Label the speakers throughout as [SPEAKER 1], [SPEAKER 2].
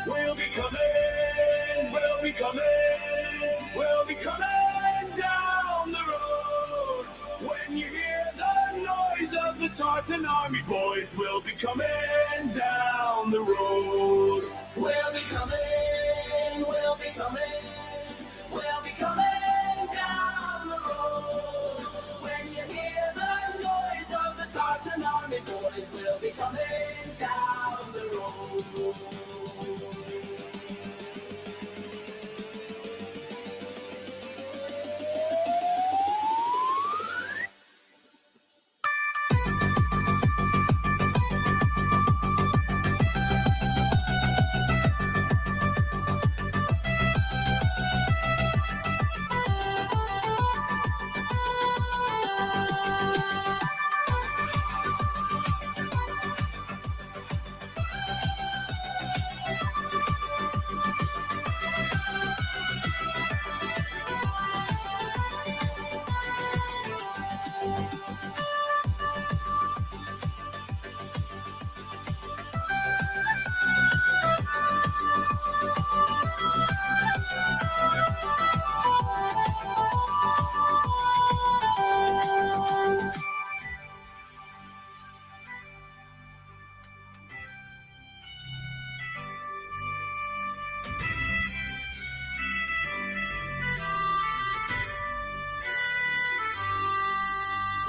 [SPEAKER 1] We'll be coming, we'll be coming, we'll be coming down the road. When you hear the noise of the Tartan Army, boys, we'll be coming down the road.
[SPEAKER 2] We'll be coming, we'll be coming, we'll be coming down the road. When you hear the noise of the Tartan Army, boys, we'll be coming down the road.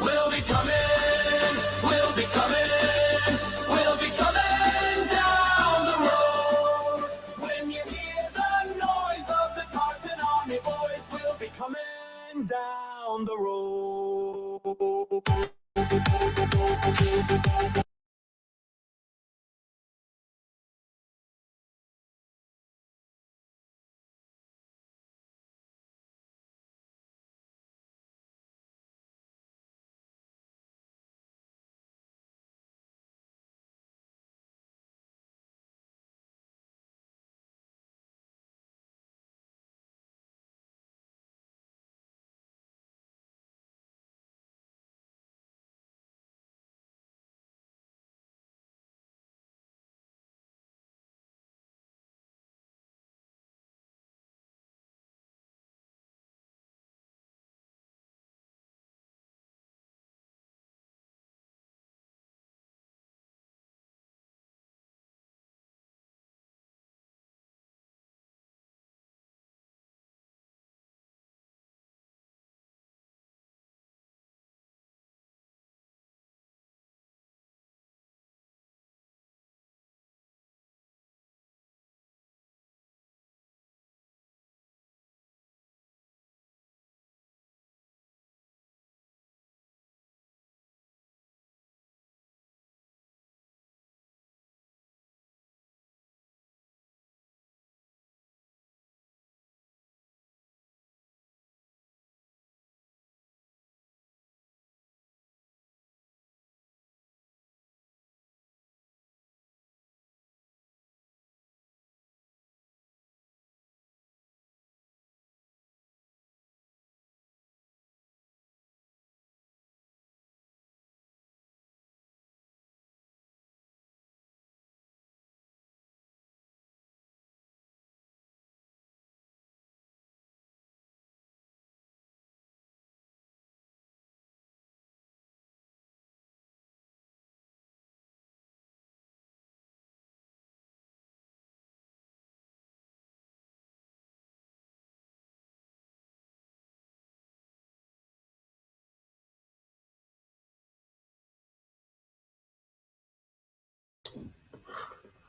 [SPEAKER 1] We'll be coming, we'll be coming, we'll be coming down the road. When you hear the noise of the Tartan Army, boys, we'll be coming down the road.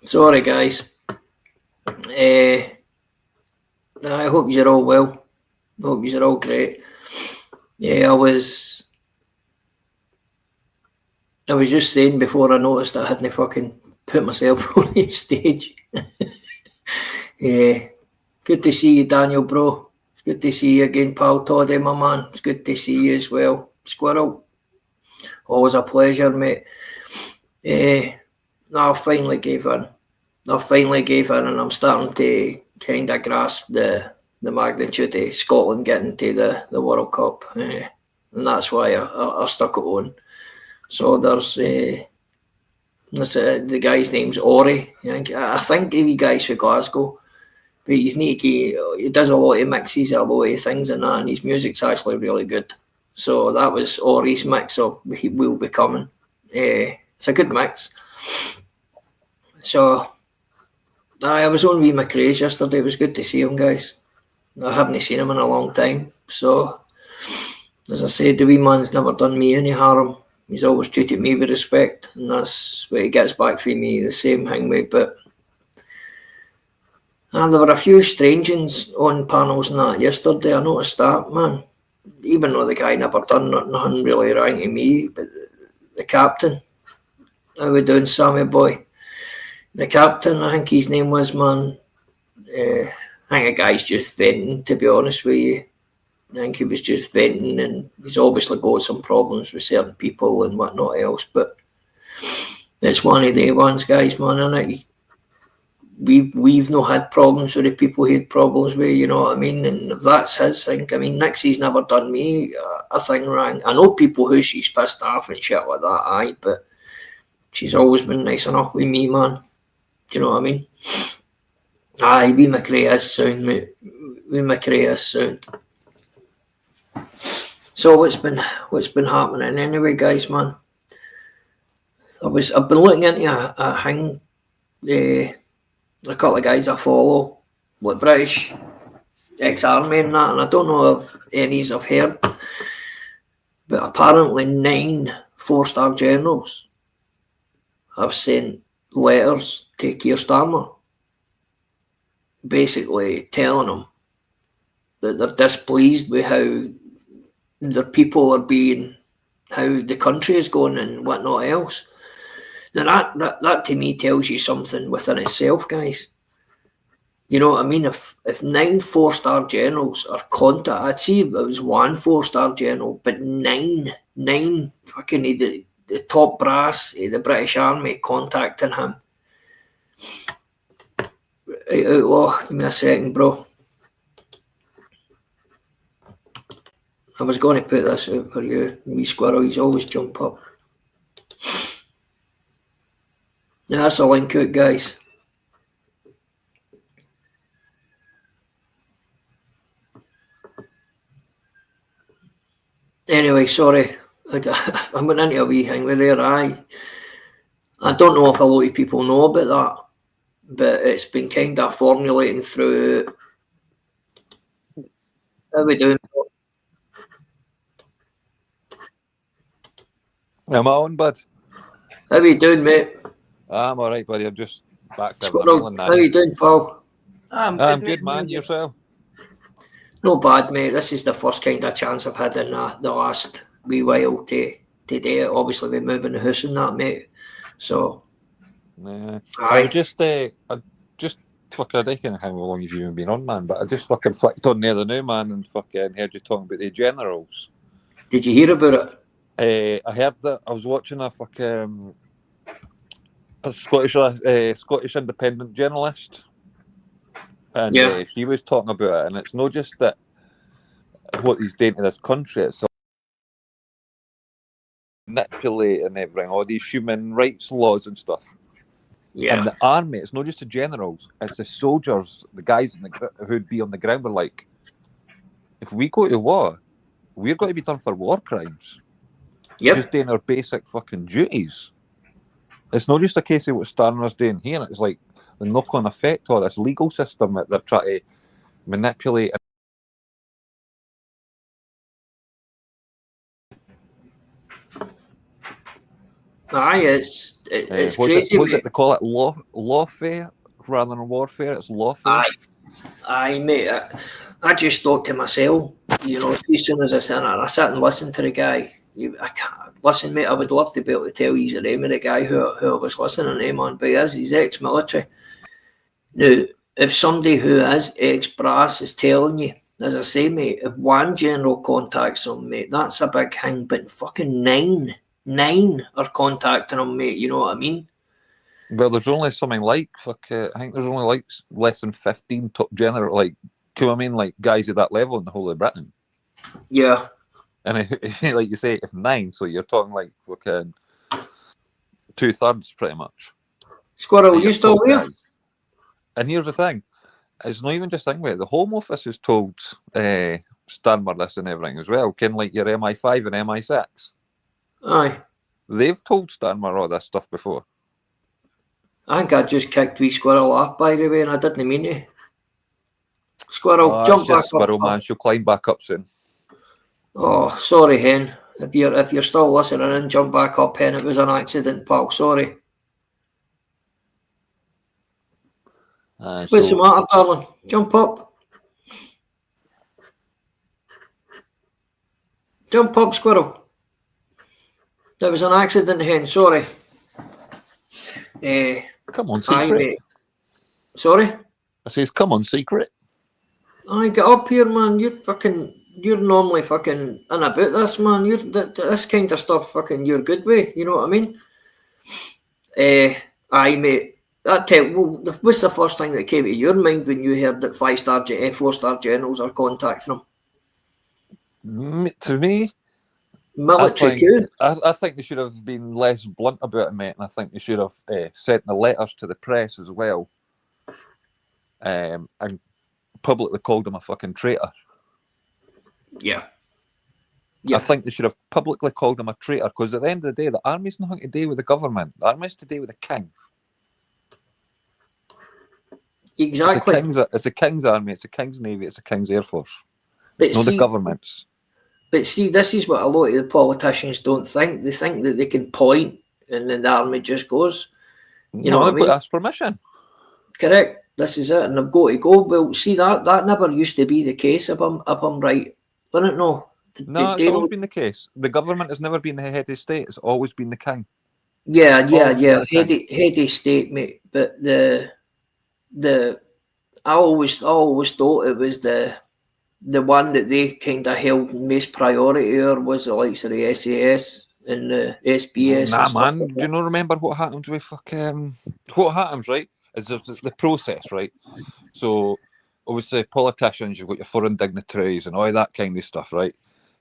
[SPEAKER 3] Sorry, guys. I hope you're all well. I hope you're all great. Yeah, I was just saying before I noticed I hadn't fucking put myself on the stage. Yeah, good to see you, Daniel, bro. It's good to see you again, pal. Toddy, my man. It's good to see you as well. Squirrel. Always a pleasure, mate. I finally gave in. And I'm starting to kind of grasp the magnitude of Scotland getting to the World Cup. And that's why I stuck it on. So there's The guy's name's Ori. I think the guy's from Glasgow. But he does a lot of mixes, a lot of things and that, and his music's actually really good. So that was Ori's mix of He Will Be Coming. It's a good mix. So I was on with McRae's yesterday. It was good to see him, guys. I haven't seen him in a long time. So, as I said, the wee man's never done me any harm. He's always treated me with respect, and that's what he gets back from me, the same thing, mate. But there were a few strange ones on panels and that yesterday. I noticed that, man. Even though the guy never done nothing really wrong to me, but the captain, how we doing, Sammy boy? The captain, I think his name was, man. I think the guy's just venting, to be honest with you. I think he was just venting, and he's obviously got some problems with certain people and whatnot else, but it's one of the ones, guys, man, and we've not had problems with the people he had problems with, you know what I mean? And that's his thing. I mean, Nixie's never done me a thing wrong. I know people who she's pissed off and shit like that, aye, but she's always been nice enough with me, man. Do you know what I mean? Aye, we McRae is sound, mate. We McRae is sound. So what's been happening anyway, guys, man? I've been looking into a thing. A couple of guys I follow, like British ex-army and that, and I don't know if any have heard, but apparently 9 4-star generals have sent letters to Keir Starmer, basically telling him that they're displeased with how their people are being, how the country is going and whatnot else. Now that to me tells you something within itself, guys. You know what I mean? If 9 4-star generals are I'd see if it was 1 4-star general, but nine fucking the top brass of the British Army contacting him. Right, Outlaw, give me a second, bro. I was going to put this out for you. Wee squirrel, he's always jump up. Yeah, that's a link out, guys. Anyway, sorry. I went into a wee thing with there, aye. I don't know if a lot of people know about that, but it's been kind of formulating through. How we doing?
[SPEAKER 4] Am I on, bud?
[SPEAKER 3] How you doing, mate?
[SPEAKER 4] I'm all right, buddy. I'm just back to
[SPEAKER 3] Squirrel, how you doing, pal?
[SPEAKER 4] I'm good, man. Yourself?
[SPEAKER 3] No bad, mate. This is the first kind of chance I've had in the last wee while to do it. Obviously, we're moving the house and that, mate. So,
[SPEAKER 4] Yeah.
[SPEAKER 3] aye.
[SPEAKER 4] I just fucking, I don't know how long you've even been on, man, but I just fucking flicked on the other new, man, and fucking heard you talking about the generals.
[SPEAKER 3] Did you hear about it?
[SPEAKER 4] I heard that. I was watching a fucking a Scottish independent journalist, and
[SPEAKER 3] Yeah.
[SPEAKER 4] she was talking about it, and it's not just that what he's doing to this country, it's manipulating everything, all these human rights laws and stuff.
[SPEAKER 3] Yeah.
[SPEAKER 4] And the army, it's not just the generals, it's the soldiers, the guys who'd be on the ground were like, if we go to war, we're going to be done for war crimes.
[SPEAKER 3] Yep.
[SPEAKER 4] Just doing our basic fucking duties. It's not just a case of what Starmer's doing here, it's like the knock-on effect of this legal system that they're trying to manipulate.
[SPEAKER 3] Aye, it's crazy.
[SPEAKER 4] What's it they call it? Lawfare rather than warfare. It's lawfare.
[SPEAKER 3] Aye, mate. I just thought to myself, you know, as soon as I sat and listened to the guy. I can't listen, mate. I would love to be able to tell you the name of the guy who I was listening to, man. But he's ex-military. Now, if somebody who is ex-brass is telling you, as I say, mate, if 1 general contacts him, mate, that's a big thing. But fucking 9 are contacting him, mate. You know what I mean?
[SPEAKER 4] Well, there's only something like I think there's only like less than 15 top general, like, you know what I mean, like guys at that level in the whole of Britain.
[SPEAKER 3] Yeah.
[SPEAKER 4] And like you say, if 9, so you're talking like fucking 2/3 pretty much.
[SPEAKER 3] Squirrel,
[SPEAKER 4] You're
[SPEAKER 3] you still
[SPEAKER 4] top
[SPEAKER 3] there?
[SPEAKER 4] guy. And here's the thing. It's not even just thing with it. The Home Office has told Starmer this and everything as well. Ken, like your MI5 and MI6.
[SPEAKER 3] Aye.
[SPEAKER 4] They've told Starmer all this stuff before.
[SPEAKER 3] I think I just kicked wee Squirrel off, by the way, and I didn't mean to. Squirrel,
[SPEAKER 4] Oh,
[SPEAKER 3] jump
[SPEAKER 4] it's
[SPEAKER 3] back
[SPEAKER 4] just Squirrel,
[SPEAKER 3] up.
[SPEAKER 4] man. She'll climb back up soon.
[SPEAKER 3] Oh, sorry, Hen. If you're still listening in, jump back up, Hen. It was an accident, pal. Sorry. What's the matter, darling? Jump up. Jump up, Squirrel. There was an accident, Hen. Sorry.
[SPEAKER 4] Come on,
[SPEAKER 3] Aye,
[SPEAKER 4] secret.
[SPEAKER 3] mate. Sorry?
[SPEAKER 4] I says, come on, secret.
[SPEAKER 3] Aye, get up here, man. You're normally fucking in about this, man. This kind of stuff, fucking, you're good with. You know what I mean? Aye, mate. What's the first thing that came to your mind when you heard that 4-star generals are contacting them?
[SPEAKER 4] To me,
[SPEAKER 3] Military coup.
[SPEAKER 4] I think they should have been less blunt about it, mate, and I think they should have sent the letters to the press as well, and publicly called him a fucking traitor.
[SPEAKER 3] Yeah.
[SPEAKER 4] I think they should have publicly called him a traitor, because at the end of the day, the army's nothing to do with the government. The army's to do with the king.
[SPEAKER 3] Exactly.
[SPEAKER 4] It's the king's army, it's the king's navy, it's the king's air force.
[SPEAKER 3] But
[SPEAKER 4] Not the government's.
[SPEAKER 3] But see, this is what a lot of the politicians don't think. They think that they can point and then the army just goes. You know what I mean?
[SPEAKER 4] Ask permission.
[SPEAKER 3] Correct. This is it, and they've got to go. Well, see, that never used to be the case, if I'm right. Wouldn't it? No.
[SPEAKER 4] No, it's always been the case. The government has never been the head of state. It's always been the king.
[SPEAKER 3] Yeah. Head of state, mate. But I always thought it was the one that they kind of held most priority or was the likes of the SAS and the SBS.
[SPEAKER 4] Nah,
[SPEAKER 3] and
[SPEAKER 4] man.
[SPEAKER 3] Like
[SPEAKER 4] do you not remember what happens with what happens, right? Is there's the process, right? So obviously politicians, you've got your foreign dignitaries and all that kind of stuff, right?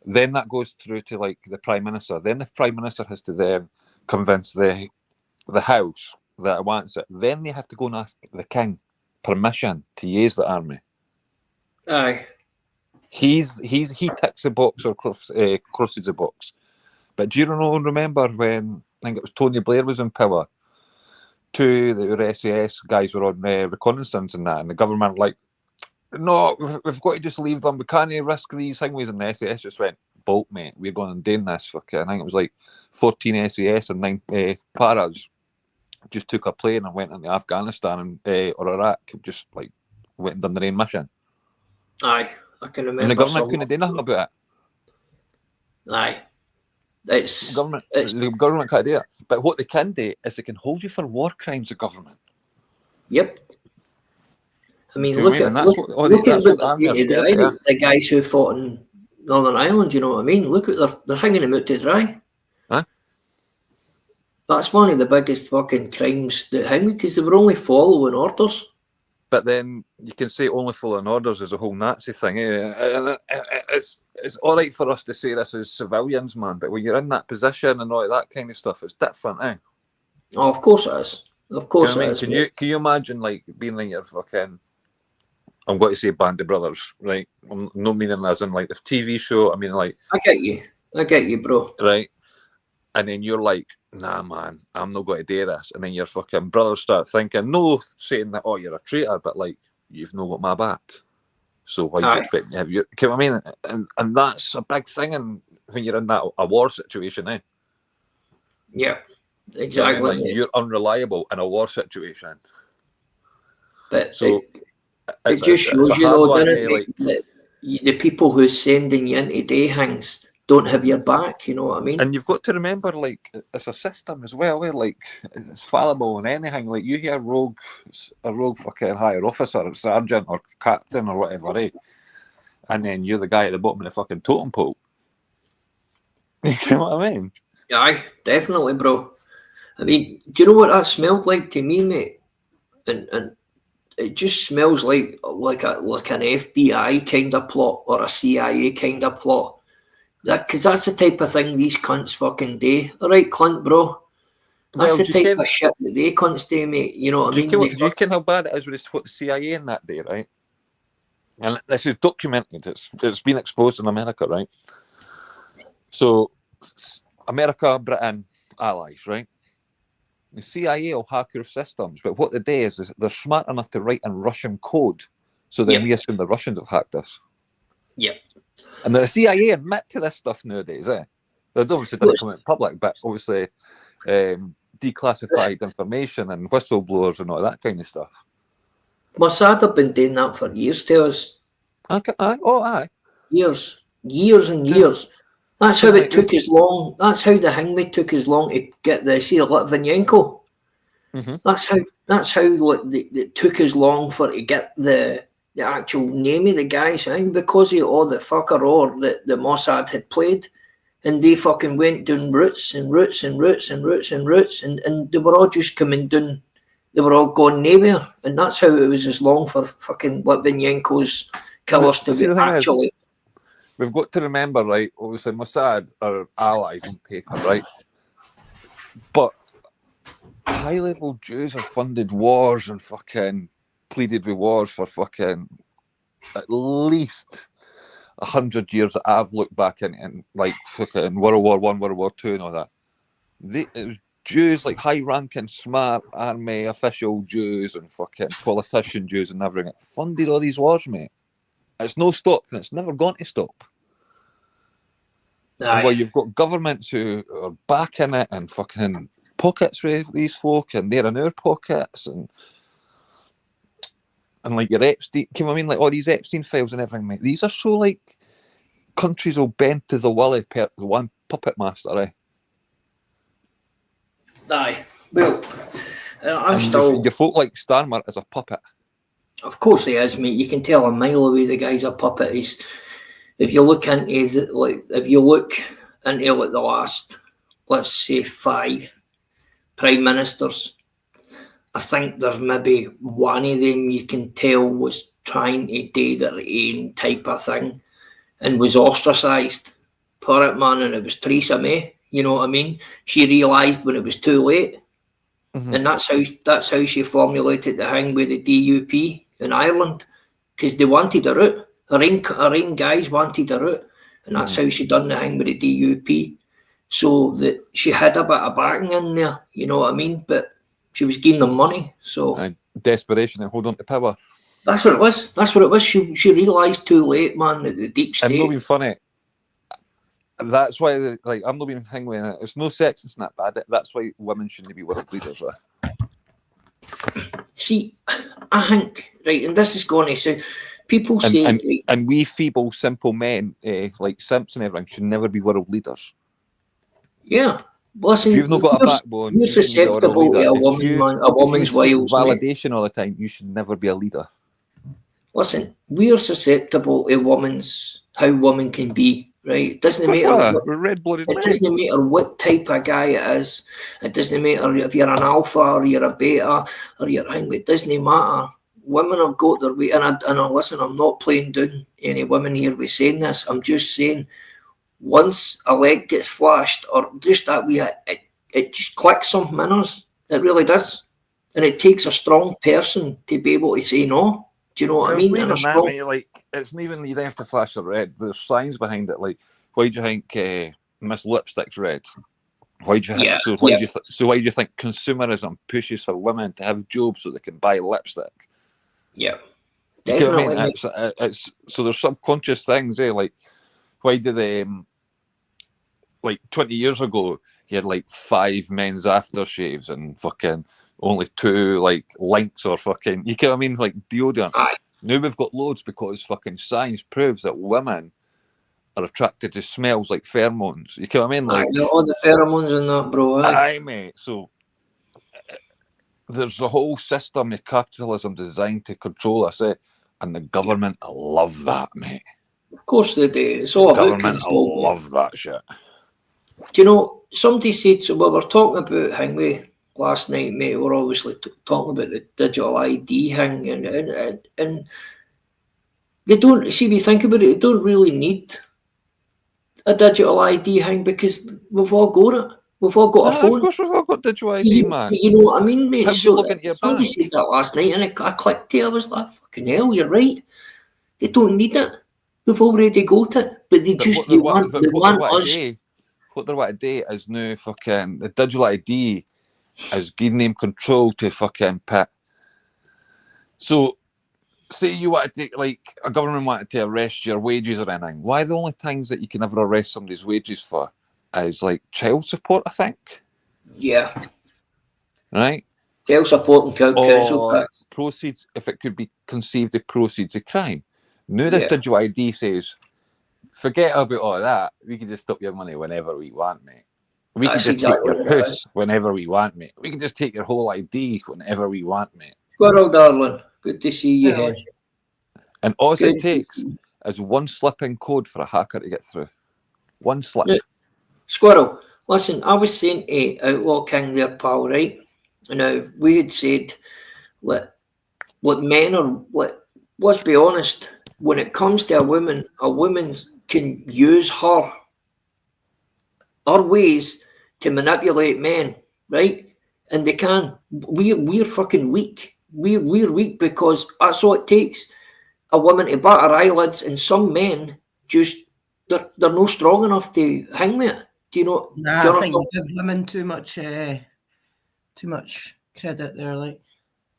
[SPEAKER 4] Then that goes through to like the Prime Minister. Then the Prime Minister has to then convince the House that it wants it. Then they have to go and ask the King permission to use the army.
[SPEAKER 3] Aye.
[SPEAKER 4] He ticks the box or crosses the box. But do you remember when I think it was Tony Blair was in power? Two the SAS guys were on reconnaissance and that, and the government like, no, we've got to just leave them. We can't risk these things. And the SAS just went, bolt, mate. We're going and doing this. I think it was like 14 SAS and 9 paras just took a plane and went into Afghanistan and or Iraq. Just like went and done their own mission.
[SPEAKER 3] Aye, I can remember.
[SPEAKER 4] And the government couldn't do nothing about it.
[SPEAKER 3] Aye.
[SPEAKER 4] The government can't do it. But what they can do is they can hold you for war crimes, the government.
[SPEAKER 3] Yep. I mean,
[SPEAKER 4] You
[SPEAKER 3] look
[SPEAKER 4] know
[SPEAKER 3] at
[SPEAKER 4] what I mean? And
[SPEAKER 3] look at
[SPEAKER 4] that's what the army are scared of.
[SPEAKER 3] the guys who fought in Northern Ireland, you know what I mean? Look at they're hanging them out to dry.
[SPEAKER 4] Huh?
[SPEAKER 3] That's one of the biggest fucking crimes that hang because they were only following orders.
[SPEAKER 4] But then you can say only following orders is a whole Nazi thing. And it's all right for us to say this as civilians, man. But when you're in that position and all that kind of stuff, it's different, eh?
[SPEAKER 3] Oh, of course it is. Of course
[SPEAKER 4] You know
[SPEAKER 3] it
[SPEAKER 4] what I
[SPEAKER 3] is.
[SPEAKER 4] mean? Can you imagine like being like your fucking, I'm going to say Band of Brothers, right? I'm no meaning as in like the TV show. I mean like,
[SPEAKER 3] I get you, bro.
[SPEAKER 4] right? And then you're like, nah, man, I'm not going to do this. And then your fucking brothers start thinking, no, saying that, oh, you're a traitor, but like, you've not got my back. So why do you expect me to have you? You know what I mean? And that's a big thing when you're in that a war situation, eh?
[SPEAKER 3] Yeah, exactly.
[SPEAKER 4] You know what I mean? Like, you're unreliable in a war situation.
[SPEAKER 3] But
[SPEAKER 4] so
[SPEAKER 3] it just shows you, though, doesn't it, that the people who are sending you into day hangs don't have your back, you know what I mean?
[SPEAKER 4] And you've got to remember, like, it's a system as well, where, like, it's fallible and anything. Like, you hear a rogue fucking higher officer, or sergeant, or captain, or whatever, eh? And then you're the guy at the bottom of the fucking totem pole. You know what I mean?
[SPEAKER 3] Aye, definitely, bro. I mean, do you know what that smelled like to me, mate? And it just smells like an FBI kind of plot or a CIA kind of plot. Because that's the type of thing these cunts fucking do. All right, Clint, bro. That's
[SPEAKER 4] Well,
[SPEAKER 3] the
[SPEAKER 4] do you
[SPEAKER 3] type
[SPEAKER 4] ken-
[SPEAKER 3] of shit that they cunts do, mate. You know what I
[SPEAKER 4] Do you,
[SPEAKER 3] mean?
[SPEAKER 4] ken,
[SPEAKER 3] They
[SPEAKER 4] do you ken how bad it is with what the CIA in that day, right? And this is documented. It's been exposed in America, right? So, America, Britain, allies, right? The CIA will hack your systems, but what they do is they're smart enough to write in Russian code, so then
[SPEAKER 3] Yep.
[SPEAKER 4] we assume the Russians have hacked us.
[SPEAKER 3] Yep.
[SPEAKER 4] And the CIA admit to this stuff nowadays, eh? They obviously didn't come out in public, but obviously declassified information and whistleblowers and all that kind of stuff.
[SPEAKER 3] Mossad have been doing that for years to us.
[SPEAKER 4] Aye.
[SPEAKER 3] Years and years. That's how it took as long. That's how the hangman took as long to get the Litvinenko.
[SPEAKER 4] Mhm.
[SPEAKER 3] That's how it took as long for to get the actual name of the guys, right? Because of all the fucker that the Mossad had played, and they fucking went down routes and they were all just coming down. They were all going nowhere, and that's how it was as long for fucking Litvinenko's killers to
[SPEAKER 4] See,
[SPEAKER 3] be
[SPEAKER 4] the thing is,
[SPEAKER 3] actually.
[SPEAKER 4] we've got to remember, right? Obviously, Mossad are allies on paper, right? But high-level Jews have funded wars and fucking pleaded with wars for fucking at least 100 years that I've looked back in like fucking World War I, World War II, and all that. It was Jews, like high-ranking, smart army official Jews and fucking politician Jews and everything, funded all these wars, mate. It's no stopped, and it's never going to stop. And while you've got governments who are backing it and fucking pockets with these folk, and they're in our pockets, and like your Epstein, you know what I mean, like all these Epstein files and everything, mate. These are so like countries will bend to the willy per the one puppet master, eh?
[SPEAKER 3] Aye. Well, I'm
[SPEAKER 4] And
[SPEAKER 3] still.
[SPEAKER 4] your folk like Starmer is a puppet.
[SPEAKER 3] Of course he is, mate. You can tell a mile away the guy's a puppet. He's. If you look into the last, let's say 5 prime ministers, I think there's maybe one of them you can tell was trying to do their own type of thing and was ostracised. Poor it, man, and it was Theresa May. You know what I mean? She realised when it was too late, and that's how she formulated the thing with the DUP in Ireland, because they wanted a route. Her own guys wanted a route, and that's how she done the thing with the DUP. So that she had a bit of backing in there, you know what I mean? But she was giving them money, so
[SPEAKER 4] Desperation and hold on to power.
[SPEAKER 3] that's what it was. That's what it was. She realised too late, man, that the deep
[SPEAKER 4] I'm not
[SPEAKER 3] state.
[SPEAKER 4] being funny. That's why, like, I'm not being hanging with it. It's no sexist and that bad. That's why women shouldn't be world leaders, right?
[SPEAKER 3] See, I think, right, and this is going to say, people say,
[SPEAKER 4] and we feeble, simple men, like Simpson and everything, should never be world leaders.
[SPEAKER 3] yeah. Listen,
[SPEAKER 4] If you've not got a backbone,
[SPEAKER 3] you're
[SPEAKER 4] you shouldn't be a world
[SPEAKER 3] susceptible to
[SPEAKER 4] leader.
[SPEAKER 3] a
[SPEAKER 4] If
[SPEAKER 3] woman,
[SPEAKER 4] you-
[SPEAKER 3] man, a
[SPEAKER 4] if
[SPEAKER 3] woman's
[SPEAKER 4] you seek
[SPEAKER 3] wiles, mate.
[SPEAKER 4] validation all the time, you should never be a leader.
[SPEAKER 3] Listen, we're susceptible to how women can be, right? It doesn't matter.
[SPEAKER 4] We're red-blooded.
[SPEAKER 3] It doesn't matter what type of guy it is. It doesn't matter if you're an alpha or you're a beta or you're angry. It doesn't matter. Women have got their way. And listen, I'm not playing down any women here with saying this. I'm just saying once a leg gets flashed or just that wee, it just clicks something in us. It really does. And it takes a strong person to be able to say no. Do you know what I mean? And a strong,
[SPEAKER 4] Like, it's not even you don't have to flash the red. There's signs behind it. Like, why do you think Miss Lipstick's red? Why do you think?
[SPEAKER 3] Yeah,
[SPEAKER 4] Why do you think consumerism pushes for women to have jobs so they can buy lipstick?
[SPEAKER 3] yeah.
[SPEAKER 4] You know
[SPEAKER 3] Definitely.
[SPEAKER 4] what I mean? It's so there's subconscious things, like why did they like 20 years ago you had like 5 men's aftershaves and fucking only 2 like links or fucking, you know what I mean, like deodorant.
[SPEAKER 3] Aye.
[SPEAKER 4] Now we've got loads because fucking science proves that women are attracted to smells like pheromones. You know what I mean? Like,
[SPEAKER 3] all the pheromones and that, bro.
[SPEAKER 4] aye, mate. So there's a whole system of capitalism designed to control us, and the government love that, mate.
[SPEAKER 3] Of course they do. It's all about
[SPEAKER 4] Government
[SPEAKER 3] control.
[SPEAKER 4] love that shit.
[SPEAKER 3] Do you know, somebody said, so we were talking about Hangway last night, mate. We're obviously talking about the digital ID thing, and they don't, see, if you think about it, they don't really need a digital ID thing because we've all got it. We've all got a
[SPEAKER 4] Of
[SPEAKER 3] phone.
[SPEAKER 4] course, we've all got digital ID, man.
[SPEAKER 3] You know what I mean, mate?
[SPEAKER 4] How do you log into your
[SPEAKER 3] somebody
[SPEAKER 4] bank?
[SPEAKER 3] said that last night, and I clicked it. I was like, "Fucking hell, you're right. They don't need it. They've already got it, but they
[SPEAKER 4] But
[SPEAKER 3] just
[SPEAKER 4] what they want,
[SPEAKER 3] they want us."
[SPEAKER 4] what they want to do is now fucking the digital ID is giving them control to fucking pit. So, say you want to take, like, a government wanted to arrest your wages or anything. Why the only things that you can ever arrest somebody's wages for is like child support, I think,
[SPEAKER 3] Yeah,
[SPEAKER 4] right?
[SPEAKER 3] child support and council
[SPEAKER 4] Or
[SPEAKER 3] tax.
[SPEAKER 4] proceeds, if it could be conceived of proceeds of crime. Now this
[SPEAKER 3] Yeah.
[SPEAKER 4] digital ID says, forget about all that. We can just stop your money whenever we want, mate. We can
[SPEAKER 3] That's
[SPEAKER 4] just
[SPEAKER 3] exactly
[SPEAKER 4] take your
[SPEAKER 3] what it
[SPEAKER 4] house whenever we want, mate. We can just take your whole ID whenever we want, mate.
[SPEAKER 3] Squirrel, darling, good to see you
[SPEAKER 2] Yeah,
[SPEAKER 3] here.
[SPEAKER 4] And all
[SPEAKER 3] Good.
[SPEAKER 4] it takes is one slip in code for a hacker to get through. One slip.
[SPEAKER 3] Yeah. Squirrel, listen, I was saying to Outlaw King there, pal, right? Now, we had said, let men are, let's be honest, when it comes to a woman can use her ways to manipulate men, right? And they can. We're fucking weak. We're weak because that's all it takes. A woman to bat her eyelids, and some men just they're not strong enough to hang with it. Do you know?
[SPEAKER 2] Nah,
[SPEAKER 3] do you
[SPEAKER 2] I think you
[SPEAKER 3] understand?
[SPEAKER 2] give women too much credit there. Like,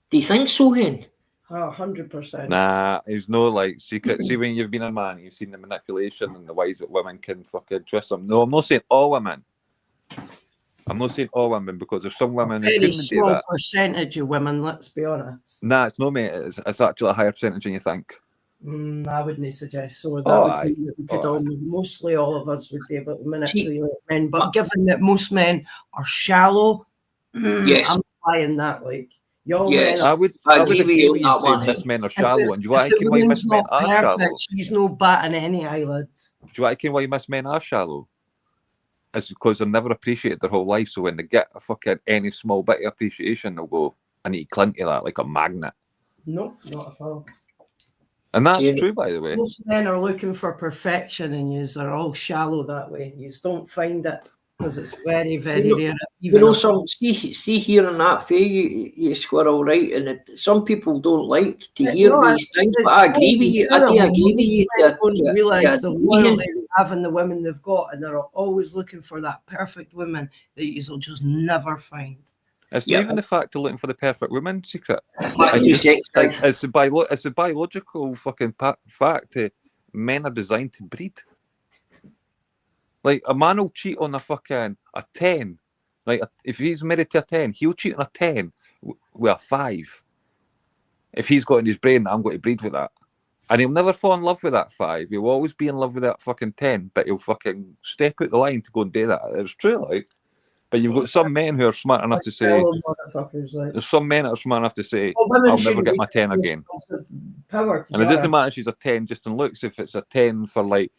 [SPEAKER 3] Do you think so, Hen?
[SPEAKER 2] 100%.
[SPEAKER 4] Nah, there's no like secret. See, when you've been a man, you've seen the manipulation and the ways that women can fucking twist them. No, I'm not saying all women. I'm not saying all women because there's some women who
[SPEAKER 2] Very
[SPEAKER 4] couldn't do
[SPEAKER 2] small
[SPEAKER 4] that.
[SPEAKER 2] percentage of women, let's be honest.
[SPEAKER 4] Nah, it's no, mate. It's actually a higher percentage than you think.
[SPEAKER 2] I wouldn't suggest so. That
[SPEAKER 4] Oh,
[SPEAKER 2] would
[SPEAKER 4] aye.
[SPEAKER 2] mean that we could
[SPEAKER 4] Oh, aye.
[SPEAKER 2] mostly all of us would be able to manipulate men. But given that most men are shallow,
[SPEAKER 3] Yes.
[SPEAKER 2] I'm buying that. Like, y'all
[SPEAKER 3] Yes.
[SPEAKER 2] men
[SPEAKER 4] I
[SPEAKER 2] are,
[SPEAKER 4] would
[SPEAKER 3] I
[SPEAKER 4] agree
[SPEAKER 3] agree
[SPEAKER 4] with
[SPEAKER 3] with
[SPEAKER 4] you
[SPEAKER 3] that
[SPEAKER 4] saying
[SPEAKER 3] one,
[SPEAKER 4] most
[SPEAKER 3] Hen.
[SPEAKER 4] men are shallow. And do you want
[SPEAKER 2] if
[SPEAKER 4] to
[SPEAKER 2] the
[SPEAKER 4] know why
[SPEAKER 2] woman's
[SPEAKER 4] most men
[SPEAKER 2] not
[SPEAKER 4] are
[SPEAKER 2] perfect,
[SPEAKER 4] shallow?
[SPEAKER 2] she's no batting any eyelids.
[SPEAKER 4] Do you want to know why most men are shallow? It's because they're never appreciated their whole life. So when they get a fucking any small bit of appreciation, they'll go, I need to cling to that like a magnet.
[SPEAKER 2] No, not at all.
[SPEAKER 4] And that's
[SPEAKER 3] Yeah.
[SPEAKER 4] true, by the way.
[SPEAKER 2] Most men are looking for perfection, and yous are all shallow that way. Yous don't find it because it's very, very
[SPEAKER 3] know-
[SPEAKER 2] rare.
[SPEAKER 3] You know, some see here and that for you Squirrel, right? And some people don't like to hear
[SPEAKER 2] No,
[SPEAKER 3] these things, but I agree with you. I do agree with you.
[SPEAKER 2] Don't realise the
[SPEAKER 3] yeah.
[SPEAKER 2] loyalty they have in the women they've got, and they're always looking for that perfect woman that you'll just never find.
[SPEAKER 4] It's
[SPEAKER 3] Yeah.
[SPEAKER 4] not even the fact of looking for the perfect woman, Secret.
[SPEAKER 3] Back to
[SPEAKER 4] It's
[SPEAKER 3] sex,
[SPEAKER 4] it's a biological fucking fact. Men are designed to breed. Like a man will cheat on a 10. Like if he's married to a 10, he'll cheat on a 10 with a 5. If he's got in his brain that I'm going to breed with that. And he'll never fall in love with that 5. He'll always be in love with that fucking 10, but he'll fucking step out the line to go and do that. It's true, like. But you've got some men who are smart enough to say, there's some men that are smart enough to say, I'll never get my 10 again.
[SPEAKER 2] Power,
[SPEAKER 4] And it doesn't matter if she's a 10 just in looks. If it's a 10 for like,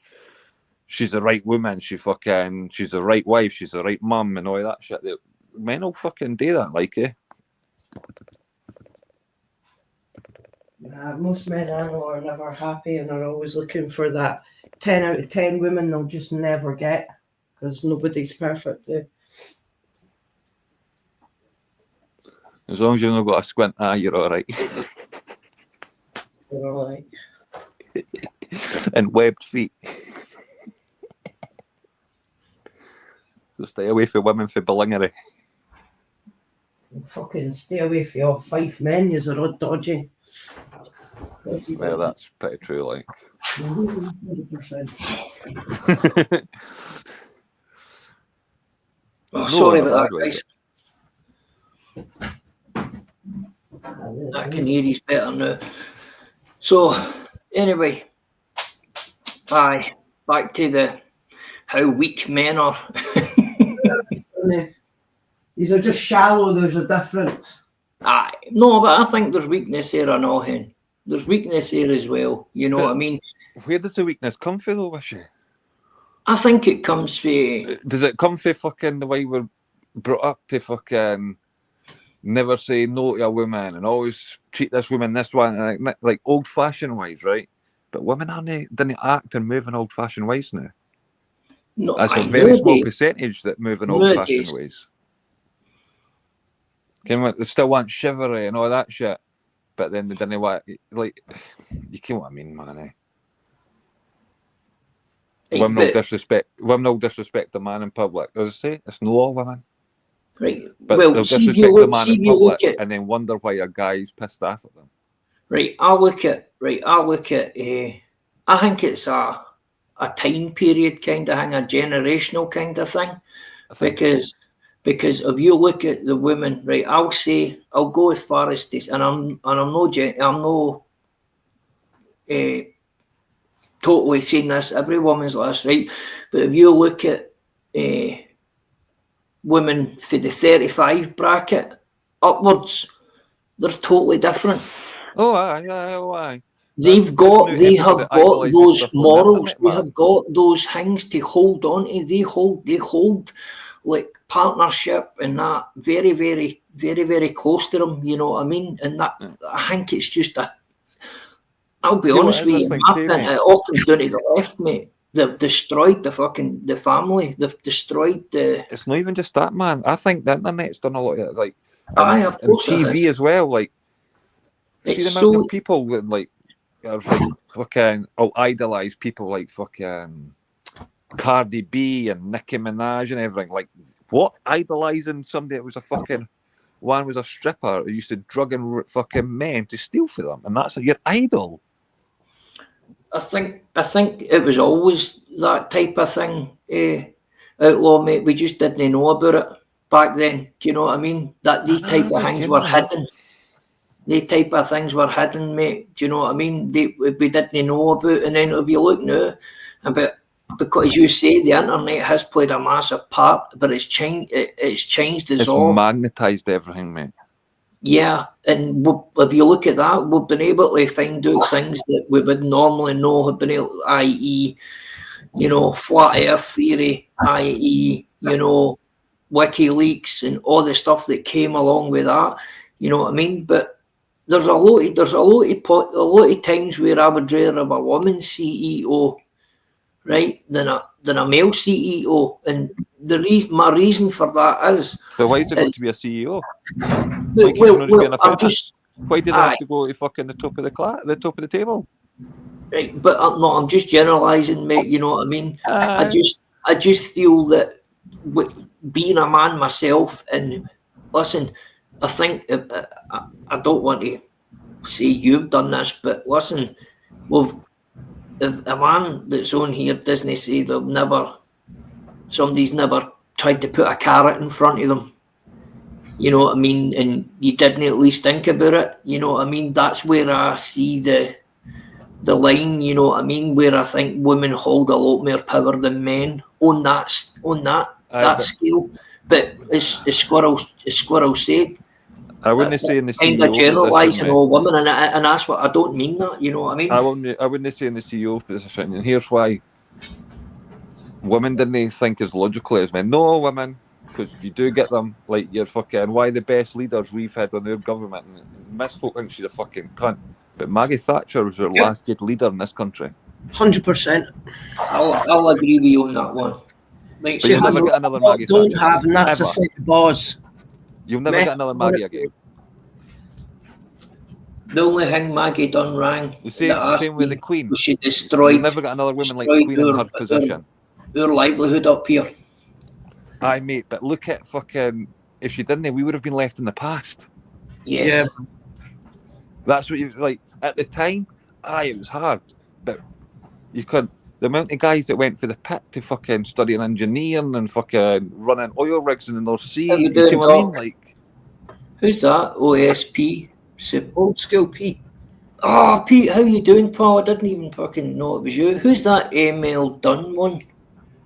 [SPEAKER 4] she's the right woman, she's the right wife, she's the right mum and all that shit. Men will fucking do that, like, eh?
[SPEAKER 2] Most men I know are never happy and are always looking for that 10 out of 10 women they'll just never get because nobody's perfect.
[SPEAKER 4] As long as you've not got a squint eye, you're all right.
[SPEAKER 2] They're all like,
[SPEAKER 4] And webbed feet. So stay away from women for Ballingery.
[SPEAKER 2] fucking stay away from your 5 men, you're all dodgy.
[SPEAKER 4] Well, that's pretty true, like.
[SPEAKER 2] 100%.
[SPEAKER 3] Oh, sorry
[SPEAKER 4] No,
[SPEAKER 3] about
[SPEAKER 4] bad
[SPEAKER 3] that, guys. I can hear he's better now. So, anyway, aye, back to the how weak men are.
[SPEAKER 2] These are just shallow, there's a difference.
[SPEAKER 3] Aye, no, but I think there's weakness there and all, Hen. There's weakness there as well. You know what I mean?
[SPEAKER 4] Where does the weakness come from, though, Wishy?
[SPEAKER 3] I think it comes from.
[SPEAKER 4] Does it come from fucking the way we're brought up to fucking never say no to a woman and always treat this woman this way, like old-fashioned ways, right? But women didn't act and move in old-fashioned ways now.
[SPEAKER 3] No,
[SPEAKER 4] That's a
[SPEAKER 3] aye,
[SPEAKER 4] very small
[SPEAKER 3] nowadays-
[SPEAKER 4] percentage that move in old-fashioned
[SPEAKER 3] Nowadays.
[SPEAKER 4] ways. They still want chivalry and all that shit, but then they didn't want, like, you get what I mean, man.
[SPEAKER 3] Right,
[SPEAKER 4] Women will
[SPEAKER 3] but-
[SPEAKER 4] disrespect a man in public. As I say, it's no all women.
[SPEAKER 3] Right.
[SPEAKER 4] But
[SPEAKER 3] well,
[SPEAKER 4] they'll
[SPEAKER 3] see if
[SPEAKER 4] disrespect
[SPEAKER 3] you
[SPEAKER 4] the
[SPEAKER 3] look,
[SPEAKER 4] man
[SPEAKER 3] see
[SPEAKER 4] in
[SPEAKER 3] if you
[SPEAKER 4] public
[SPEAKER 3] look at
[SPEAKER 4] and then wonder why a guy's pissed off at them.
[SPEAKER 3] right. I look at. I think it's a time period kind of thing, a generational kind of thing.
[SPEAKER 4] I think
[SPEAKER 3] Because if you look at the women, right, I'll go as far as this, and I'm no totally saying this. Every woman's like this, right? But if you look at women for the 35 bracket upwards, they're totally different.
[SPEAKER 4] aye.
[SPEAKER 3] They
[SPEAKER 4] There's
[SPEAKER 3] have
[SPEAKER 4] everybody
[SPEAKER 3] got
[SPEAKER 4] idolising
[SPEAKER 3] those
[SPEAKER 4] stuff on the
[SPEAKER 3] morals.
[SPEAKER 4] internet,
[SPEAKER 3] They
[SPEAKER 4] man.
[SPEAKER 3] have got those things to hold on to. They hold like partnership and that very, very, very, very close to them. You know what I mean? And that I think it's just a. I'll be
[SPEAKER 4] You know
[SPEAKER 3] honest
[SPEAKER 4] what
[SPEAKER 3] with
[SPEAKER 4] I
[SPEAKER 3] you,
[SPEAKER 4] think
[SPEAKER 3] my
[SPEAKER 4] too,
[SPEAKER 3] opinion,
[SPEAKER 4] mate?
[SPEAKER 3] it all comes down to the left, mate. They've destroyed the family. They've destroyed the.
[SPEAKER 4] It's not even just that, man. I think the internet's done a lot of it, like,
[SPEAKER 3] Aye, of
[SPEAKER 4] and
[SPEAKER 3] course it
[SPEAKER 4] TV as well. Like, see
[SPEAKER 3] It's
[SPEAKER 4] the amount
[SPEAKER 3] so
[SPEAKER 4] of people that like are like fucking idolize people like fucking Cardi B and Nicki Minaj and everything. Like, what? Idolizing somebody that was a fucking one was a stripper who used to drug and fucking men to steal for them, and that's your idol.
[SPEAKER 3] I think it was always that type of thing, outlaw, mate. We just didn't know about it back then. Do you know what I mean? That these type of things were hidden. These type of things were hidden, mate. Do you know what I mean? We didn't know about. And then if you look now, because you say the internet has played a massive part, but it's changed. It's changed us
[SPEAKER 4] It's
[SPEAKER 3] all.
[SPEAKER 4] magnetized everything, mate.
[SPEAKER 3] Yeah, and if you look at that, we've been able to find out things that we would normally know have been able, i.e., you know, flat earth theory, i.e., you know, WikiLeaks and all the stuff that came along with that. You know what I mean? But there's a lot of times where I would rather have a woman CEO, right, than a male CEO, and my reason for that is.
[SPEAKER 4] So why is it going to be a CEO?
[SPEAKER 3] Well,
[SPEAKER 4] Why can't you not just be an
[SPEAKER 3] I'm
[SPEAKER 4] apprentice?
[SPEAKER 3] just
[SPEAKER 4] Why did they
[SPEAKER 3] aye.
[SPEAKER 4] have to go to fucking the top of the top of the table?
[SPEAKER 3] right, but I'm just generalising, mate. You know what I mean? I
[SPEAKER 4] Aye.
[SPEAKER 3] just feel that being a man myself, and listen, I think I don't want to say you've done this, but listen, if a man that's on here doesn't say somebody's never tried to put a carrot in front of them. You know what I mean? And you didn't at least think about it. You know what I mean? That's where I see the line. You know what I mean? Where I think women hold a lot more power than men on that
[SPEAKER 4] Aye, but
[SPEAKER 3] scale. But as Squirrel said,
[SPEAKER 4] I wouldn't say in the
[SPEAKER 3] kind
[SPEAKER 4] CEO
[SPEAKER 3] of generalising
[SPEAKER 4] position, mate.
[SPEAKER 3] all women, and that's what I don't mean that. You know what I mean?
[SPEAKER 4] I wouldn't say in the CEO position, and here's why. Women didn't think as logically as men. No, women, because you do get them, like, you're fucking, why the best leaders we've had on our government, and Miss folk think she's a fucking cunt. But Maggie Thatcher was our last good leader in this country.
[SPEAKER 5] 100%.
[SPEAKER 3] I'll agree with you on that one. Like,
[SPEAKER 4] But you'll never get another Maggie
[SPEAKER 5] Don't
[SPEAKER 4] Thatcher.
[SPEAKER 5] have, and that's
[SPEAKER 4] Ever.
[SPEAKER 5] a set of bars.
[SPEAKER 4] You'll never
[SPEAKER 5] Meh.
[SPEAKER 4] get another Maggie again.
[SPEAKER 3] the only thing Maggie done rang.
[SPEAKER 4] The
[SPEAKER 3] that
[SPEAKER 4] same with the Queen.
[SPEAKER 3] She
[SPEAKER 4] You'll
[SPEAKER 3] destroyed
[SPEAKER 4] never get another woman like the Queen in her position.
[SPEAKER 3] our livelihood up here.
[SPEAKER 4] Aye, mate, but look at fucking, if she didn't, we would have been left in the past.
[SPEAKER 3] Yes.
[SPEAKER 5] Yeah.
[SPEAKER 4] That's what you, like, at the time, it was hard, but you could, the amount of guys that went for the pit to fucking studying engineering and fucking running oil rigs in the North Sea,
[SPEAKER 3] How you
[SPEAKER 4] you
[SPEAKER 3] doing,
[SPEAKER 4] know what I mean?
[SPEAKER 3] Doc?
[SPEAKER 4] Like,
[SPEAKER 3] Who's that? OSP.
[SPEAKER 5] Old school Pete.
[SPEAKER 3] Oh, Pete, how you doing, Paul? I didn't even fucking know it was you. Who's that ML Dunn one?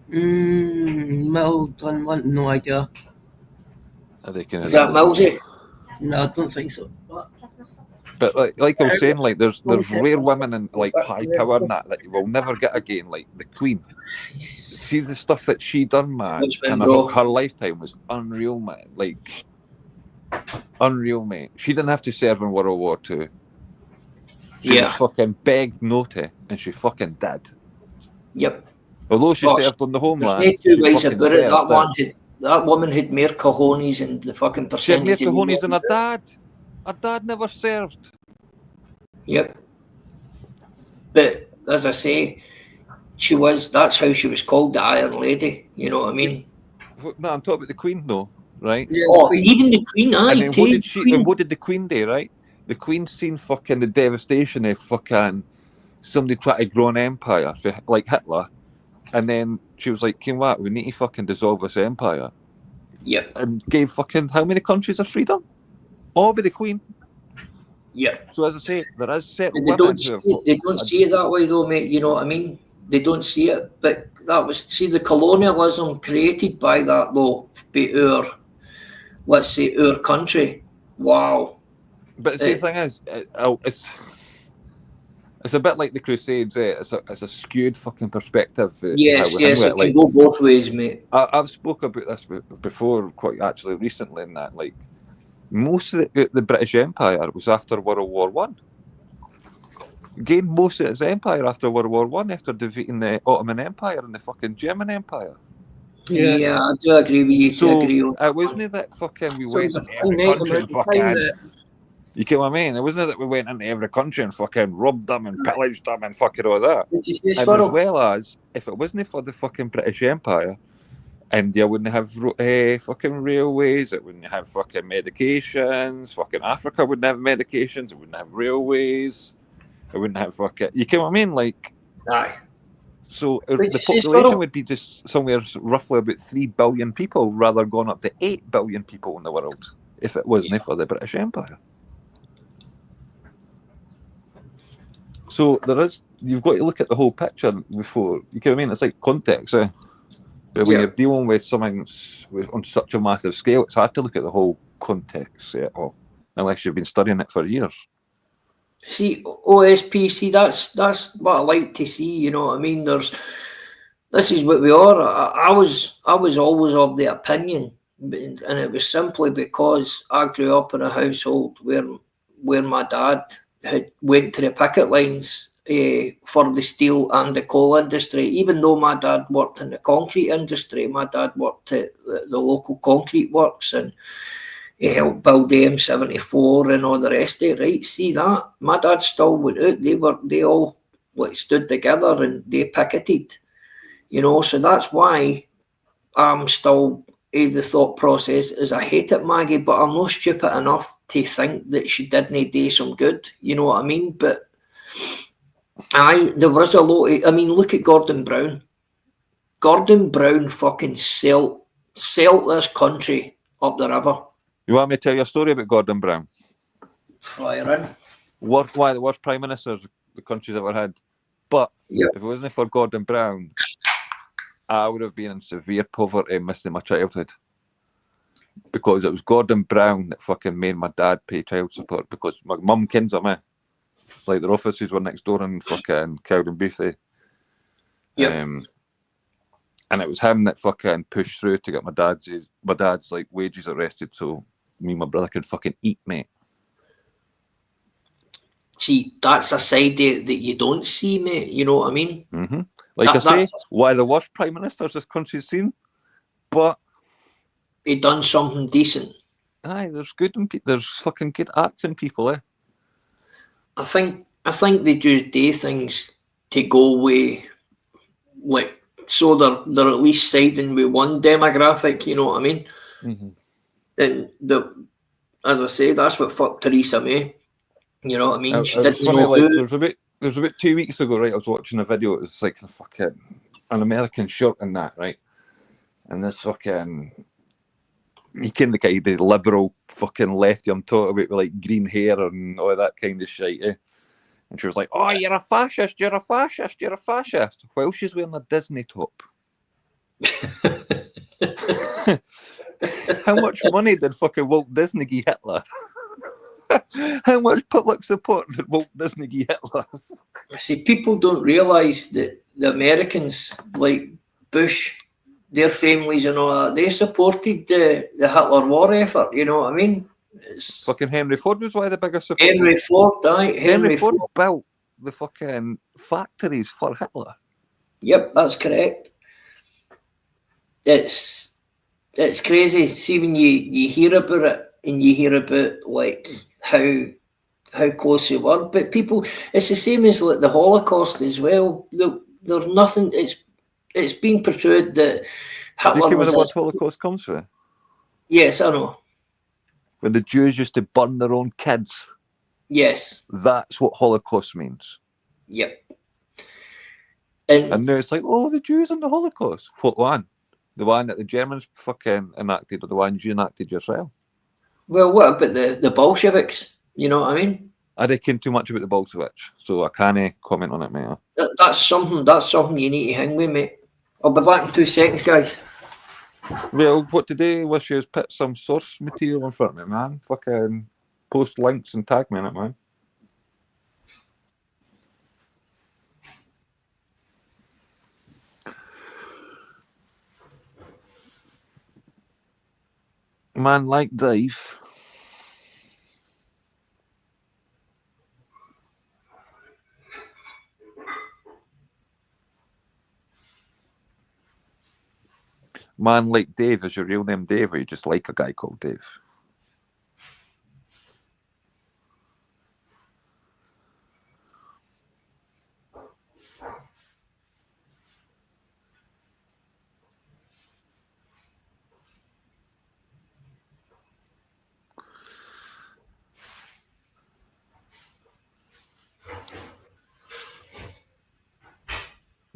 [SPEAKER 5] Mill done one, no idea.
[SPEAKER 4] I reckon
[SPEAKER 3] Is that Millsy?
[SPEAKER 5] No, I don't think so.
[SPEAKER 4] but like I was saying, like there's rare women in like high power and that you will never get again, like the Queen.
[SPEAKER 5] Yes.
[SPEAKER 4] See the stuff that she done, man,
[SPEAKER 3] Which one,
[SPEAKER 4] in
[SPEAKER 3] bro?
[SPEAKER 4] her lifetime was unreal, man. Like unreal, mate. She didn't have to serve in World War II. She
[SPEAKER 3] Yeah.
[SPEAKER 4] was fucking begged no to, and she fucking did.
[SPEAKER 3] Yep.
[SPEAKER 4] Although she
[SPEAKER 3] Oh,
[SPEAKER 4] served on the
[SPEAKER 3] There's
[SPEAKER 4] homeland,
[SPEAKER 3] no two
[SPEAKER 4] she
[SPEAKER 3] ways
[SPEAKER 4] fucking
[SPEAKER 3] about it.
[SPEAKER 4] served.
[SPEAKER 3] That woman had more cojones and the fucking
[SPEAKER 4] She had more
[SPEAKER 3] percentage.
[SPEAKER 4] cojones than her dad. Her dad never served.
[SPEAKER 3] Yep. But as I say, that's how she was called, the Iron Lady. You know what I mean?
[SPEAKER 4] No, I'm talking about the Queen, though, right?
[SPEAKER 5] Yeah,
[SPEAKER 3] Oh, even the Queen,
[SPEAKER 4] And
[SPEAKER 3] aye.
[SPEAKER 4] then what did the Queen do, right? The Queen seen fucking the devastation of fucking somebody try to grow an empire like Hitler, and then she was like, "Come what? We need to fucking dissolve this empire,"
[SPEAKER 3] Yep,
[SPEAKER 4] and gave fucking how many countries of freedom? All by the Queen.
[SPEAKER 3] yep.
[SPEAKER 4] So as I say, there is certain
[SPEAKER 3] They
[SPEAKER 4] women
[SPEAKER 3] don't,
[SPEAKER 4] who have
[SPEAKER 3] they don't see it that way, though, mate. You know what I mean? They don't see it. But the colonialism created by that, though, by let's say, our country. Wow.
[SPEAKER 4] But the thing is, it's a bit like the Crusades. It's a skewed fucking perspective.
[SPEAKER 3] Yes, it can go both ways, mate.
[SPEAKER 4] I've spoke about this before, quite actually recently. In that, like, most of the British Empire was after World War One. Gained most of its empire after World War One, after defeating the Ottoman Empire and the fucking German Empire.
[SPEAKER 3] Yeah, I do agree with you.
[SPEAKER 4] So
[SPEAKER 3] agree on
[SPEAKER 4] it wasn't that fucking we
[SPEAKER 5] So
[SPEAKER 4] went
[SPEAKER 5] it's a
[SPEAKER 4] into every
[SPEAKER 5] finite
[SPEAKER 4] country and
[SPEAKER 5] amount of time
[SPEAKER 4] fucking.
[SPEAKER 5] that
[SPEAKER 4] You get what I mean? It wasn't that we went into every country and fucking robbed them and pillaged them and fucking all that.
[SPEAKER 3] Did you say,
[SPEAKER 4] And as
[SPEAKER 3] Sparrow?
[SPEAKER 4] well as, if it wasn't for the fucking British Empire, India wouldn't have fucking railways, it wouldn't have fucking medications, fucking Africa wouldn't have medications, it wouldn't have railways, it wouldn't have fucking... You get what I mean? Like,
[SPEAKER 3] Aye.
[SPEAKER 4] so
[SPEAKER 3] Wait,
[SPEAKER 4] the
[SPEAKER 3] you say,
[SPEAKER 4] population
[SPEAKER 3] Sparrow?
[SPEAKER 4] would be just somewhere roughly about 3 billion people, rather going up to 8 billion people in the world, if it wasn't for the British Empire. So you've got to look at the whole picture before, you get what I mean? It's like context, eh? But when you're dealing with something on such a massive scale, it's hard to look at the whole context at all, unless you've been studying it for years.
[SPEAKER 3] See, OSP, that's what I like to see, you know what I mean? This is what we are. I was always of the opinion, and it was simply because I grew up in a household where my dad had went to the picket lines for the steel and the coal industry. Even though my dad worked in the concrete industry, my dad worked at the local concrete works, and he helped build the M74 and all the rest of it, right? See that? My dad still went out. They all like stood together and they picketed, you know. So that's why I'm still the thought process is I hate it, Maggie, but I'm not stupid enough to think that she didn't do some good, you know what I mean? But there was a lot of, I mean, look at Gordon Brown. Gordon Brown fucking sailed this country up the river.
[SPEAKER 4] You want me to tell you a story about Gordon Brown?
[SPEAKER 3] Fire in.
[SPEAKER 4] Why the worst prime ministers the country's ever had. But
[SPEAKER 3] Yep.
[SPEAKER 4] if it wasn't for Gordon Brown, I would have been in severe poverty missing my childhood. Because it was Gordon Brown that fucking made my dad pay child support, because my mum kens him, eh? Like, their offices were next door in fucking Cowdenbeath.
[SPEAKER 3] Yep.
[SPEAKER 4] And it was him that fucking pushed through to get my dad's like wages arrested, so me and my brother could fucking eat, mate.
[SPEAKER 3] See, that's a side that you don't see, mate. You know what I mean?
[SPEAKER 4] Mm-hmm. Like I say, why the worst prime ministers this country's seen, but
[SPEAKER 3] He done something decent.
[SPEAKER 4] aye, there's fucking good acting people, eh?
[SPEAKER 3] I think they just do things to go away, like, so they're at least siding with one demographic. You know what I mean?
[SPEAKER 4] Mm-hmm.
[SPEAKER 3] And as I say, that's what fucked Theresa May. You know what I mean? She didn't
[SPEAKER 4] funny,
[SPEAKER 3] know
[SPEAKER 4] like,
[SPEAKER 3] who.
[SPEAKER 4] there was about 2 weeks ago, right? I was watching a video. It was like fucking an American shirt and that, right? And this fucking, you can the kind of liberal fucking lefty I'm talking about, with like green hair and all that kind of shit, eh? And she was like, "Oh, you're a fascist! You're a fascist! You're a fascist!" While she's wearing a Disney top. How much money did fucking Walt Disney give Hitler? How much public support did Walt Disney give Hitler?
[SPEAKER 3] See, people don't realise that the Americans, like Bush, their families and all that, they supported the Hitler war effort. You know what I mean?
[SPEAKER 4] Fucking Henry Ford was one of the biggest supporters.
[SPEAKER 3] Henry Ford
[SPEAKER 4] Henry Ford built the fucking factories for Hitler.
[SPEAKER 3] Yep, that's correct. It's crazy. See, when you hear about it and you hear about like how close they were, but people, it's the same as like the Holocaust as well. There's nothing. It's been portrayed that
[SPEAKER 4] Do you
[SPEAKER 3] Hitler
[SPEAKER 4] see where
[SPEAKER 3] was
[SPEAKER 4] the word
[SPEAKER 3] this.
[SPEAKER 4] Holocaust comes from?
[SPEAKER 3] Yes, I know.
[SPEAKER 4] When the Jews used to burn their own kids.
[SPEAKER 3] Yes.
[SPEAKER 4] That's what Holocaust means.
[SPEAKER 3] Yep. And
[SPEAKER 4] And now it's like, oh, the Jews in the Holocaust. What one? The one that the Germans fucking enacted, or the ones you enacted yourself?
[SPEAKER 3] well, what about the Bolsheviks? You know what I mean?
[SPEAKER 4] I reckon too much about the Bolsheviks, so I can't comment on it, mate.
[SPEAKER 3] That's something you need to hang with, mate. I'll be back in 2 seconds, guys.
[SPEAKER 4] Well, what today wish you is put some source material in front of me, man. Fucking post links and tag me in it, man. Man like Dave. Man like Dave, is your real name Dave, or you just like a guy called Dave?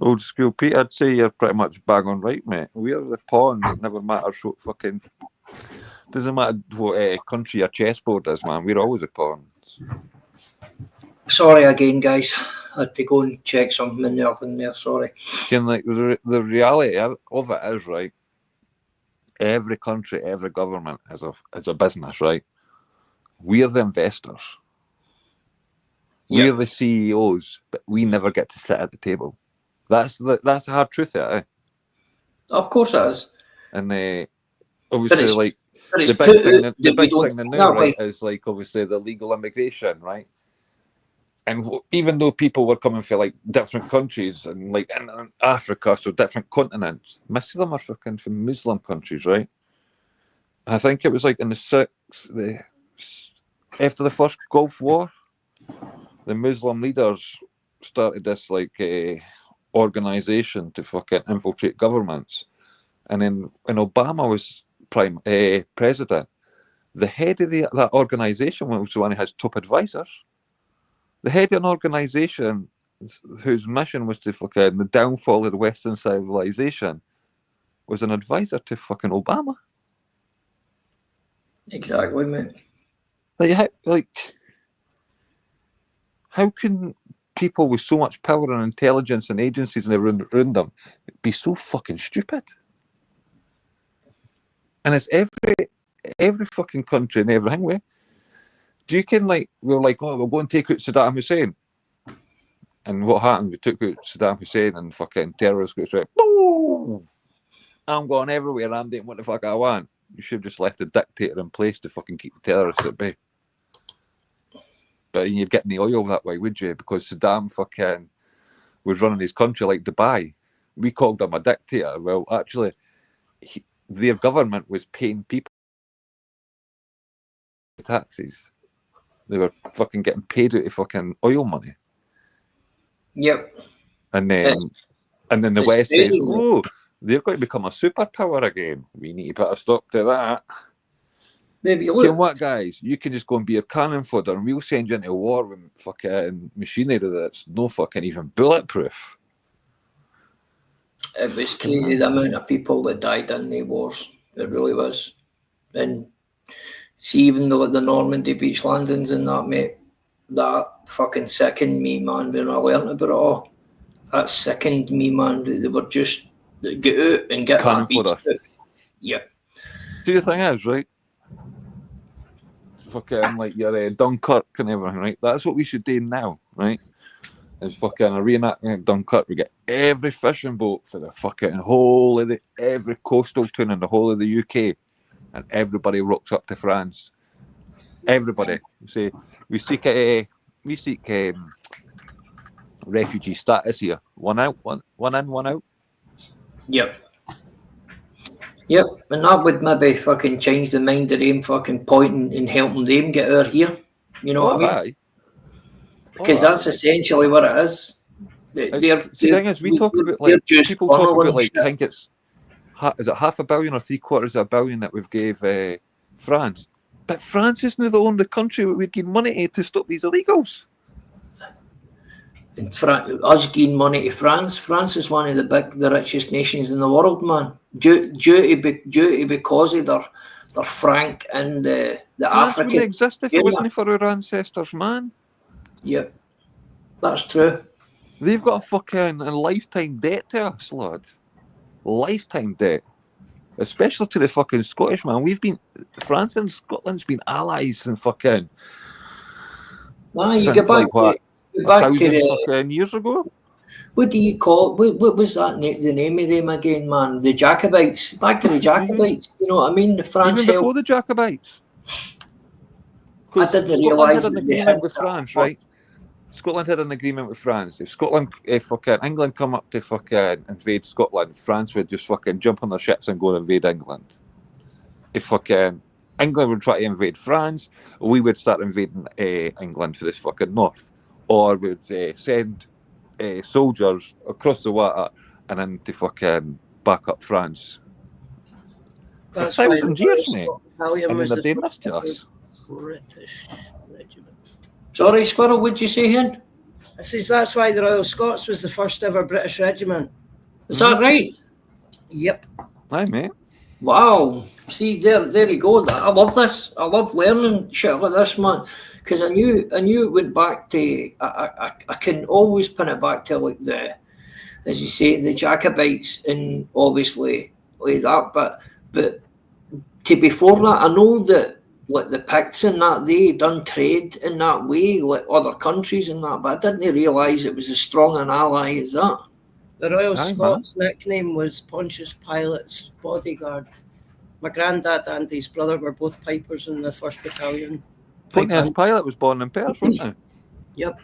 [SPEAKER 4] Old school Pete, I'd say you're pretty much bang on right, mate. We're the pawns. It never matters what fucking... Doesn't matter what country your chessboard is, man. We're always a pawn.
[SPEAKER 3] Sorry again, guys. I had to go and check something in the oven there. Sorry.
[SPEAKER 4] Can, like, the reality of it is, right, every country, every government is a business, right? We're the investors. We're the CEOs, but we never get to sit at the table. That's the hard truth, eh?
[SPEAKER 3] Of course it is.
[SPEAKER 4] And obviously,
[SPEAKER 3] it's-
[SPEAKER 4] like,
[SPEAKER 3] But it's
[SPEAKER 4] the big
[SPEAKER 3] put
[SPEAKER 4] thing,
[SPEAKER 3] out
[SPEAKER 4] the
[SPEAKER 3] that we
[SPEAKER 4] big
[SPEAKER 3] don't
[SPEAKER 4] thing
[SPEAKER 3] think
[SPEAKER 4] now,
[SPEAKER 3] that way.
[SPEAKER 4] right, is like obviously the legal immigration, right? And even though people were coming from like different countries and like in Africa, so different continents, most of them are fucking from Muslim countries, right? I think it was like in after the first Gulf War, the Muslim leaders started this like organization to fucking infiltrate governments, and then when Obama was president, the head of that organization was one of his top advisors. The head of an organization whose mission was to fucking the downfall of the Western civilization was an advisor to fucking Obama.
[SPEAKER 3] Exactly, mate.
[SPEAKER 4] How can people with so much power and intelligence and agencies and everything around them be so fucking stupid? And it's every fucking country and everything way. Do you can we're like, oh, we'll go and take out Saddam Hussein. And what happened? We took out Saddam Hussein and fucking terrorist groups went, boom! I'm going everywhere, I'm doing what the fuck I want. You should have just left a dictator in place to fucking keep the terrorists at bay. But you'd get the oil that way, would you? Because Saddam fucking was running his country like Dubai. We called him a dictator. Well, actually, their government was paying people taxes. They were fucking getting paid out of fucking oil money.
[SPEAKER 3] Yep.
[SPEAKER 4] And then the
[SPEAKER 3] it's
[SPEAKER 4] West says,
[SPEAKER 3] crazy,
[SPEAKER 4] oh, they're going to become a superpower again. We need to put a stop to that.
[SPEAKER 3] Maybe
[SPEAKER 4] You know
[SPEAKER 3] look.
[SPEAKER 4] what, guys? You can just go and be a cannon fodder and we'll send you into war with fucking machinery that's no fucking even bulletproof.
[SPEAKER 3] It was crazy the amount of people that died in the wars. It really was. And see, even though the Normandy beach landings and that, mate, that fucking sickened me, man, when I learned about it all. That sickened me, man. They were just get out and get
[SPEAKER 4] Cannon
[SPEAKER 3] that beach.
[SPEAKER 4] fodder.
[SPEAKER 3] Yeah.
[SPEAKER 4] See, the thing is, right? Fucking like your Dunkirk and everything, right? That's what we should do now, right? Is fucking a reenactment of Dunkirk. We get every fishing boat for the fucking whole of every coastal town in the whole of the UK, and everybody rocks up to France. Everybody. We seek refugee status here. One out, one in, one out.
[SPEAKER 3] Yep. Yep, and that would maybe fucking change the mind of them fucking pointing and helping them get out here. You know what I mean?
[SPEAKER 4] Aye.
[SPEAKER 3] Because that's essentially what it is.
[SPEAKER 4] The thing is, we talk about,
[SPEAKER 3] they're
[SPEAKER 4] like,
[SPEAKER 3] just
[SPEAKER 4] people talk about,
[SPEAKER 3] funneling
[SPEAKER 4] like,
[SPEAKER 3] shit.
[SPEAKER 4] I think it's, is it $500 million or $750 million that we've gave France? But France isn't the only country that we've given money to stop these illegals.
[SPEAKER 3] And us giving money to France. France is one of the richest nations in the world, man. Due to because of their franc and the
[SPEAKER 4] France
[SPEAKER 3] African.
[SPEAKER 4] wouldn't exist if it
[SPEAKER 3] area.
[SPEAKER 4] wasn't for our ancestors, man.
[SPEAKER 3] Yep, that's true.
[SPEAKER 4] They've got a fucking lifetime debt to us, lad. Lifetime debt. Especially to the fucking Scottish, man. France and Scotland's been allies and fucking...
[SPEAKER 3] Nah, you
[SPEAKER 4] since,
[SPEAKER 3] go back,
[SPEAKER 4] like, what,
[SPEAKER 3] to, go back to
[SPEAKER 4] 1,000
[SPEAKER 3] the...
[SPEAKER 4] fucking years ago?
[SPEAKER 3] What do you call... What was that the name of them again, man? The Jacobites. Back to the Jacobites. You know what I mean? The France
[SPEAKER 4] Even before
[SPEAKER 3] helped...
[SPEAKER 4] the Jacobites.
[SPEAKER 3] I didn't
[SPEAKER 4] Scotland
[SPEAKER 3] realise
[SPEAKER 4] had an
[SPEAKER 3] that they
[SPEAKER 4] agreement
[SPEAKER 3] had
[SPEAKER 4] with
[SPEAKER 3] that.
[SPEAKER 4] France, right? Scotland had an agreement with France. If Scotland, England come up to fucking invade Scotland, France would just fucking jump on their ships and go and invade England. If fucking England would try to invade France, we would start invading England for this fucking north. Or we'd send soldiers across the water and then to fucking back up France. For
[SPEAKER 5] That's why
[SPEAKER 4] 1,000
[SPEAKER 5] the
[SPEAKER 4] years, mate.
[SPEAKER 5] Battalion
[SPEAKER 4] And
[SPEAKER 5] was
[SPEAKER 4] then
[SPEAKER 5] the
[SPEAKER 4] they're doing this
[SPEAKER 5] first
[SPEAKER 4] to us.
[SPEAKER 5] British regiment.
[SPEAKER 3] Sorry, Squirrel, what'd you say, Hen?
[SPEAKER 5] I says that's why the Royal Scots was the first ever British regiment.
[SPEAKER 3] Is that right?
[SPEAKER 5] Yep.
[SPEAKER 4] Aye, mate.
[SPEAKER 3] Wow. See, there you go. I love this. I love learning shit like this, man. Because I knew it went back to... I can always pin it back to, like, as you say, the Jacobites and obviously like that. But to before that, I know that, like, the Picts and that, they done trade in that way, like other countries and that, but I didn't realise it was as strong an ally as that.
[SPEAKER 5] The Royal
[SPEAKER 4] Aye,
[SPEAKER 5] Scots nickname was Pontius Pilate's bodyguard. My granddad and his brother were both pipers in the 1st Battalion.
[SPEAKER 4] Pontius Pilate was born in Perth, wasn't he?
[SPEAKER 5] Yep.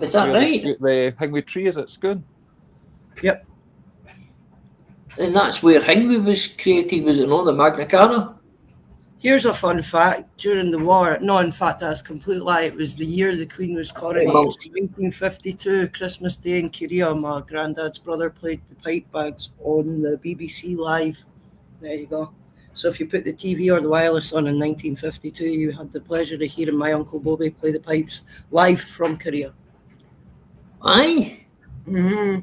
[SPEAKER 3] Is that right?
[SPEAKER 4] The Hingway Tree is at Scone.
[SPEAKER 5] Yep.
[SPEAKER 3] And that's where Hingway was created, was it not, the Magna Carta?
[SPEAKER 5] Here's a fun fact. During the war, no, in fact, that's a complete lie. It was the year the Queen was coronated. 1952, Christmas Day in Korea. My granddad's brother played the pipe bags on the BBC Live. There you go. So if you put the TV or the wireless on in 1952, you had the pleasure of hearing my Uncle Bobby play the pipes live from Korea.
[SPEAKER 3] Aye.
[SPEAKER 5] Mm-hmm.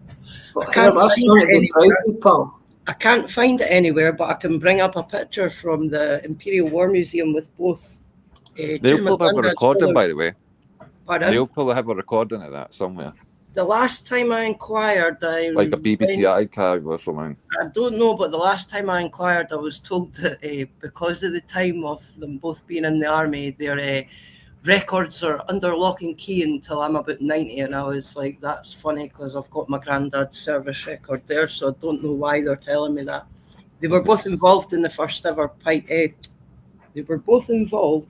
[SPEAKER 3] Well,
[SPEAKER 5] can't
[SPEAKER 3] that's
[SPEAKER 5] find
[SPEAKER 3] not
[SPEAKER 5] it
[SPEAKER 3] a good
[SPEAKER 5] anywhere.
[SPEAKER 3] pride, pal.
[SPEAKER 5] I can't find it anywhere, but I can bring up a picture from the Imperial War Museum with both.
[SPEAKER 4] They'll
[SPEAKER 5] two of my
[SPEAKER 4] probably have a
[SPEAKER 5] granddad's
[SPEAKER 4] recording, by
[SPEAKER 5] brothers.
[SPEAKER 4] the way.
[SPEAKER 5] Pardon?
[SPEAKER 4] They'll probably have a recording of that somewhere.
[SPEAKER 5] The last time I inquired,
[SPEAKER 4] Like a BBC archive or something.
[SPEAKER 5] I don't know, but the last time I inquired, I was told that because of the time of them both being in the army, their records are under lock and key until I'm about 90. And I was like, that's funny because I've got my granddad's service record there, so I don't know why they're telling me that. They were both involved in the first ever pipe. They were both involved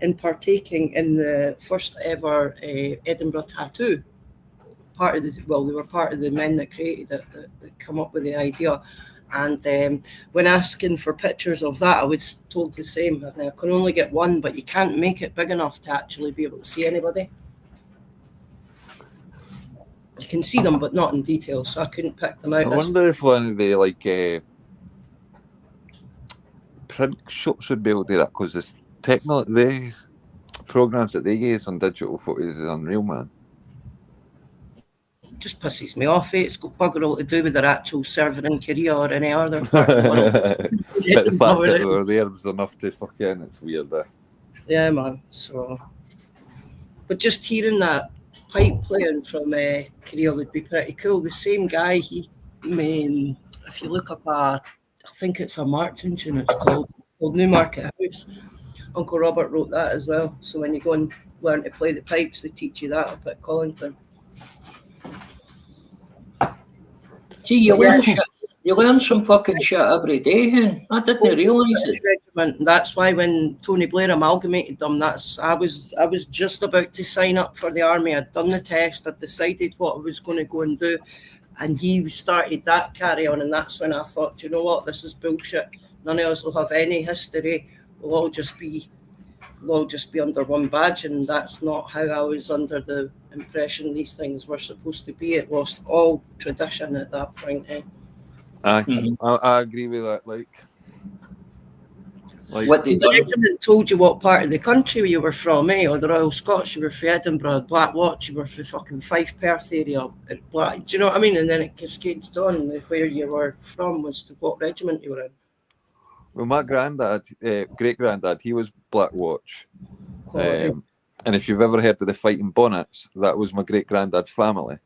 [SPEAKER 5] in partaking in the first ever Edinburgh tattoo. They were part of the men that created it, that come up with the idea. And when asking for pictures of that, I was told the same. I can only get one, but you can't make it big enough to actually be able to see anybody. You can see them, but not in detail, so I couldn't pick them out.
[SPEAKER 4] I wonder if one of the print shops would be able to do that, because the programs that they use on digital footage is unreal, man.
[SPEAKER 5] Just pisses me off. It's got bugger all to do with their actual serving in Korea or any other part of the world.
[SPEAKER 4] But the fact that they were there was enough to fucking, it's weird.
[SPEAKER 5] Yeah, man. So, but just hearing that pipe playing from Korea would be pretty cool. The same guy, if you look up I think it's a marching tune, it's called Newmarket House. Uncle Robert wrote that as well. So when you go and learn to play the pipes, they teach you that up at Collington.
[SPEAKER 3] See, you learn shit. You learn some fucking shit every day, hen. I didn't realise it.
[SPEAKER 5] Regiment. And that's why when Tony Blair amalgamated them, I was just about to sign up for the army. I'd done the test, I'd decided what I was going to go and do, and he started that carry on, and that's when I thought, you know what, this is bullshit. None of us will have any history. We'll all just be under one badge, and that's not how I was under the impression these things were supposed to be. It lost all tradition at that point.
[SPEAKER 4] I agree with that. Like
[SPEAKER 3] What they
[SPEAKER 5] The
[SPEAKER 3] done?
[SPEAKER 5] regiment told you what part of the country you were from, or the Royal Scots, you were from Edinburgh, Black Watch, you were from fucking Fife Perth area. Do you know what I mean? And then it cascades on where you were from as to what regiment you were in.
[SPEAKER 4] Well, my granddad, great granddad, he was Black Watch.
[SPEAKER 5] Quality.
[SPEAKER 4] And if you've ever heard of the Fighting Bonnets, that was my great granddad's family.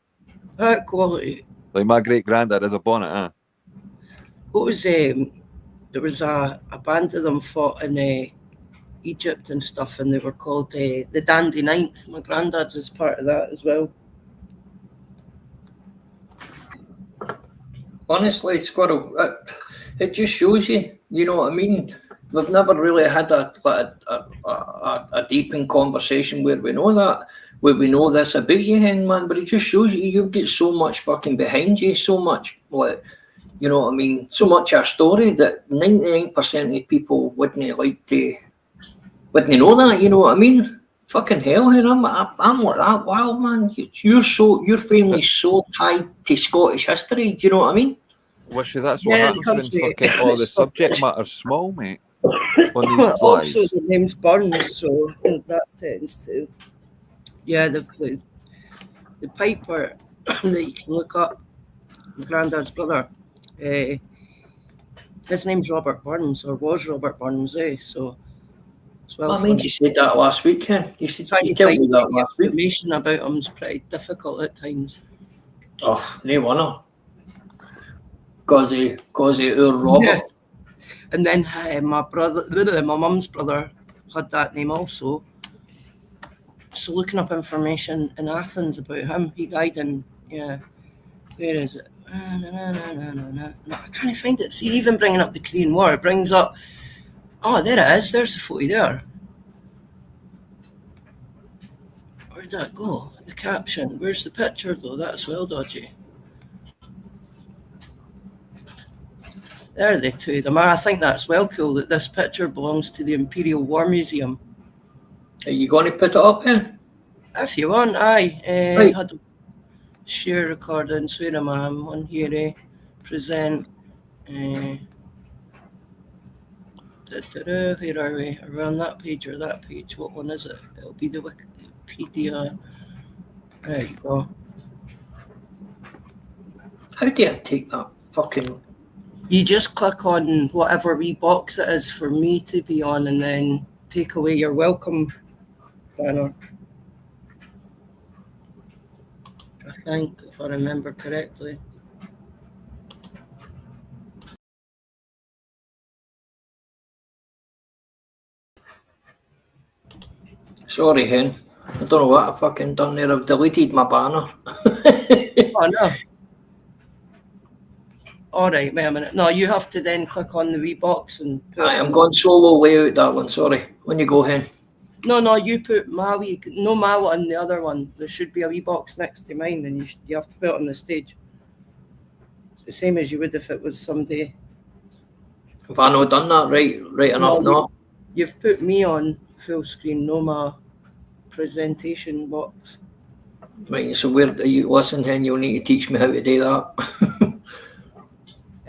[SPEAKER 5] Quality.
[SPEAKER 4] Like my great granddad is a bonnet,
[SPEAKER 5] What was there was a band of them fought in Egypt and stuff, and they were called the Dandy Ninth. My granddad was part of that as well.
[SPEAKER 3] Honestly, Squirrel, it just shows you, you know what I mean? We've never really had a deepened conversation where we know that, where we know this about you, hen, man, but it just shows you get so much fucking behind you, so much, like, you know what I mean, so much a story that 99% of people wouldn't know that, you know what I mean? Fucking hell, hen, I'm like that, wow, man, your family's so tied to Scottish history, do you know what I mean?
[SPEAKER 4] Wish you that's what
[SPEAKER 5] Yeah,
[SPEAKER 4] happens when
[SPEAKER 5] country.
[SPEAKER 4] fucking all the subject matter's small, mate. On these
[SPEAKER 5] Also,
[SPEAKER 4] flies.
[SPEAKER 5] the name's Burns, so that tends to. Yeah, the piper that you can look up, my granddad's brother. His name's Robert Burns, or was Robert Burns, So it's well.
[SPEAKER 3] I mean, you said that last week, Ken. You told me that last week.
[SPEAKER 5] Information about him's pretty difficult at times.
[SPEAKER 3] Oh, no wonder. Cause of our Robert.
[SPEAKER 5] Yeah. And then my mum's brother had that name also. So looking up information in Athens about him, he died in, where is it? No, I can't find it. See, even bringing up the Korean War, it brings up, oh, there it is. There's the photo there. Where did that go? The caption. Where's the picture, though? That's well dodgy. There they two of them are. I think that's well cool that this picture belongs to the Imperial War Museum.
[SPEAKER 3] Are you going to put it up, Ken?
[SPEAKER 5] If you want, aye.
[SPEAKER 3] Right.
[SPEAKER 5] Had to share recordings. Where am I? I'm on here. Present. Where are we? Are we on that page or that page? What one is it? It'll be the Wikipedia. There you go.
[SPEAKER 3] How do I take that fucking...
[SPEAKER 5] You just click on whatever wee box it is for me to be on, and then take away your welcome banner. I think, if I remember correctly.
[SPEAKER 3] Sorry, Hen. I don't know what I fucking done there. I've deleted my banner.
[SPEAKER 5] Oh, no. All right, wait a minute. No, you have to then click on the wee box and put...
[SPEAKER 3] Aye, I'm going solo layout that one, sorry. When you go, Hen.
[SPEAKER 5] No, you put my one, the other one. There should be a wee box next to mine, and you have to put it on the stage. It's the same as you would if it was somebody.
[SPEAKER 3] Have I not done that right enough? No.
[SPEAKER 5] You've put me on full screen, no my presentation box.
[SPEAKER 3] Right, so where do you listen, Hen? You'll need to teach me how to do that.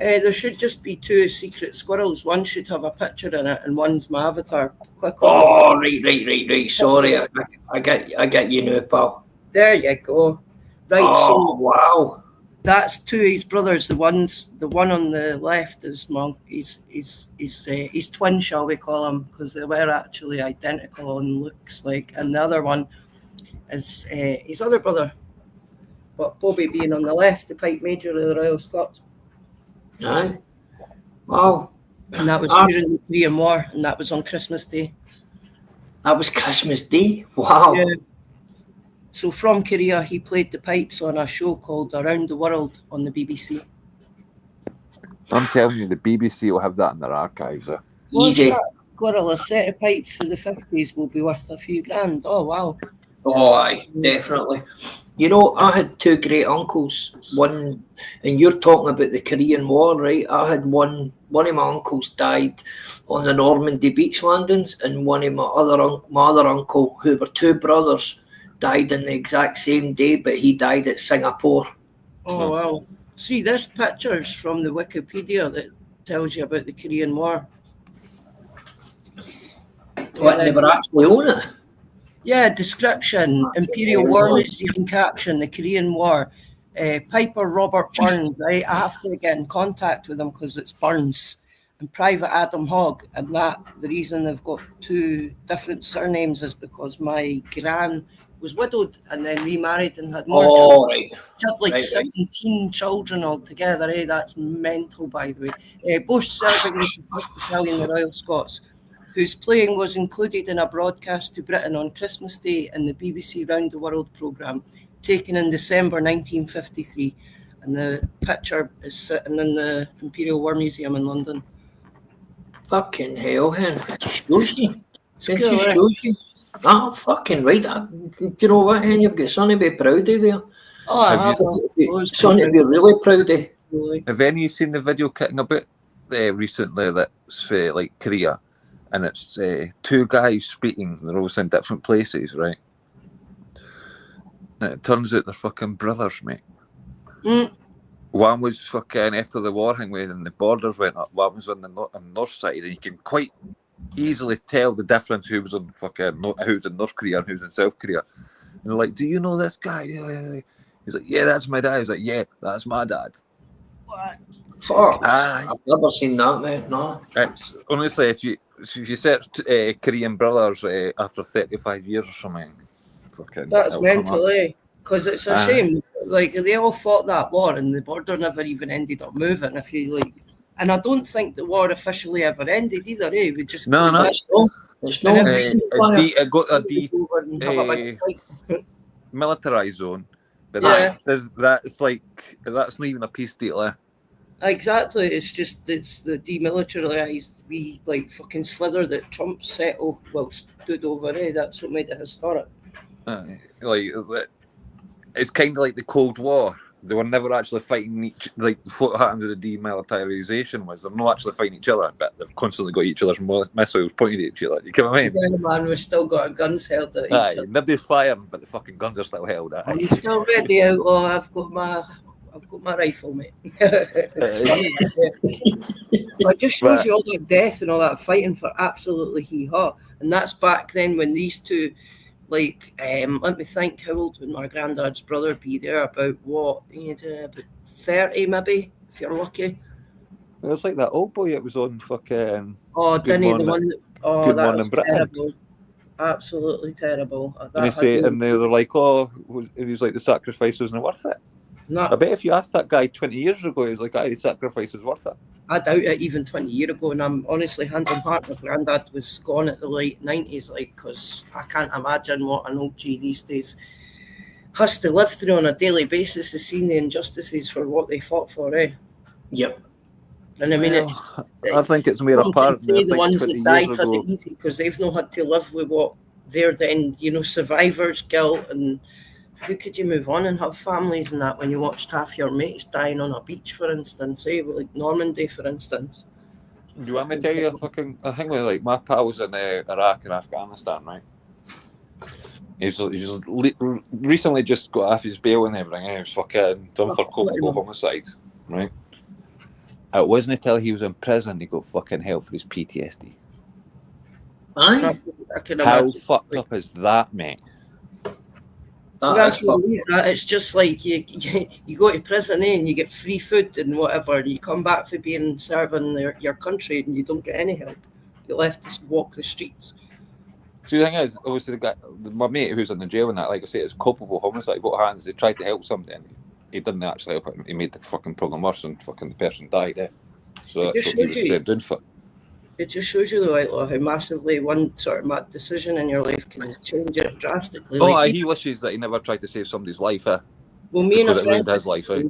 [SPEAKER 5] There should just be two secret squirrels. One should have a picture in it, and one's my avatar. Click on it.
[SPEAKER 3] Right. Sorry, I get you now, pal.
[SPEAKER 5] There you go. Right,
[SPEAKER 3] Oh,
[SPEAKER 5] so
[SPEAKER 3] wow.
[SPEAKER 5] that's two of his brothers. The one on the left is Monk. He's twin, shall we call him, because they were actually identical in looks like. And the other one is his other brother, but Bobby being on the left, the Pipe Major of the Royal Scots.
[SPEAKER 3] Aye. Wow.
[SPEAKER 5] And that was during the Korean War, and that was on Christmas Day.
[SPEAKER 3] That was Christmas Day? Wow.
[SPEAKER 5] Yeah. So from Korea, he played the pipes on a show called Around the World on the BBC.
[SPEAKER 4] I'm telling you, the BBC will have that in their archives.
[SPEAKER 5] What's
[SPEAKER 3] Easy.
[SPEAKER 5] that? Gorilla set of pipes for the 50s will be worth a few grand. Oh, wow.
[SPEAKER 3] Oh, aye, definitely. You know, I had two great uncles. One, and you're talking about the Korean War, right? I had one of my uncles died on the Normandy beach landings, and one of my other uncle, who were two brothers, died in the exact same day, but he died at Singapore.
[SPEAKER 5] Oh, wow. See, this picture's from the Wikipedia that tells you about the Korean War.
[SPEAKER 3] What, they were actually on it?
[SPEAKER 5] Yeah, description, Imperial War Museum caption, the Korean War. Piper Robert Burns, right? I have to get in contact with him because it's Burns. And Private Adam Hogg. And that, the reason they've got two different surnames is because my gran was widowed and then remarried and had more
[SPEAKER 3] Oh,
[SPEAKER 5] children.
[SPEAKER 3] right.
[SPEAKER 5] She had like
[SPEAKER 3] Right,
[SPEAKER 5] 17 children altogether, eh? That's mental, by the way. Both serving with the 1st Battalion, the Royal Scots, whose playing was included in a broadcast to Britain on Christmas Day in the BBC Round the World programme, taken in December 1953. And the picture is sitting in the Imperial War Museum in London.
[SPEAKER 3] Fucking hell, hen. It just shows you. It
[SPEAKER 5] cool,
[SPEAKER 3] just
[SPEAKER 5] eh?
[SPEAKER 3] shows you. Ah, fucking right. Do you know what, hen? You've got something to be proud of there.
[SPEAKER 5] Oh, I
[SPEAKER 4] Have
[SPEAKER 5] have
[SPEAKER 3] Something to be really proud of.
[SPEAKER 4] Have any of you seen the video kicking about recently that's for like Korea? And it's two guys speaking, they're always in different places, right? And it turns out they're fucking brothers, mate.
[SPEAKER 5] Mm.
[SPEAKER 4] One was fucking after the war thing when the borders went up, one was on the north side, and you can quite easily tell the difference who was on who's in North Korea and who's in South Korea. And they're like, do you know this guy? Yeah. He's like, yeah, that's my dad. He's like, yeah, that's my dad.
[SPEAKER 5] What?
[SPEAKER 3] Fuck.
[SPEAKER 4] Aye.
[SPEAKER 3] I've never seen that, mate. No.
[SPEAKER 4] It's honestly, if you search Korean brothers after 35 years or something, fucking
[SPEAKER 5] That's
[SPEAKER 4] it'll come
[SPEAKER 5] mental,
[SPEAKER 4] up.
[SPEAKER 5] eh? Because it's a shame. Like, they all fought that war and the border never even ended up moving, if you like. And I don't think the war officially ever ended either, eh? We just
[SPEAKER 4] No.
[SPEAKER 3] It's no.
[SPEAKER 4] It got a militarised zone, but
[SPEAKER 5] Yeah.
[SPEAKER 4] that's not even a peace deal, eh?
[SPEAKER 5] Exactly. It's the demilitarized wee like fucking slither that Trump stood over, eh? That's what made it historic.
[SPEAKER 4] It's kind of like the Cold War. They were never actually fighting like what happened to the demilitarization was they're not actually fighting each other, but they've constantly got each other's missiles pointed at each other. You get what I mean?
[SPEAKER 5] Yeah, man, we've still got our guns held at each
[SPEAKER 4] Aye,
[SPEAKER 5] other.
[SPEAKER 4] nobody's firing, but the fucking guns are still held.
[SPEAKER 5] I'm still ready, outlaw. I've got my rifle, mate. It's funny. But it just shows you all that death and all that fighting for absolutely hee-haw. And that's back then when these two, like, let me think, how old would my granddad's brother be there? About 30 maybe, if you're lucky.
[SPEAKER 4] It was like that old boy that was on fucking.
[SPEAKER 5] Oh,
[SPEAKER 4] Good
[SPEAKER 5] Dinny, the
[SPEAKER 4] Morning-
[SPEAKER 5] one that,
[SPEAKER 4] Good
[SPEAKER 5] that
[SPEAKER 4] Morning
[SPEAKER 5] was
[SPEAKER 4] Britain.
[SPEAKER 5] terrible. Absolutely terrible.
[SPEAKER 4] And they were like, he was like, the sacrifice wasn't worth it.
[SPEAKER 5] No,
[SPEAKER 4] I bet if you asked that guy 20 years ago, he was like, the sacrifice was worth it.
[SPEAKER 5] I doubt it even 20 years ago, and I'm honestly hand on heart, my granddad was gone at the late 90s, like, because I can't imagine what an OG these days has to live through on a daily basis, is seeing the injustices for what they fought for, eh?
[SPEAKER 3] Yep.
[SPEAKER 5] And I mean, it's
[SPEAKER 4] I think it's more
[SPEAKER 5] some can
[SPEAKER 4] apparent.
[SPEAKER 5] say the ones
[SPEAKER 4] 20
[SPEAKER 5] that died
[SPEAKER 4] years
[SPEAKER 5] had
[SPEAKER 4] ago.
[SPEAKER 5] it easy because they've not had to live with what they're then, survivors' guilt, and how could you move on and have families and that when you watched half your mates dying on a beach, for instance, like Normandy, for instance.
[SPEAKER 4] Do you want me to tell you I think like my pal was in Iraq and Afghanistan, right? He's recently just got off his bail and everything. He was fucking done for culpable homicide, right? It wasn't until he was in prison he got fucking help for his PTSD.
[SPEAKER 3] Aye.
[SPEAKER 5] I can
[SPEAKER 4] How
[SPEAKER 5] imagine.
[SPEAKER 4] fucked up is that, mate?
[SPEAKER 5] That's what it is. It's just like you go to prison, and you get free food and whatever, and you come back for being serving your country and you don't get any help. You're left to walk the streets.
[SPEAKER 4] So the thing is, obviously, my mate who's in the jail and that, like I say, it's culpable homicide. What happens? They tried to help somebody and he didn't actually help him. He made the fucking problem worse and fucking the person died. So
[SPEAKER 5] It
[SPEAKER 4] that's
[SPEAKER 5] just
[SPEAKER 4] what he
[SPEAKER 5] shows
[SPEAKER 4] was
[SPEAKER 5] you-
[SPEAKER 4] doing for.
[SPEAKER 5] It just shows you, though, outlaw, how massively one sort of mad decision in your life can change it drastically.
[SPEAKER 4] Oh,
[SPEAKER 5] Like,
[SPEAKER 4] he wishes that he never tried to save somebody's life.
[SPEAKER 5] well, me and a
[SPEAKER 4] because it
[SPEAKER 5] friend,
[SPEAKER 4] ruined his life, eh?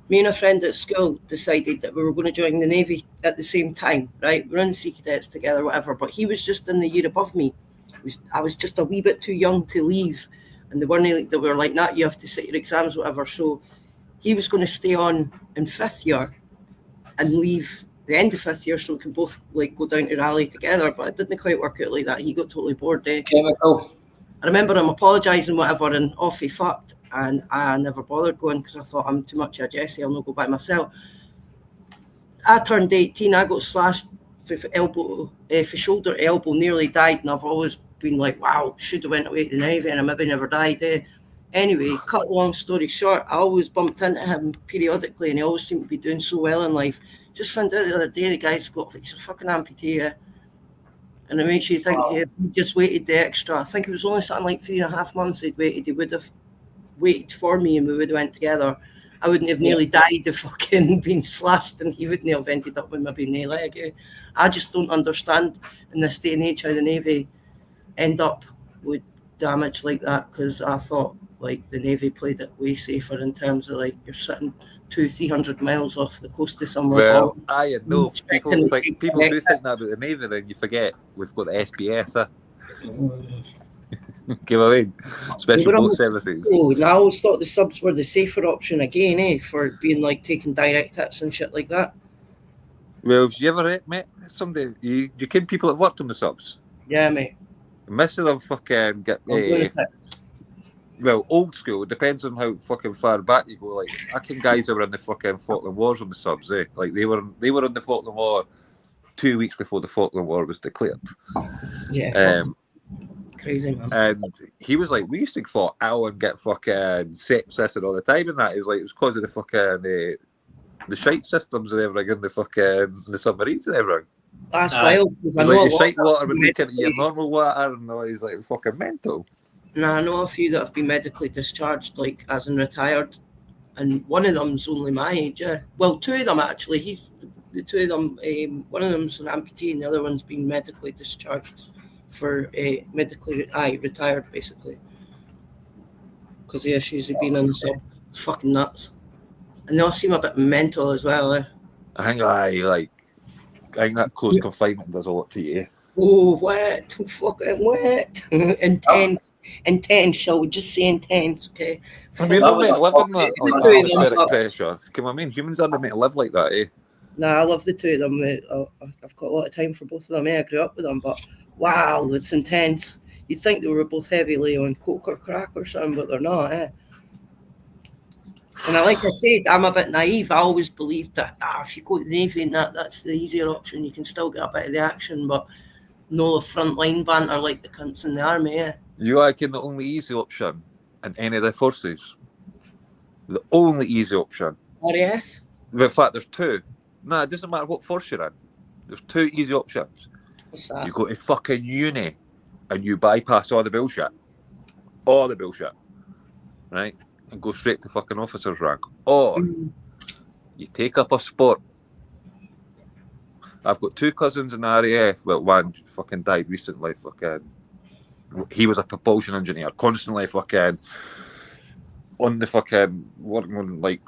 [SPEAKER 5] me and a friend at school decided that we were going to join the Navy at the same time, right? We're in the Sea Cadets together, whatever, but he was just in the year above me. I was just a wee bit too young to leave, and they were like, nah, you have to sit your exams, whatever. So he was going to stay on in 5th year and leave the end of 5th year so we could both like go down to rally together, but it didn't quite work out like that. He got totally bored.
[SPEAKER 3] Chemical.
[SPEAKER 5] I remember him apologising, whatever, and off he fucked. And I never bothered going because I thought I'm too much of a Jesse, I'll not go by myself. I turned 18, I got slashed for shoulder to elbow, nearly died, and I've always been like, wow, should have went away to the Navy and I maybe never died. Anyway, cut long story short, I always bumped into him periodically and he always seemed to be doing so well in life. Just found out the other day the guy's got like, he's a fucking amputee, and it makes you think he just waited the extra. I think it was only something like 3.5 months he'd waited. He would have waited for me and we would have went together. I wouldn't have nearly died if fucking been slashed and he wouldn't have ended up with maybe no leg. I just don't understand in this day and age how the Navy end up with damage like that, because I thought like the Navy played it way safer in terms of like you're sitting 200-300 miles off the coast of somewhere.
[SPEAKER 4] Well, I know people do think that about the Navy, then you forget we've got the SBS. Give away special boat services.
[SPEAKER 5] I always thought the subs were the safer option again, for being like taking direct hits and shit like that.
[SPEAKER 4] Well, have you ever met somebody? You ken people that worked on the subs?
[SPEAKER 5] Yeah, mate.
[SPEAKER 4] Most of them fucking get. Well, old school. It depends on how fucking far back you go. Like I ken guys that were in the fucking Falkland Wars on the subs. Like they were in the Falkland War 2 weeks before the Falkland War was declared.
[SPEAKER 5] Yeah. Crazy, man.
[SPEAKER 4] And he was like, we used to fight out and get fucking sepsis and all the time, and that. It was because of the fucking the shite systems and everything in the submarines and everything.
[SPEAKER 5] That's wild.
[SPEAKER 4] Like the shite water would leak into your normal water, and he's like fucking mental.
[SPEAKER 5] Now I know a few that have been medically discharged, like as in retired, and one of them's only my age. Yeah. Well, two of them actually. The two of them. One of them's an amputee, and the other one's been medically discharged for medically retired basically because the issues have been on the sub. It's fucking nuts, and they all seem a bit mental as well.
[SPEAKER 4] I think that close confinement does a lot to you.
[SPEAKER 5] Oh, what? Fucking what? Intense. Shall we just say intense? Okay.
[SPEAKER 4] I mean, we're meant to live in that atmospheric pressure. Come on, I mean, humans aren't meant to live like that,
[SPEAKER 5] Nah, I love the two of them. I've got a lot of time for both of them. I grew up with them, but wow, it's intense. You'd think they were both heavily on coke or crack or something, but they're not, And like I said, I'm a bit naive. I always believed that if you go to the Navy and that's the easier option, you can still get a bit of the action, but no the front line banter like the cunts in the army,
[SPEAKER 4] You reckon the only easy option in any of the forces? The only easy option?
[SPEAKER 5] RAF?
[SPEAKER 4] In fact, there's two. No, it doesn't matter what force you're in. There's two easy options.
[SPEAKER 5] What's that?
[SPEAKER 4] You go to fucking uni and you bypass all the bullshit. All the bullshit. Right? And go straight to fucking officer's rank. Or you take up a sport. I've got two cousins in the RAF. Well, one fucking died recently. He was a propulsion engineer, constantly fucking on the fucking working on like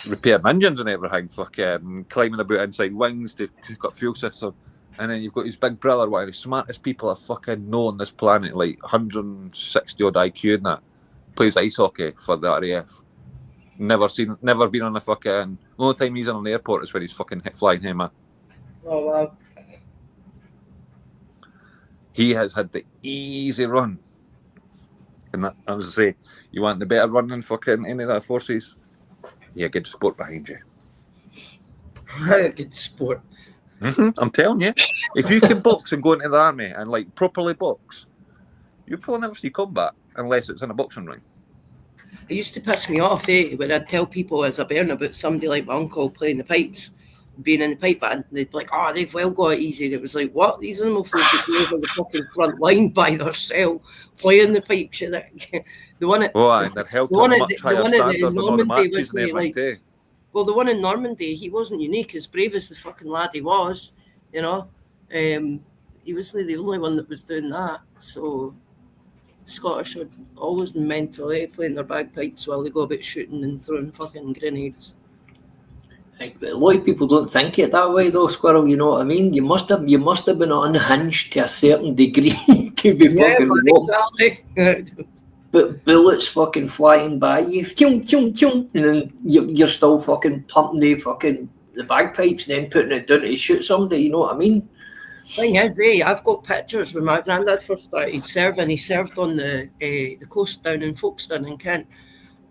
[SPEAKER 4] repairing engines and everything, fucking climbing about inside wings to hook up fuel system. And then you've got his big brother, one of the smartest people I fucking know on this planet, like 160 odd IQ and that. Plays ice hockey for the RAF. Never been on the fucking. The only time he's in an airport is when he's fucking flying home.
[SPEAKER 5] Oh wow.
[SPEAKER 4] He has had the easy run. And that, as I say, you want the better run than fucking any of that forces? Yeah, good sport behind you.
[SPEAKER 5] Good sport.
[SPEAKER 4] I'm telling you, if you can box and go into the army and like properly box, you'll probably never see combat unless it's in a boxing ring.
[SPEAKER 5] It used to piss me off, when I'd tell people as a bairn about somebody like my uncle playing the pipes, being in the pipe band, they'd be like, oh, they've well got it easy. And it was like, what? These animal folk are over the fucking front line by themselves, playing the pipe shit. The one at
[SPEAKER 4] and they're held to a much higher standard than all the matches and everything.
[SPEAKER 5] Well, the one in Normandy, he wasn't unique, as brave as the fucking lad he was, He wasn't the only one that was doing that. So Scottish are always mental, playing their bagpipes while they go about shooting and throwing fucking grenades.
[SPEAKER 3] Like, but a lot of people don't think it that way, though, Squirrel. You know what I mean? You must have been unhinged to a certain degree to be fucking walking.
[SPEAKER 5] exactly.
[SPEAKER 3] But bullets fucking flying by you, chum, chum, chum, and then you're still fucking pumping the bagpipes, and then putting it down to shoot somebody. You know what I mean?
[SPEAKER 5] Thing is, I've got pictures when my granddad first started serving. He served on the coast down in Folkestone in Kent,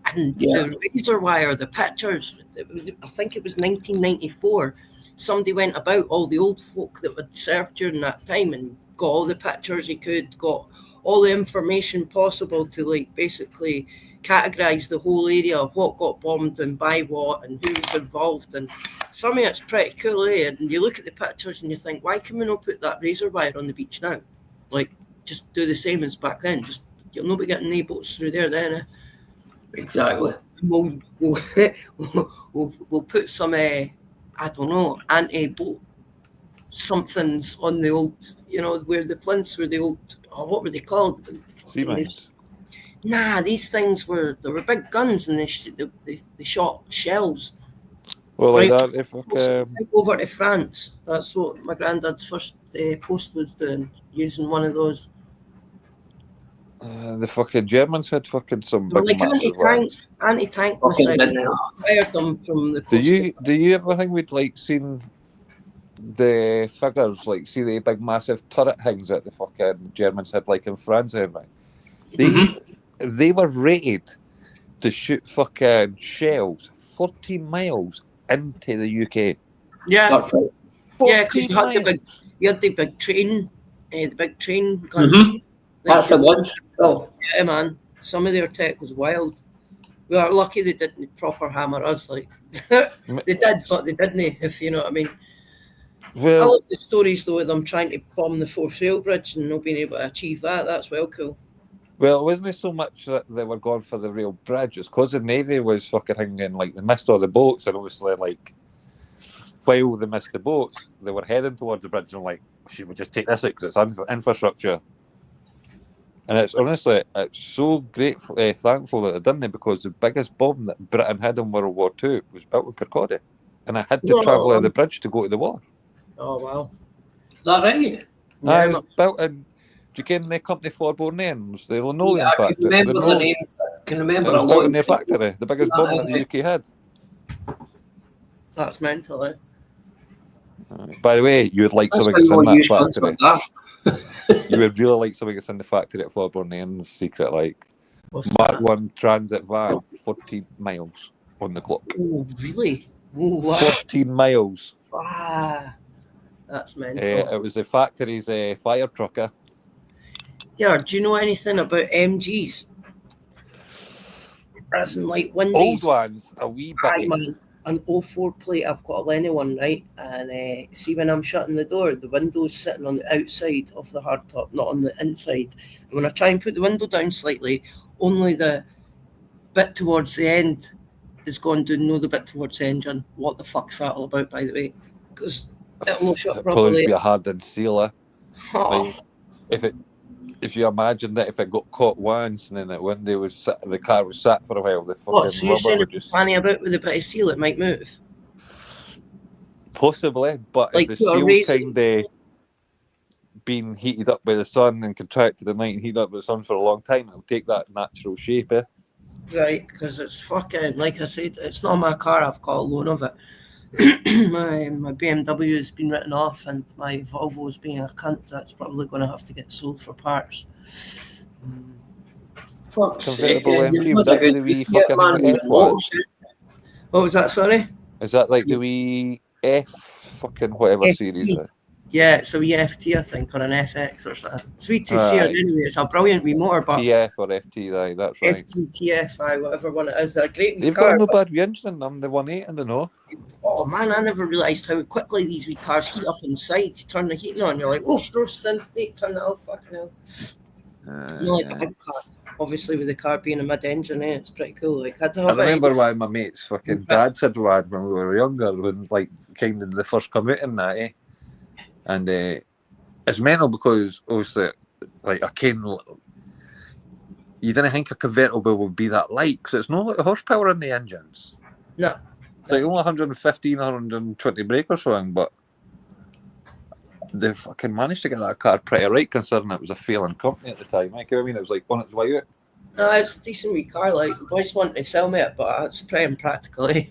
[SPEAKER 5] and the razor wire, the pictures. I think it was 1994. Somebody went about all the old folk that had served during that time and got all the pictures he could, got all the information possible to like basically categorize the whole area of what got bombed and by what and who was involved. And some of it's pretty cool, And you look at the pictures and you think, why can we not put that razor wire on the beach now? Like, just do the same as back then. Just you'll not be getting any boats through there then.
[SPEAKER 3] Exactly.
[SPEAKER 5] We'll put some I don't know, anti-boat somethings on the old, where the plinths were the old, what were they called?
[SPEAKER 4] Sea mines.
[SPEAKER 5] Nah, these things were big guns and they shot shells.
[SPEAKER 4] Well, like
[SPEAKER 5] Right.
[SPEAKER 4] that, if
[SPEAKER 5] Over to France. That's what my granddad's first post was doing, using one of those.
[SPEAKER 4] the fucking Germans had fucking some
[SPEAKER 5] They were
[SPEAKER 4] big
[SPEAKER 5] like
[SPEAKER 4] massive ones.
[SPEAKER 5] anti-tank
[SPEAKER 3] Fucking
[SPEAKER 5] missiles.
[SPEAKER 3] didn't they?
[SPEAKER 5] Fired them from the coast.
[SPEAKER 4] Do you ever think we'd like seen the figures, like see the big massive turret things that the fucking Germans had like in France and everything? They were rated to shoot fucking shells 14 miles into the UK.
[SPEAKER 5] Yeah,
[SPEAKER 3] That's right.
[SPEAKER 5] yeah, because
[SPEAKER 4] 14 miles.
[SPEAKER 5] you had the big train guns.
[SPEAKER 3] That's the ones. Oh,
[SPEAKER 5] Yeah, man. Some of their tech was wild. We are lucky they didn't proper hammer us. Like they did, but they didn't. If you know what I mean. I
[SPEAKER 4] Well,
[SPEAKER 5] love the stories though of them trying to bomb the Forth Rail Bridge and not being able to achieve that. That's well cool.
[SPEAKER 4] it wasn't so much that they were going for the rail bridge. It's because the Navy was fucking hanging, like they missed all the boats, and obviously, like while they missed the boats, they were heading towards the bridge, and like, she would just take this because it's infrastructure. And it's honestly, it's so grateful, thankful that they didn't it, because the biggest bomb that Britain had in World War II was built in Kirkcaldy, and I had to
[SPEAKER 5] Whoa.
[SPEAKER 4] travel over the bridge to go to the war.
[SPEAKER 5] Oh wow.
[SPEAKER 3] is that right?
[SPEAKER 4] It was built in. Do you ken the company Forborn Names, the linoleum
[SPEAKER 3] I can
[SPEAKER 4] factory?
[SPEAKER 3] remember
[SPEAKER 4] The
[SPEAKER 3] the name. I can
[SPEAKER 4] It
[SPEAKER 3] remember a
[SPEAKER 4] was
[SPEAKER 3] lot.
[SPEAKER 4] built in
[SPEAKER 3] of
[SPEAKER 4] their
[SPEAKER 3] things.
[SPEAKER 4] factory, the biggest bomb that the UK had.
[SPEAKER 5] That's mental, eh?
[SPEAKER 4] By the way, you would like
[SPEAKER 3] That's
[SPEAKER 4] something that's
[SPEAKER 3] why
[SPEAKER 4] in
[SPEAKER 3] we
[SPEAKER 4] that
[SPEAKER 3] use guns
[SPEAKER 4] factory.
[SPEAKER 3] like that.
[SPEAKER 4] You would really like something that's in the factory at Forborn Names, secret, like
[SPEAKER 5] What's
[SPEAKER 4] Mark
[SPEAKER 5] that?
[SPEAKER 4] 1 transit van, 14 miles on the clock.
[SPEAKER 5] Oh really? Oh wow.
[SPEAKER 4] 14 miles.
[SPEAKER 5] Ah, that's mental.
[SPEAKER 4] It was the factory's fire trucker.
[SPEAKER 5] Yeah, do you know anything about MGs? As in like
[SPEAKER 4] Old
[SPEAKER 5] Wendy's.
[SPEAKER 4] ones, a wee
[SPEAKER 5] Aye,
[SPEAKER 4] bit.
[SPEAKER 5] man. An 04 plate, I've got a Lenny one, right? And see when I'm shutting the door, the window's sitting on the outside of the hardtop, not on the inside. And when I try and put the window down slightly, only the bit towards the end is going to know the bit towards the engine. What the fuck's that all about, by the way? Because it'll not shut
[SPEAKER 4] It'd probably
[SPEAKER 5] properly.
[SPEAKER 4] be a hardened sealer.
[SPEAKER 5] Oh,
[SPEAKER 4] If you imagine that if it got caught once and then the car was sat for a while, the fucking
[SPEAKER 5] what? So you're saying
[SPEAKER 4] rubber
[SPEAKER 5] if
[SPEAKER 4] would
[SPEAKER 5] you're
[SPEAKER 4] just
[SPEAKER 5] planning about with a bit of seal, it might move?
[SPEAKER 4] possibly, but
[SPEAKER 5] Like
[SPEAKER 4] if the
[SPEAKER 5] put a
[SPEAKER 4] seal's
[SPEAKER 5] razor-
[SPEAKER 4] kind of been heated up by the sun and contracted at night and heated up by the sun for a long time, it'll take that natural shape.
[SPEAKER 5] Right, because it's fucking, like I said, it's not my car, I've got a loan of it. my BMW has been written off and my Volvo's being a cunt, that's probably going to have to get sold for parts.
[SPEAKER 3] Fuck's sake.
[SPEAKER 4] Convertible
[SPEAKER 3] Yeah,
[SPEAKER 4] MG,
[SPEAKER 3] you're
[SPEAKER 4] would
[SPEAKER 3] not
[SPEAKER 4] that be
[SPEAKER 3] a
[SPEAKER 4] the
[SPEAKER 3] good
[SPEAKER 4] wee
[SPEAKER 3] yeah,
[SPEAKER 4] fucking
[SPEAKER 3] man with
[SPEAKER 4] F1?
[SPEAKER 3] laws.
[SPEAKER 5] What was that, sorry?
[SPEAKER 4] Is that like the wee F fucking whatever
[SPEAKER 5] FT.
[SPEAKER 4] series?
[SPEAKER 5] Yeah, it's a wee FT, I think, or an FX or something. It's wee 2
[SPEAKER 4] Aye.
[SPEAKER 5] series anyway, it's a brilliant wee motor, but
[SPEAKER 4] TF or FT, aye, that's right.
[SPEAKER 5] FT, TFI, whatever one it is, they're a great wee
[SPEAKER 4] They've
[SPEAKER 5] car.
[SPEAKER 4] got no
[SPEAKER 5] but-
[SPEAKER 4] bad wee engine in them, the 1.8 and the no.
[SPEAKER 5] Oh man, I never realised how quickly these wee cars heat up inside. You turn the heating on, you're like, oh, roasting. They turn it off, fucking hell. Not like a big car. Obviously, with the car being a mid-engine, it's pretty cool. Like,
[SPEAKER 4] I remember why my mates fucking dads had one when we were younger, when like kind of the first come out in that, And it's mental because obviously, like you didn't think a convertible would be that light because it's not like the horsepower in the engines.
[SPEAKER 5] No.
[SPEAKER 4] like only 115, 120 brake or something, but they fucking managed to get that car pretty right, considering it was a failing company at the time. Like, I mean, it was like on its way out.
[SPEAKER 5] No, it's a decent wee car. Like, the boys want to sell me it, but it's pretty impractical. Eh?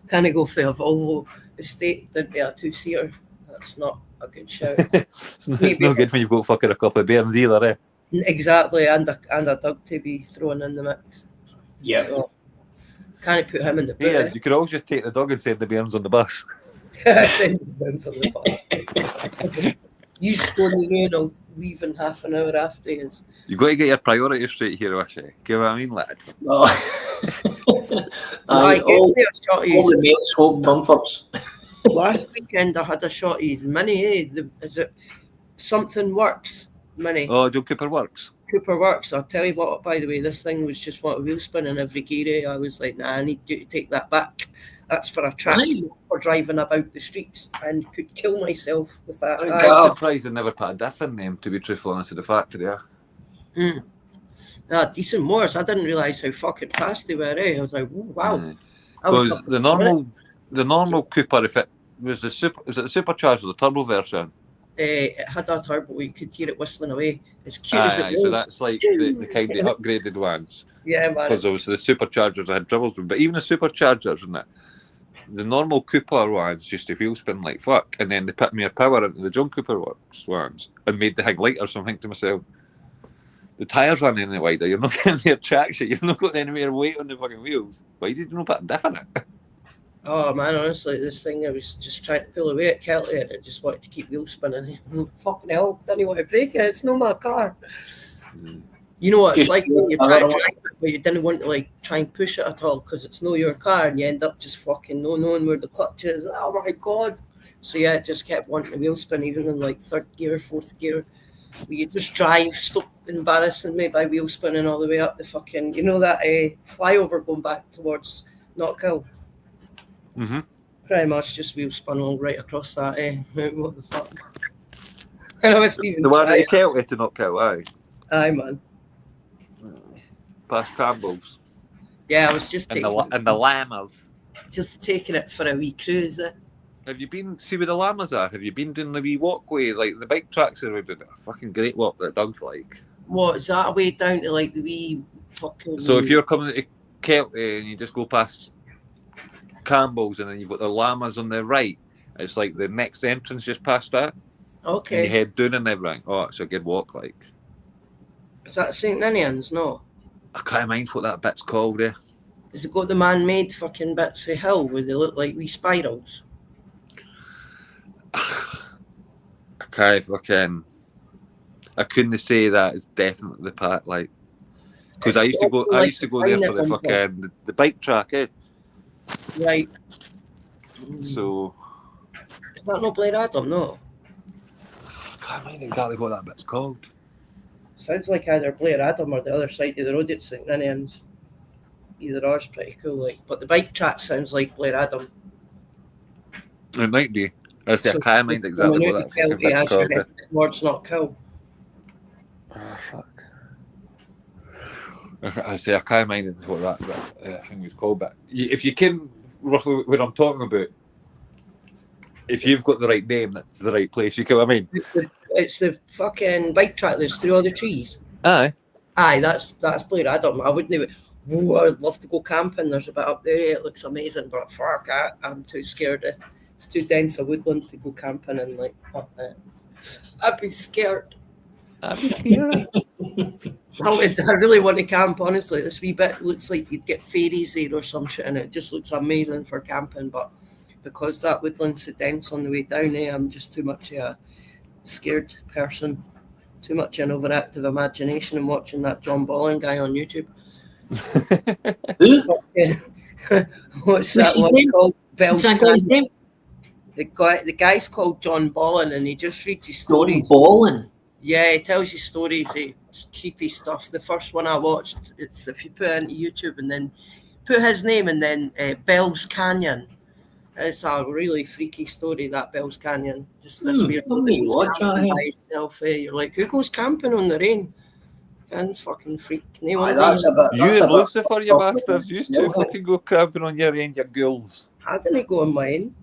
[SPEAKER 5] Can't go for a Volvo estate than be a 2-seater. That's not a good shout.
[SPEAKER 4] It's no good when you've got fucking a couple of bairns either, eh?
[SPEAKER 5] Exactly, and a dog to be thrown in the mix.
[SPEAKER 3] Yeah.
[SPEAKER 5] So, can't put him in the boot.
[SPEAKER 4] Yeah, you could always just take the dog and send the bairns on the bus.
[SPEAKER 5] Send him on the bus. You go in the rain, I'll leave in half an hour after.
[SPEAKER 4] You've got to get your priorities straight here, Wishy. Give what I mean, lad.
[SPEAKER 5] I
[SPEAKER 3] all
[SPEAKER 5] get a shot of
[SPEAKER 3] the
[SPEAKER 5] his,
[SPEAKER 3] mates hope comforts.
[SPEAKER 5] last weekend I had a shot of his Mini. Is it Something Works Mini?
[SPEAKER 4] Oh, Joe Cooper Works.
[SPEAKER 5] Cooper Works. I'll tell you what, by the way, this thing was just what a wheel spin in every gear. I was like, nah, I need you to take that back. That's for a track
[SPEAKER 3] Aye.
[SPEAKER 5] for driving about the streets, and could kill myself with that.
[SPEAKER 3] Oh,
[SPEAKER 5] Aye.
[SPEAKER 3] God.
[SPEAKER 4] I'm surprised they never put a diff in them, to be truthful, honest, to the factory, yeah.
[SPEAKER 5] Decent motors. I didn't realise how fucking fast they were. I was like, "Ooh, wow."
[SPEAKER 4] Aye.
[SPEAKER 5] I was
[SPEAKER 4] Because
[SPEAKER 5] up
[SPEAKER 4] the normal Cooper, if it was the supercharged or the turbo version?
[SPEAKER 5] it had a turbo. You could hear it whistling away. As cute as
[SPEAKER 4] Aye,
[SPEAKER 5] it
[SPEAKER 4] so
[SPEAKER 5] was.
[SPEAKER 4] that's like the kind of upgraded ones.
[SPEAKER 5] Yeah, man.
[SPEAKER 4] Because obviously the superchargers I had troubles with, but even the superchargers and that, the normal Cooper ones used to wheel spin like fuck, and then they put more power into the John Cooper Works ones and made the thing lighter. So I'm thinking to myself, the tyres run any wider, you're not getting their traction, you've not got any more weight on the fucking wheels. Why did you not put a diff in it?
[SPEAKER 5] Oh man, honestly, this thing I was just trying to pull away at Kelty, and it just wanted to keep wheel spinning. Fucking hell, didn't want to break it. It's not my car. You know what it's
[SPEAKER 3] Just
[SPEAKER 5] like when you
[SPEAKER 3] I
[SPEAKER 5] try to
[SPEAKER 3] don't know.
[SPEAKER 5] drive it, but you didn't want to like try and push it at all because it's not your car, and you end up just fucking not knowing where the clutch is. Oh my god! So yeah, it just kept wanting to wheel spin, even in like third gear, fourth gear. Where you just drive, stop embarrassing me by wheel spinning all the way up the fucking, you know that flyover going back towards Knockhill.
[SPEAKER 4] Mm-hmm.
[SPEAKER 5] Pretty much just wheel spun all right across that. What the fuck? And I wasn't even
[SPEAKER 4] The one
[SPEAKER 5] trying.
[SPEAKER 4] that Kelty to knock out, aye.
[SPEAKER 5] Aye, man.
[SPEAKER 4] Past Campbell's.
[SPEAKER 5] Yeah, I was just
[SPEAKER 4] And
[SPEAKER 5] taking,
[SPEAKER 4] the llamas.
[SPEAKER 5] just taking it for a wee cruise.
[SPEAKER 4] Have you been, see where the llamas are? Have you been doing the wee walkway, like the bike tracks are doing a fucking great walk that Doug's like.
[SPEAKER 5] What, is that a way down to like the wee fucking...
[SPEAKER 4] So if you're coming to Kelty and you just go past Campbell's and then you've got the llamas on the right, it's like the next entrance just past that. And you
[SPEAKER 5] Okay.
[SPEAKER 4] head down and everything. Oh, it's a good walk, like.
[SPEAKER 5] Is that St. Ninian's? No.
[SPEAKER 4] I can't mind what that bit's called, eh?
[SPEAKER 5] Has it got the man-made fucking bits of hill where they look like wee spirals?
[SPEAKER 4] I couldn't say that is definitely the part, like, because I used to go there for the fucking the bike track, eh?
[SPEAKER 5] Right.
[SPEAKER 4] So
[SPEAKER 5] Is that not Blair Adam? No.
[SPEAKER 4] I can't mind exactly what that bit's called.
[SPEAKER 5] Sounds like either Blair Adam or the other side of the road at St. Ninian's. Either or's pretty cool, like. But the bike track sounds like Blair Adam.
[SPEAKER 4] It might be. I say I
[SPEAKER 5] So
[SPEAKER 4] can't mind exactly
[SPEAKER 5] coming
[SPEAKER 4] what
[SPEAKER 5] out
[SPEAKER 4] that
[SPEAKER 5] of
[SPEAKER 4] fucking
[SPEAKER 5] Kelty
[SPEAKER 4] bit's
[SPEAKER 5] as you're
[SPEAKER 4] called. Eh?
[SPEAKER 5] heading towards Knockhill.
[SPEAKER 4] Oh, fuck. I say I can't mind what that thing was called, but if you can roughly what I'm talking about, if you've got the right name, that's the right place. You know what I mean?
[SPEAKER 5] It's the fucking bike track that's through all the trees.
[SPEAKER 4] Aye.
[SPEAKER 5] Aye, that's Blair Adam. I wouldn't even. Whoa, I'd love to go camping. There's a bit up there. It looks amazing, but fuck, I'm too scared. It's too dense a woodland to go camping and like. Fuck that. I'd be scared. I really want to camp. Honestly, this wee bit looks like you'd get fairies there or some shit, and it just looks amazing for camping. But because that woodland's so dense on the way down there, I'm just too much of a scared person. Too much an overactive imagination and watching that John Bolling guy on YouTube.
[SPEAKER 3] Who?
[SPEAKER 5] What's
[SPEAKER 3] What's
[SPEAKER 5] that
[SPEAKER 3] his
[SPEAKER 5] one
[SPEAKER 3] name?
[SPEAKER 5] called? Bell's
[SPEAKER 3] What's that guy's
[SPEAKER 5] Canyon.
[SPEAKER 3] name?
[SPEAKER 5] The guy's called John Bolling, and he just reads his
[SPEAKER 3] John
[SPEAKER 5] stories.
[SPEAKER 3] Bolling.
[SPEAKER 5] Yeah, he tells you stories, it's creepy stuff. The first one I watched, it's if you put it into YouTube and then put his name and then Bell's Canyon. It's a really freaky story, that Bell's Canyon. Just this weird
[SPEAKER 3] let me watch that,
[SPEAKER 5] camping
[SPEAKER 3] hey.
[SPEAKER 5] by himself. You're like, who goes camping on the rain? Can fucking freak. No
[SPEAKER 3] Aye,
[SPEAKER 5] wonder
[SPEAKER 3] that's a bit.
[SPEAKER 4] You
[SPEAKER 3] That's a
[SPEAKER 4] and
[SPEAKER 3] bit.
[SPEAKER 4] Lucifer, you bastards, used to fucking go crabbing on your end, you ghouls.
[SPEAKER 5] I didn't go on mine.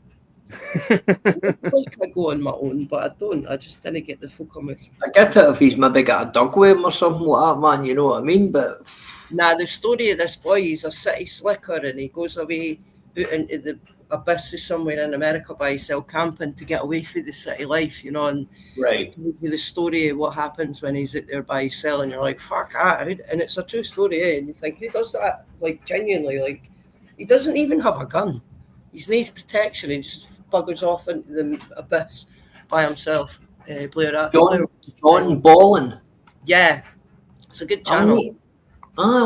[SPEAKER 5] Like I go on my own, but I don't. I just didn't get the fuck on me.
[SPEAKER 3] I get it if he's maybe got a dog with him or something like that, man. You know what I mean? But
[SPEAKER 5] Nah, the story of this boy, he's a city slicker and he goes away out into the abysses somewhere in America by himself camping to get away from the city life, you know, and
[SPEAKER 3] right.
[SPEAKER 5] tells you the story of what happens when he's out there by himself and you're like, fuck that. And it's a true story, eh? And you think, who does that? Like, genuinely, like, he doesn't even have a gun. He needs protection. He just buggers off into the abyss by himself. Blair,
[SPEAKER 3] John Bolin.
[SPEAKER 5] yeah, it's a good
[SPEAKER 3] I'll
[SPEAKER 5] channel.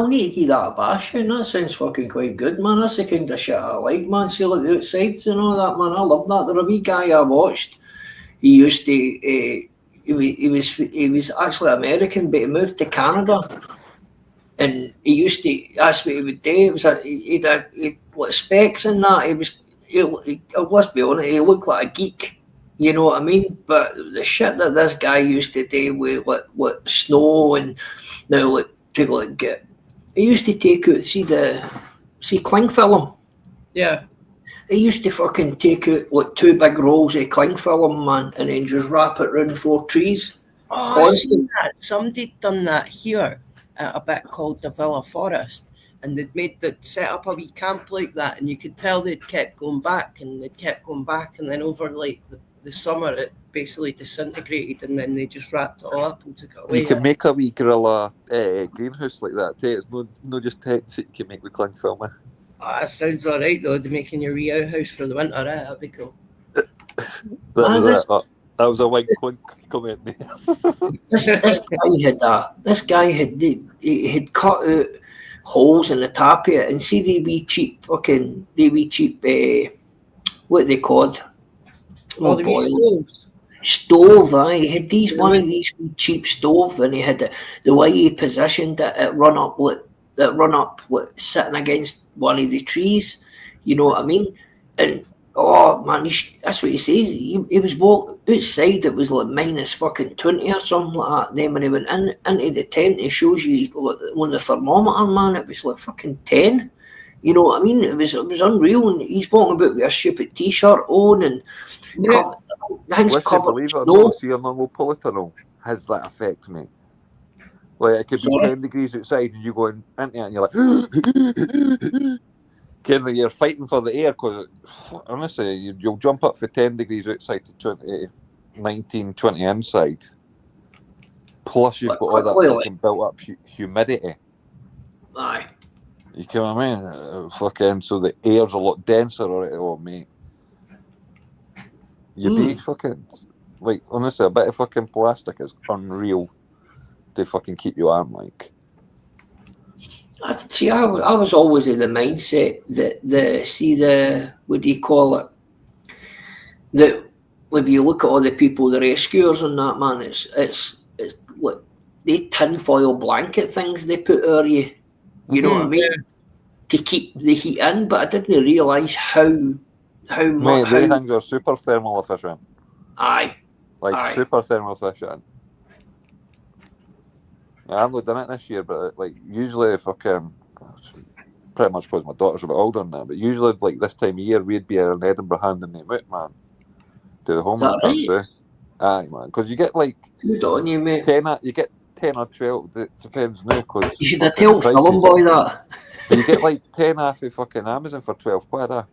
[SPEAKER 3] need to give that a bash. And that sounds fucking quite good, man. That's the kind of shit I like, man. See, like the outside and all that, man. I love that. There a wee guy I watched. He used to. He was actually American, but he moved to Canada. And he used to. That's what he would do. It was he'd like specs and that. Let's be honest. He looked like a geek. You know what I mean? But the shit that this guy used to do with like snow and now like people like get. He used to take out see cling film.
[SPEAKER 5] Yeah.
[SPEAKER 3] He used to fucking take out like 2 big rolls of cling film, man, and then just wrap it around 4 trees.
[SPEAKER 5] Oh, I've seen that. Somebody done that here at a bit called the Villa Forest, and they'd set up a wee camp like that, and you could tell they'd kept going back, and then over like the summer it basically disintegrated, and then they just wrapped it all up and took it away.
[SPEAKER 4] You can make a wee guerrilla greenhouse like that too. It's no just tents that you can make with cling film.
[SPEAKER 5] That sounds alright though, they're making your wee outhouse for the winter, eh? That'd be cool.
[SPEAKER 4] That was a wink clink comment there.
[SPEAKER 3] This guy had cut out holes in the top of it, and see the wee cheap what are they called?
[SPEAKER 5] Oh, the wee stoves.
[SPEAKER 3] Stove, aye. He had one of these cheap stove, and he had the way he positioned it, it run up like sitting against one of the trees. You know what I mean? And oh man, that's what he says. He was outside. It was like minus fucking 20 or something like that. Then when he went into the tent, it shows you like, on the thermometer, man, it was like fucking 10. You know what I mean? It was unreal. And he's walking about with a stupid t-shirt on and.
[SPEAKER 5] Yeah.
[SPEAKER 4] Believe it or not, see a normal polytunnel has that effect, mate. Like it could be 10 degrees outside and you go into it and you're like, Kenny, you're fighting for the air because honestly, you'll jump up for 10 degrees outside to 19, 20 inside. Plus, you've got all that fucking built up humidity.
[SPEAKER 3] Aye.
[SPEAKER 4] You know what I mean? Fucking, so the air's a lot denser, oh mate. You'd be fucking, like, honestly, a bit of fucking plastic is unreal to fucking keep you warm, like.
[SPEAKER 3] See, I was always in the mindset that what do you call it? That when you look at all the people, the rescuers and that, man, it's like they tinfoil blanket things they put over you. You know what I mean? Yeah. To keep the heat in, but I didn't realise how much.
[SPEAKER 4] They things are super thermal efficient.
[SPEAKER 3] Aye.
[SPEAKER 4] Super thermal efficient. Yeah, I've not done it this year, but like usually fucking pretty much because my daughter's a bit older than that, but usually like this time of year we'd be in Edinburgh handing them out, man, to the homeless camps, eh? Aye, man, because you get like
[SPEAKER 3] good on you, mate.
[SPEAKER 4] 10 or 12, it depends now. Cause
[SPEAKER 3] you should have told Film Boy that.
[SPEAKER 4] You get like 10 off of fucking Amazon for 12 quid, eh?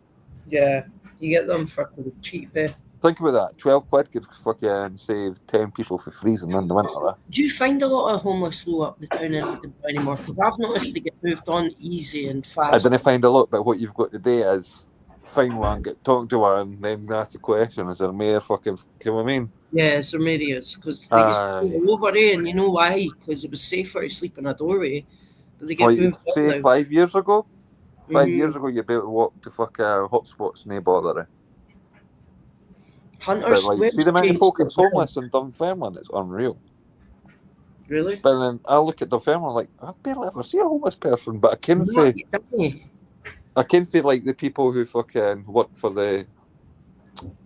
[SPEAKER 5] Yeah, you get them fucking cheap, eh?
[SPEAKER 4] Think about that. 12 quid could fucking save 10 people for freezing in the winter.
[SPEAKER 5] Do you find a lot of homeless low up the town in Edinburgh anymore? Because I've noticed they get moved on easy and fast.
[SPEAKER 4] I didn't find a lot, but what you've got today is find one, get talking to one, then ask the question, is there more fucking, you know what I mean?
[SPEAKER 5] Yeah, it's there areas, because they used to go over there, and you know why? Because it was safer to sleep in a doorway. But they get moved on
[SPEAKER 4] say
[SPEAKER 5] now.
[SPEAKER 4] 5 years ago? 5 years ago, you'd be able to walk to fucking hotspots, no bother.
[SPEAKER 5] Hunter's
[SPEAKER 4] like, see the amount of folk that's homeless in Dunfermline, it's unreal.
[SPEAKER 5] Really?
[SPEAKER 4] But then I look at Dunfermline like, I've barely ever seen a homeless person, but I can feel like the people who fucking work for the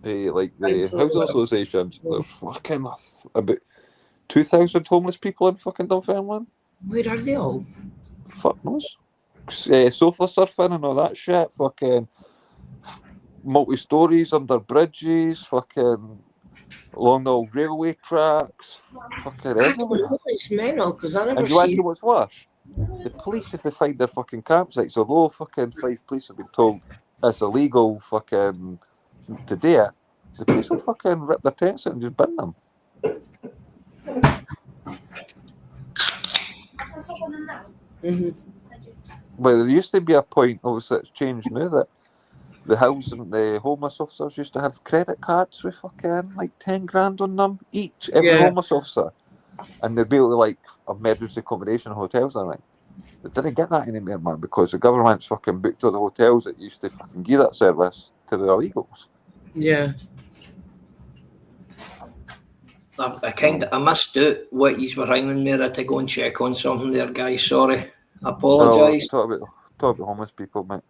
[SPEAKER 4] housing associations, there's fucking about 2,000 homeless people in fucking Dunfermline.
[SPEAKER 5] Where are they all?
[SPEAKER 4] Fuck knows. Sofa surfing and all that shit. Fucking multi-stories under bridges. Fucking along the old railway tracks. Fucking
[SPEAKER 5] I don't
[SPEAKER 4] everywhere.
[SPEAKER 5] know, it's mental because I never
[SPEAKER 4] And you want to
[SPEAKER 5] see.
[SPEAKER 4] know what's worse? The police, if they find their fucking campsites, although fucking 5 police have been told it's illegal fucking to do it, the police will fucking rip their tents out and just bin them.
[SPEAKER 5] Mhm.
[SPEAKER 4] Well, there used to be a point, obviously it's changed now, that the homeless officers used to have credit cards with fucking like 10 grand on them each, every
[SPEAKER 5] Yeah.
[SPEAKER 4] homeless officer. And they'd be able to like emergency accommodation hotels and everything. They didn't get that anymore, man, because the government's fucking booked all the hotels that used to fucking give that service to the illegals.
[SPEAKER 5] Yeah.
[SPEAKER 3] I missed out what you were ringing there to go and check on something there, guys. Sorry. I
[SPEAKER 4] Oh,
[SPEAKER 3] apologise.
[SPEAKER 4] talk about homeless people, mate.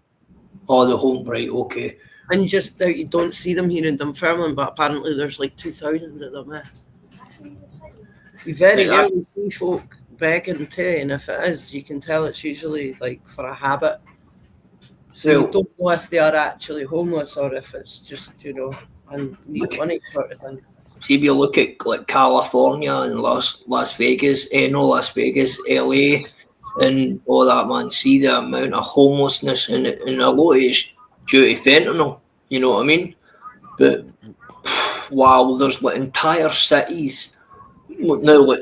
[SPEAKER 3] Oh, the home, right, okay.
[SPEAKER 5] And just you don't see them here in Dunfermline, but apparently there's like 2,000 of them. You very
[SPEAKER 3] Yeah, that-
[SPEAKER 5] rarely see folk begging too, and if it is, you can tell it's usually like for a habit. So you
[SPEAKER 3] Well-
[SPEAKER 5] don't know if they are actually homeless or if it's just, you know, and need money sort of thing.
[SPEAKER 3] See, if you look at like California and Las Vegas, no Las Vegas, LA, and all that, man, see the amount of homelessness, and a lot of it's due to fentanyl, you know what I mean? But wow, there's like entire cities. Look now, like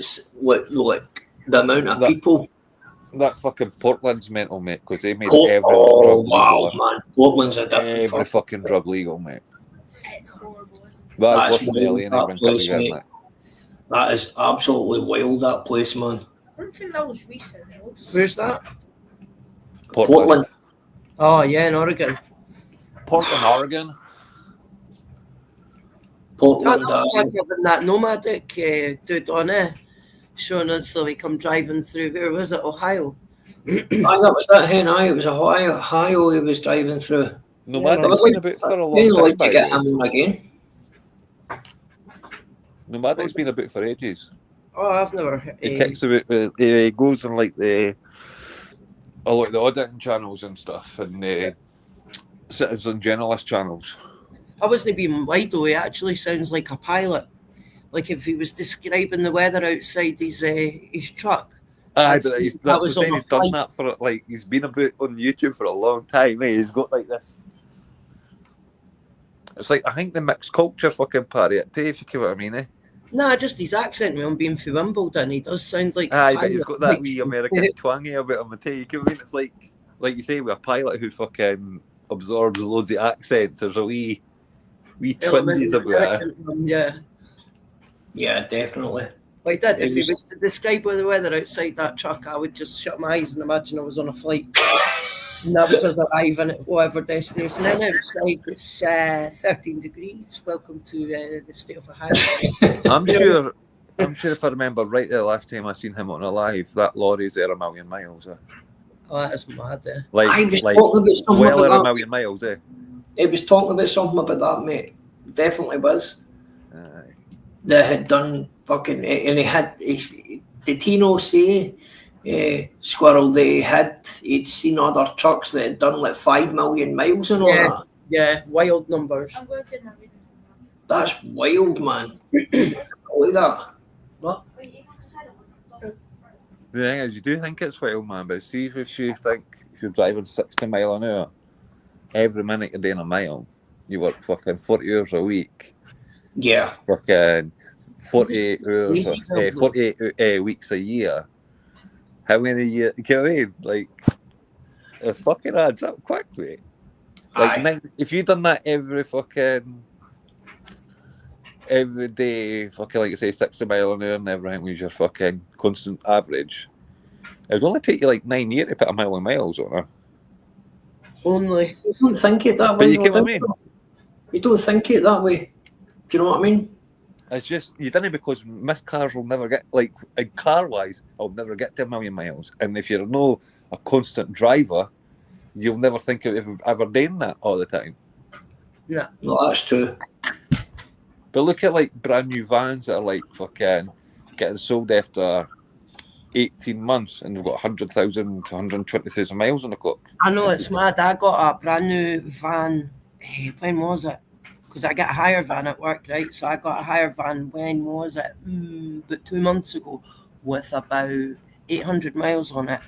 [SPEAKER 3] the amount of
[SPEAKER 4] That-
[SPEAKER 3] people.
[SPEAKER 4] That fucking Portland's mental, mate, because they made
[SPEAKER 3] Oh,
[SPEAKER 4] every drug
[SPEAKER 3] wow,
[SPEAKER 4] legal.
[SPEAKER 3] man, Portland's a different.
[SPEAKER 4] Every fucking drug legal, mate.
[SPEAKER 6] It's horrible, isn't it?
[SPEAKER 4] That
[SPEAKER 3] That's
[SPEAKER 4] is worse than
[SPEAKER 3] wild,
[SPEAKER 4] LA and
[SPEAKER 3] that
[SPEAKER 4] everything
[SPEAKER 3] place,
[SPEAKER 4] together,
[SPEAKER 3] mate.
[SPEAKER 4] mate.
[SPEAKER 3] That is absolutely wild. That place, man.
[SPEAKER 6] I don't think that was recent. It was...
[SPEAKER 5] Where's that?
[SPEAKER 3] Portland.
[SPEAKER 5] Oh yeah, in Oregon.
[SPEAKER 4] Portland, Oregon.
[SPEAKER 3] Portland.
[SPEAKER 5] Having that nomadic dude on it, showing us so we come driving through. Where was it? Ohio.
[SPEAKER 3] Aye, that was that hen. Aye, it was Ohio. He was driving through.
[SPEAKER 4] Nomadic's been about for a long
[SPEAKER 3] I'd
[SPEAKER 4] time,
[SPEAKER 3] like
[SPEAKER 4] by
[SPEAKER 3] to
[SPEAKER 4] the
[SPEAKER 3] get
[SPEAKER 4] way.
[SPEAKER 3] him on again.
[SPEAKER 4] Nomadic's been about for ages.
[SPEAKER 5] Oh, I've never.
[SPEAKER 4] He kicks about. He goes on like a lot of the auditing channels and stuff, and citizen journalist channels.
[SPEAKER 5] I wasn't being wide though. He actually sounds like a pilot. Like if he was describing the weather outside his truck.
[SPEAKER 4] Aye,
[SPEAKER 5] That's-
[SPEAKER 4] but
[SPEAKER 5] that
[SPEAKER 4] that's
[SPEAKER 5] was
[SPEAKER 4] the thing.
[SPEAKER 5] on a
[SPEAKER 4] He's done
[SPEAKER 5] flight.
[SPEAKER 4] that for like he's been about on YouTube for a long time. He's got like this. It's like I think the mixed culture fucking party it too, if you get what I mean, eh?
[SPEAKER 5] Nah, just his accent when being from Wimbledon. He does sound like.
[SPEAKER 4] Aye,
[SPEAKER 5] a
[SPEAKER 4] but he's
[SPEAKER 5] pilot.
[SPEAKER 4] got that
[SPEAKER 5] Like,
[SPEAKER 4] wee American twangy about him too. You get what I mean? It's like you say with a pilot who fucking absorbs loads of accents. There's a wee twinges about it.
[SPEAKER 5] American, yeah.
[SPEAKER 3] Yeah, definitely.
[SPEAKER 5] Like that, if
[SPEAKER 3] It
[SPEAKER 5] he
[SPEAKER 3] was-
[SPEAKER 5] was to describe the weather outside that truck, I would just shut my eyes and imagine I was on a flight. And that was us arriving at whatever destination. And outside it's 13 degrees. Welcome to the state of Ohio.
[SPEAKER 4] I'm sure if I remember right, the last time I seen him on a live, that lorry's there a million miles.
[SPEAKER 5] Oh, that is mad.
[SPEAKER 4] Like,
[SPEAKER 3] I was
[SPEAKER 4] like
[SPEAKER 3] talking about something
[SPEAKER 4] well
[SPEAKER 3] about
[SPEAKER 4] over a
[SPEAKER 3] that.
[SPEAKER 4] million miles, eh?
[SPEAKER 3] It was talking about something about that, mate. Definitely was.
[SPEAKER 4] Aye.
[SPEAKER 3] They had done fucking, and did Tino say, Squirrel, he'd seen other trucks that had done like 5 million miles and all
[SPEAKER 5] Yeah.
[SPEAKER 3] that.
[SPEAKER 5] Yeah, wild numbers.
[SPEAKER 6] I'm going to do my reading.
[SPEAKER 3] That's wild, man. Look at that.
[SPEAKER 6] Wait, you have to sign it.
[SPEAKER 4] The thing is, you do think it's wild, man, but see if you think if you're driving 60 mile an hour, every minute you're doing a mile, you work fucking 40 hours a week,
[SPEAKER 3] Yeah.
[SPEAKER 4] fucking 48 hours,
[SPEAKER 5] Easy
[SPEAKER 4] or,
[SPEAKER 5] job,
[SPEAKER 4] 48 weeks a year. How many years? You know what I mean? Like, it fucking adds up quickly. Like,
[SPEAKER 3] Aye.
[SPEAKER 4] if you done that every day, fucking like you say, 60 mile an hour and everything was your fucking constant average, it would only take you like 9 years to put a million miles on it.
[SPEAKER 5] Only.
[SPEAKER 3] You don't think it that
[SPEAKER 4] But
[SPEAKER 3] way.
[SPEAKER 4] you get what I
[SPEAKER 3] though,
[SPEAKER 4] mean?
[SPEAKER 3] do you? You don't think it that way. Do you know what I mean?
[SPEAKER 4] It's just, you didn't, because most cars will never get, like, in car-wise, I'll never get to a million miles. And if you're no a constant driver, you'll never think of ever doing that all the time.
[SPEAKER 5] No.
[SPEAKER 3] No, that's true.
[SPEAKER 4] But look at, like, brand new vans that are, like, fucking getting sold after 18 months and they've got 100,000 to 120,000 miles on the clock.
[SPEAKER 5] I know it's mad. I got a brand new van. When was it? Because I get a hire van at work, right? So I got a hire van. When was it? About 2 months ago, with about 800 miles on it.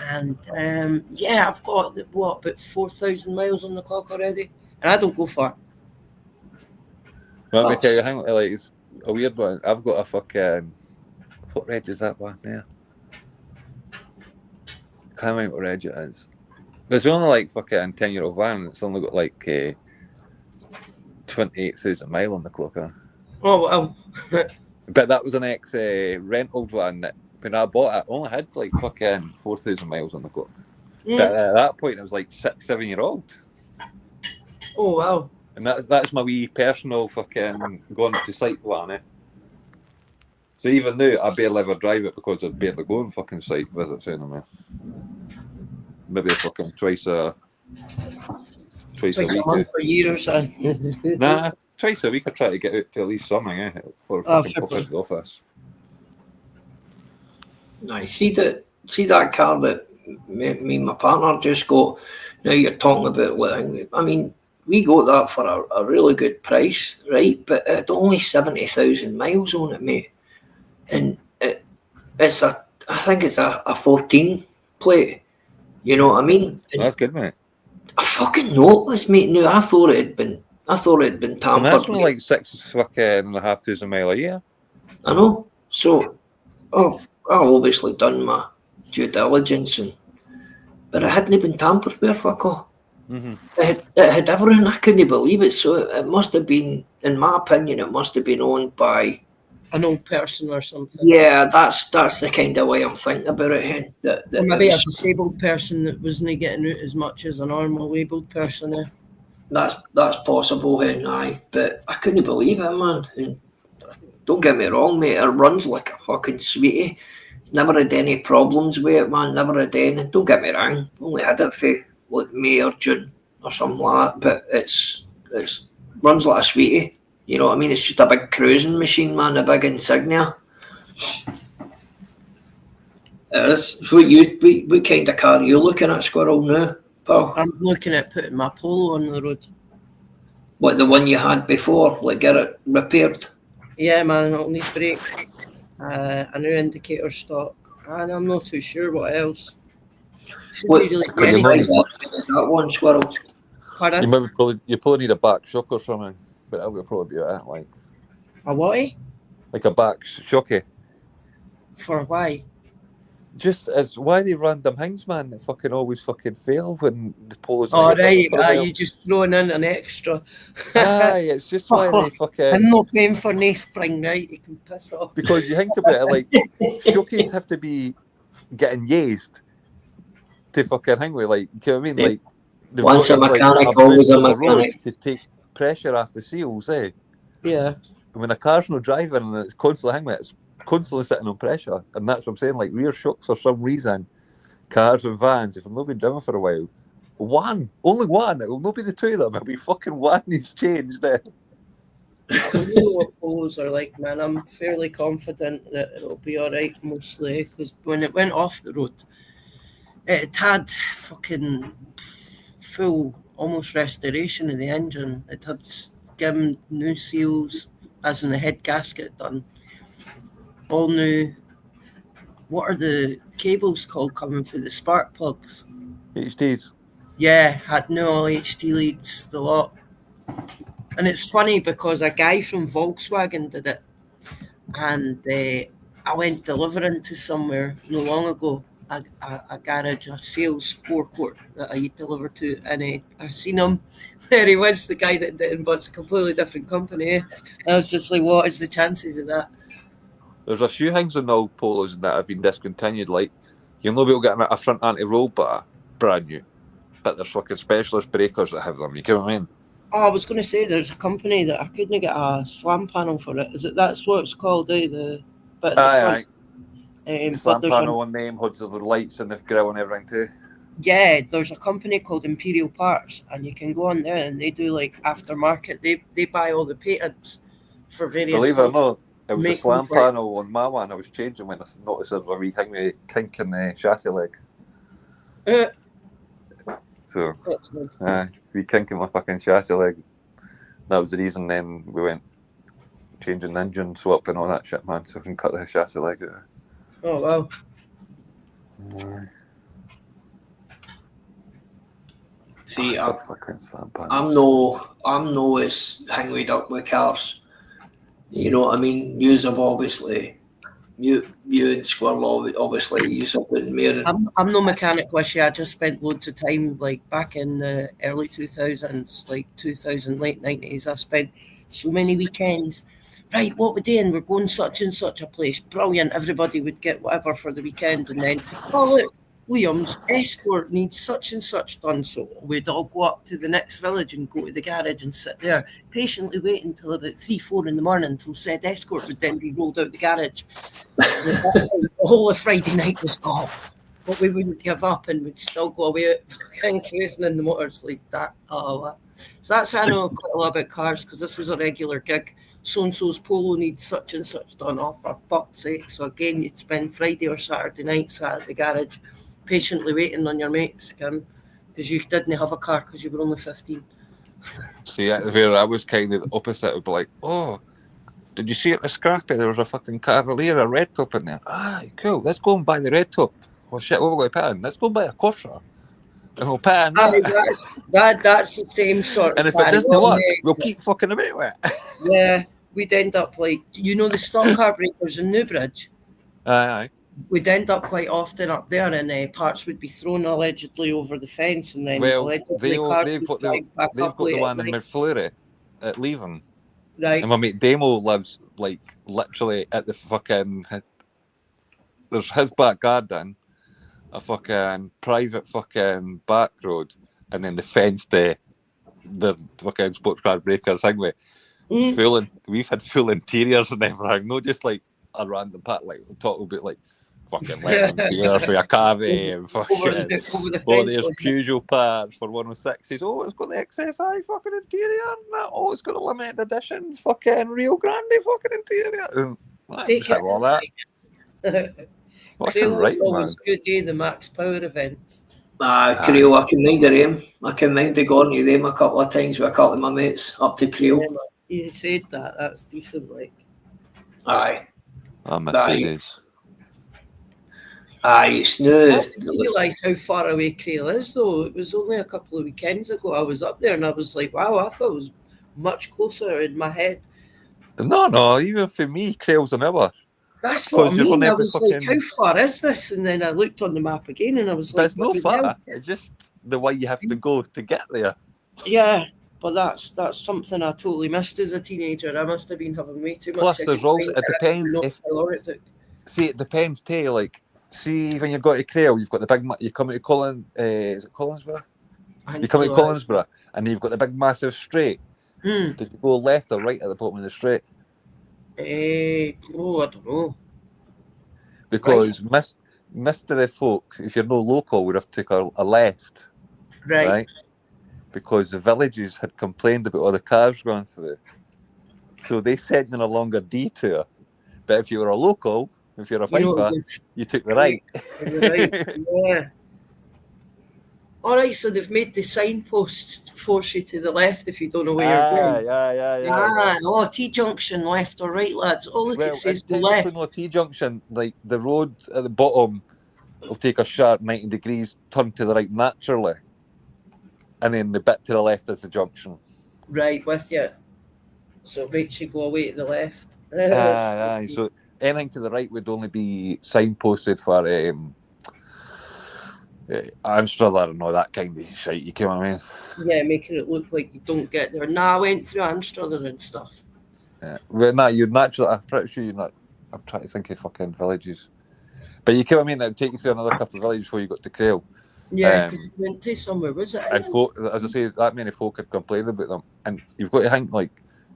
[SPEAKER 5] And yeah, I've got about 4,000 miles on the clock already, and I don't go far.
[SPEAKER 4] Let me tell you, hang on, like, it's a weird one. I've got a fucking, what reg is that one there? Can't remember what reg it is. It's only like fucking 10-year-old van. It's only got like 28,000 mile on the clock.
[SPEAKER 5] Oh well.
[SPEAKER 4] But that was an ex rental van that when I bought it, only had like fucking 4,000 miles on the clock. But at that point, it was like 6-7 year old.
[SPEAKER 5] Oh wow.
[SPEAKER 4] And that's my wee personal fucking going to site van. So even now, I barely ever drive it because I barely go on fucking site visits anyway. Maybe fucking twice a
[SPEAKER 5] Twice
[SPEAKER 4] week.
[SPEAKER 5] a month, a year or so.
[SPEAKER 4] Nah, twice a week I try to get out to at least something, for fucking pop into the office.
[SPEAKER 3] I see that car that me and my partner just got. Now you're talking about what I mean. We got that for a really good price, right? But it had only 70,000 miles on it, mate. And I think it's a 14 plate. You know what I mean? And
[SPEAKER 4] That's good, mate.
[SPEAKER 3] I fucking noticed, mate. Now I thought it had been
[SPEAKER 4] And
[SPEAKER 3] tampered.
[SPEAKER 4] that's only like 6,500 mile a year.
[SPEAKER 3] I know. So, I obviously done my due diligence, but it hadn't been tampered with, fuck all.
[SPEAKER 4] Mm-hmm.
[SPEAKER 3] It had everything. I couldn't believe it. So it must have been, in my opinion, it must have been owned by
[SPEAKER 5] An old person or something.
[SPEAKER 3] Yeah, that's the kind of way I'm thinking about it. Hen. That
[SPEAKER 5] Or maybe a
[SPEAKER 3] it's-
[SPEAKER 5] disabled person that wasn't getting out as much as a normal abled person.
[SPEAKER 3] that's possible, hen. Aye, but I couldn't believe it, man. And don't get me wrong, mate. It runs like a fucking sweetie. Never had any problems with it, man. Never had any. Don't get me wrong. Only had it for like May or June or something like that. But it's runs like a sweetie. You know what I mean? It's just a big cruising machine, man. A big Insignia. It is. What kind of car are you looking at, Squirrel, now, pal?
[SPEAKER 5] I'm looking at putting my Polo on the road.
[SPEAKER 3] What, the one you had before? Like, get it repaired?
[SPEAKER 5] Yeah, man, it'll need brakes, a new indicator stock, and I'm not too sure what else. Should
[SPEAKER 3] What,
[SPEAKER 5] be really
[SPEAKER 3] what
[SPEAKER 4] you
[SPEAKER 3] size
[SPEAKER 4] might-
[SPEAKER 3] that one, Squirrel?
[SPEAKER 5] Pardon?
[SPEAKER 4] You probably need a back shock or something, but that would probably be it, like
[SPEAKER 5] A what?
[SPEAKER 4] a back shocky.
[SPEAKER 5] For why?
[SPEAKER 4] Just as why they random things, man, that fucking always fucking fail when the Polos.
[SPEAKER 5] Oh, right, you just throwing in an extra.
[SPEAKER 4] Aye, it's just why they fucking.
[SPEAKER 5] I'm not paying for no spring, right? You can piss off.
[SPEAKER 4] Because you think about it, like shockies have to be getting yazed to fucking hang with, like, you know what I mean?
[SPEAKER 3] Yeah.
[SPEAKER 4] Like, they've
[SPEAKER 3] Once
[SPEAKER 4] got,
[SPEAKER 3] a
[SPEAKER 4] like,
[SPEAKER 3] mechanic,
[SPEAKER 4] bridge
[SPEAKER 3] always a
[SPEAKER 4] on the road
[SPEAKER 3] mechanic.
[SPEAKER 4] to take pressure off the seals, eh?
[SPEAKER 5] Yeah.
[SPEAKER 4] When a car's not driving and it's constantly hanging with it, it's constantly sitting on pressure. And that's what I'm saying, like rear shocks for some reason, cars and vans, if they've not been driven for a while, only one, it will not be the two of them, it'll be fucking one needs changed there.
[SPEAKER 5] You know what Polos are like, man. I'm fairly confident that it'll be alright mostly, because when it went off the road, it had fucking full, almost restoration of the engine. It had given new seals, as in the head gasket done. All new. What are the cables called coming through the spark plugs?
[SPEAKER 4] HDs.
[SPEAKER 5] Yeah, had new all HD leads, the lot. And it's funny because a guy from Volkswagen did it, and I went delivering to somewhere not long ago, a garage, a sales forecourt that I delivered to, and I seen him. There he was, the guy that did it, but it's a completely different company. And I was just like, what is the chances of that?
[SPEAKER 4] There's a few things on the old Polos that have been discontinued, like you'll not be able to get a front anti-roll bar brand new, but there's fucking specialist breakers that have them, you get what I mean?
[SPEAKER 5] Oh, I was going to say there's a company that I couldn't get a slam panel for it. Is it that's what it's called, eh? The bit at the front.
[SPEAKER 4] Slam
[SPEAKER 5] But there's
[SPEAKER 4] panel on name, hoods of the lights and the grill and everything too.
[SPEAKER 5] yeah, there's a company called Imperial Parts, and you can go on there and they do like aftermarket. They buy all the patents for various.
[SPEAKER 4] Believe it or not, It was a
[SPEAKER 5] Make
[SPEAKER 4] slam
[SPEAKER 5] them like-
[SPEAKER 4] panel on my one. I was changing when I noticed there was a wee thing with kink in the chassis leg. So,
[SPEAKER 5] That's good.
[SPEAKER 4] wee kink in my fucking chassis leg. That was the reason then we went changing the engine swap and all that shit, man, so I can cut the chassis leg out.
[SPEAKER 5] Oh wow.
[SPEAKER 3] See,
[SPEAKER 4] Bastard fucking slam panel.
[SPEAKER 3] I'm no as hangweed up with cars. You know what I mean? Yous have obviously, you and Squirrel obviously use up in Mare.
[SPEAKER 5] I'm no mechanic wishy. I just spent loads of time like back in the early 2000s, like 2000, late 90s. I spent so many weekends. Right, what we're doing? We're going such and such a place. Brilliant. Everybody would get whatever for the weekend, and then oh look, Williams Escort needs such and such done. So we'd all go up to the next village and go to the garage and sit there, patiently waiting until about 3-4 in the morning until said Escort would then be rolled out the garage. The whole of Friday night was gone. But we wouldn't give up and we'd still go away fucking cruising in the motors like that. Oh, wow. So that's how I know quite a lot about cars, because this was a regular gig. So-and-so's Polo needs such and such done. Oh, for fuck's sake. So again, you'd spend Friday or Saturday night sat at the garage, patiently waiting on your mates, because you didn't have a car because you were only 15.
[SPEAKER 4] See, where I was kind of the opposite. It would be like, oh, did you see at the Scrappy? There was a fucking Cavalier, a red top in there. Ah, cool. Let's go and buy the red top. Oh shit, what are we going to put in? Let's go and buy a Corsa. And we'll put in that.
[SPEAKER 5] That's the same sort
[SPEAKER 4] And
[SPEAKER 5] of
[SPEAKER 4] if it doesn't
[SPEAKER 5] carry-on,
[SPEAKER 4] work, we'll keep fucking about with it.
[SPEAKER 5] yeah, we'd end up like, you know, the stock car breakers in Newbridge?
[SPEAKER 4] Aye.
[SPEAKER 5] We'd end up quite often up there, and parts would be thrown allegedly over the fence, and then
[SPEAKER 4] Well,
[SPEAKER 5] allegedly
[SPEAKER 4] they've got the one in McFlurry at Leven.
[SPEAKER 5] right.
[SPEAKER 4] And my mate Demo lives like literally at the fucking. There's his back garden, a fucking private fucking back road, and then the fence the fucking sports car breakers thing with we've had full interiors and everything, not just like a random part. Like we'll talk about like fucking leather interiors for your cavity and fucking.
[SPEAKER 5] over the
[SPEAKER 4] Oh,
[SPEAKER 5] fence.
[SPEAKER 4] there's
[SPEAKER 5] like,
[SPEAKER 4] Peugeot parts for 106s. Oh, it's got the XSI fucking interior and that. Oh, it's got the limited editions fucking Rio Grande fucking interior. And
[SPEAKER 5] Take it.
[SPEAKER 4] all that. Fucking
[SPEAKER 5] Creel
[SPEAKER 4] right,
[SPEAKER 5] was always
[SPEAKER 4] man.
[SPEAKER 5] good day, the Max Power events.
[SPEAKER 3] Creel, I can mind of them. I can mind of going to them a couple of times with a couple of my mates up to Creel.
[SPEAKER 5] Yeah, you said that. That's decent. Like,
[SPEAKER 3] Aye.
[SPEAKER 4] I'm a
[SPEAKER 3] Aye.
[SPEAKER 4] series.
[SPEAKER 3] Aye, it's
[SPEAKER 5] I
[SPEAKER 3] new.
[SPEAKER 5] didn't realise how far away Creel is, though. It was only a couple of weekends ago I was up there, and I was like, wow, I thought it was much closer in my head.
[SPEAKER 4] No, even for me, Creel's an hour.
[SPEAKER 5] That's what I
[SPEAKER 4] Because you've
[SPEAKER 5] mean.
[SPEAKER 4] only
[SPEAKER 5] I
[SPEAKER 4] ever
[SPEAKER 5] was like,
[SPEAKER 4] fucking-
[SPEAKER 5] how far is this? And then I looked on the map again, and I was
[SPEAKER 4] But
[SPEAKER 5] like,
[SPEAKER 4] it's no
[SPEAKER 5] bloody hell.
[SPEAKER 4] far. It's just the way you have to go to get there.
[SPEAKER 5] Yeah, but that's something I totally missed as a teenager. I must have been having way too much.
[SPEAKER 4] Plus,
[SPEAKER 5] I
[SPEAKER 4] there's
[SPEAKER 5] could
[SPEAKER 4] also-
[SPEAKER 5] think
[SPEAKER 4] it
[SPEAKER 5] I actually
[SPEAKER 4] depends
[SPEAKER 5] noticed how long it took.
[SPEAKER 4] See, it depends too. Like, see, when you go to Creel, you've got the big. You come to is it Collinsborough?
[SPEAKER 5] I
[SPEAKER 4] You
[SPEAKER 5] think
[SPEAKER 4] come to
[SPEAKER 5] so.
[SPEAKER 4] Collinsborough, and you've got the big massive straight.
[SPEAKER 5] Hmm.
[SPEAKER 4] Did you go left or right at the bottom of the straight?
[SPEAKER 5] I don't know.
[SPEAKER 4] Because mystery folk, if you're no local, would have took a left,
[SPEAKER 5] Right.
[SPEAKER 4] right? Because the villages had complained about all the cars going through, so they sent in a longer detour. But if you were a local, if you're a
[SPEAKER 5] You know,
[SPEAKER 4] Fifer, you took the right.
[SPEAKER 5] right. Yeah. All right, so they've made the signposts force you to the left if you don't know where you're going.
[SPEAKER 4] Yeah.
[SPEAKER 5] Oh, T-junction, left or right, lads. Oh, look,
[SPEAKER 4] Well,
[SPEAKER 5] it says
[SPEAKER 4] it's technically
[SPEAKER 5] left.
[SPEAKER 4] no T-junction. Like the road at the bottom will take a sharp 90 degrees, turn to the right naturally, and then the bit to the left is the junction.
[SPEAKER 5] Right, with you. So it makes you go away to the left.
[SPEAKER 4] Aye. So anything to the right would only be signposted for Anstruther and all that kind of shit. You know what I mean?
[SPEAKER 5] Yeah, making it look like you don't get there. Nah, I went through Anstruther and stuff.
[SPEAKER 4] Yeah. Well, nah, you're naturally. I'm pretty sure you're not. I'm trying to think of fucking villages, but you know what I mean. It would take you through another couple of villages before you got to Creel.
[SPEAKER 5] Yeah, because you went to somewhere, was it?
[SPEAKER 4] And folk, as I say, that many folk had complained about them, and you've got to think like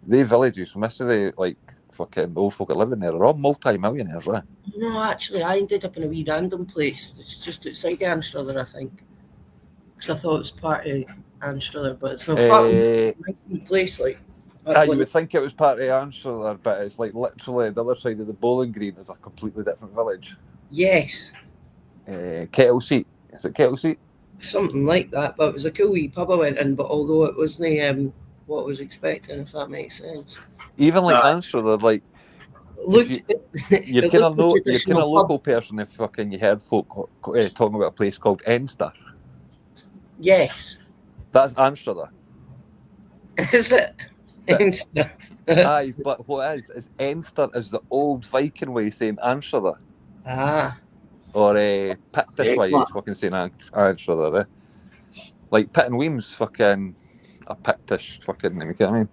[SPEAKER 4] they villages. Most of the like fucking old folk that live in there are all multi-millionaires, right?
[SPEAKER 5] No, actually, I ended up in a wee random place. It's just outside Anstruther, I think. Because I thought it was part of Anstruther, but it's not part of
[SPEAKER 4] Eh,
[SPEAKER 5] the place. Like,
[SPEAKER 4] You would think it was part of the answer there, but it's like literally the other side of the bowling green is a completely different village.
[SPEAKER 5] Yes,
[SPEAKER 4] Kettle Seat. Is it Kettle Seat?
[SPEAKER 5] something like that. But it was a cool wee pub I went in. But although it wasn't what I was expecting, if that makes sense.
[SPEAKER 4] Even like Answer, they're like
[SPEAKER 5] Looked.
[SPEAKER 4] you're
[SPEAKER 5] it
[SPEAKER 4] kind of
[SPEAKER 5] looked a
[SPEAKER 4] you're kind of
[SPEAKER 5] traditional
[SPEAKER 4] local
[SPEAKER 5] pub.
[SPEAKER 4] person if fucking you heard folk talking about a place called Enster.
[SPEAKER 5] Yes.
[SPEAKER 4] That's Answer there.
[SPEAKER 5] Is it? Insta.
[SPEAKER 4] Aye, but what is Enster is the old Viking way of saying Answer there.
[SPEAKER 5] Ah.
[SPEAKER 4] Or Pictish way of fucking saying Answer there. Like Pitt and Weems fucking a Pictish fucking name, you know what I mean?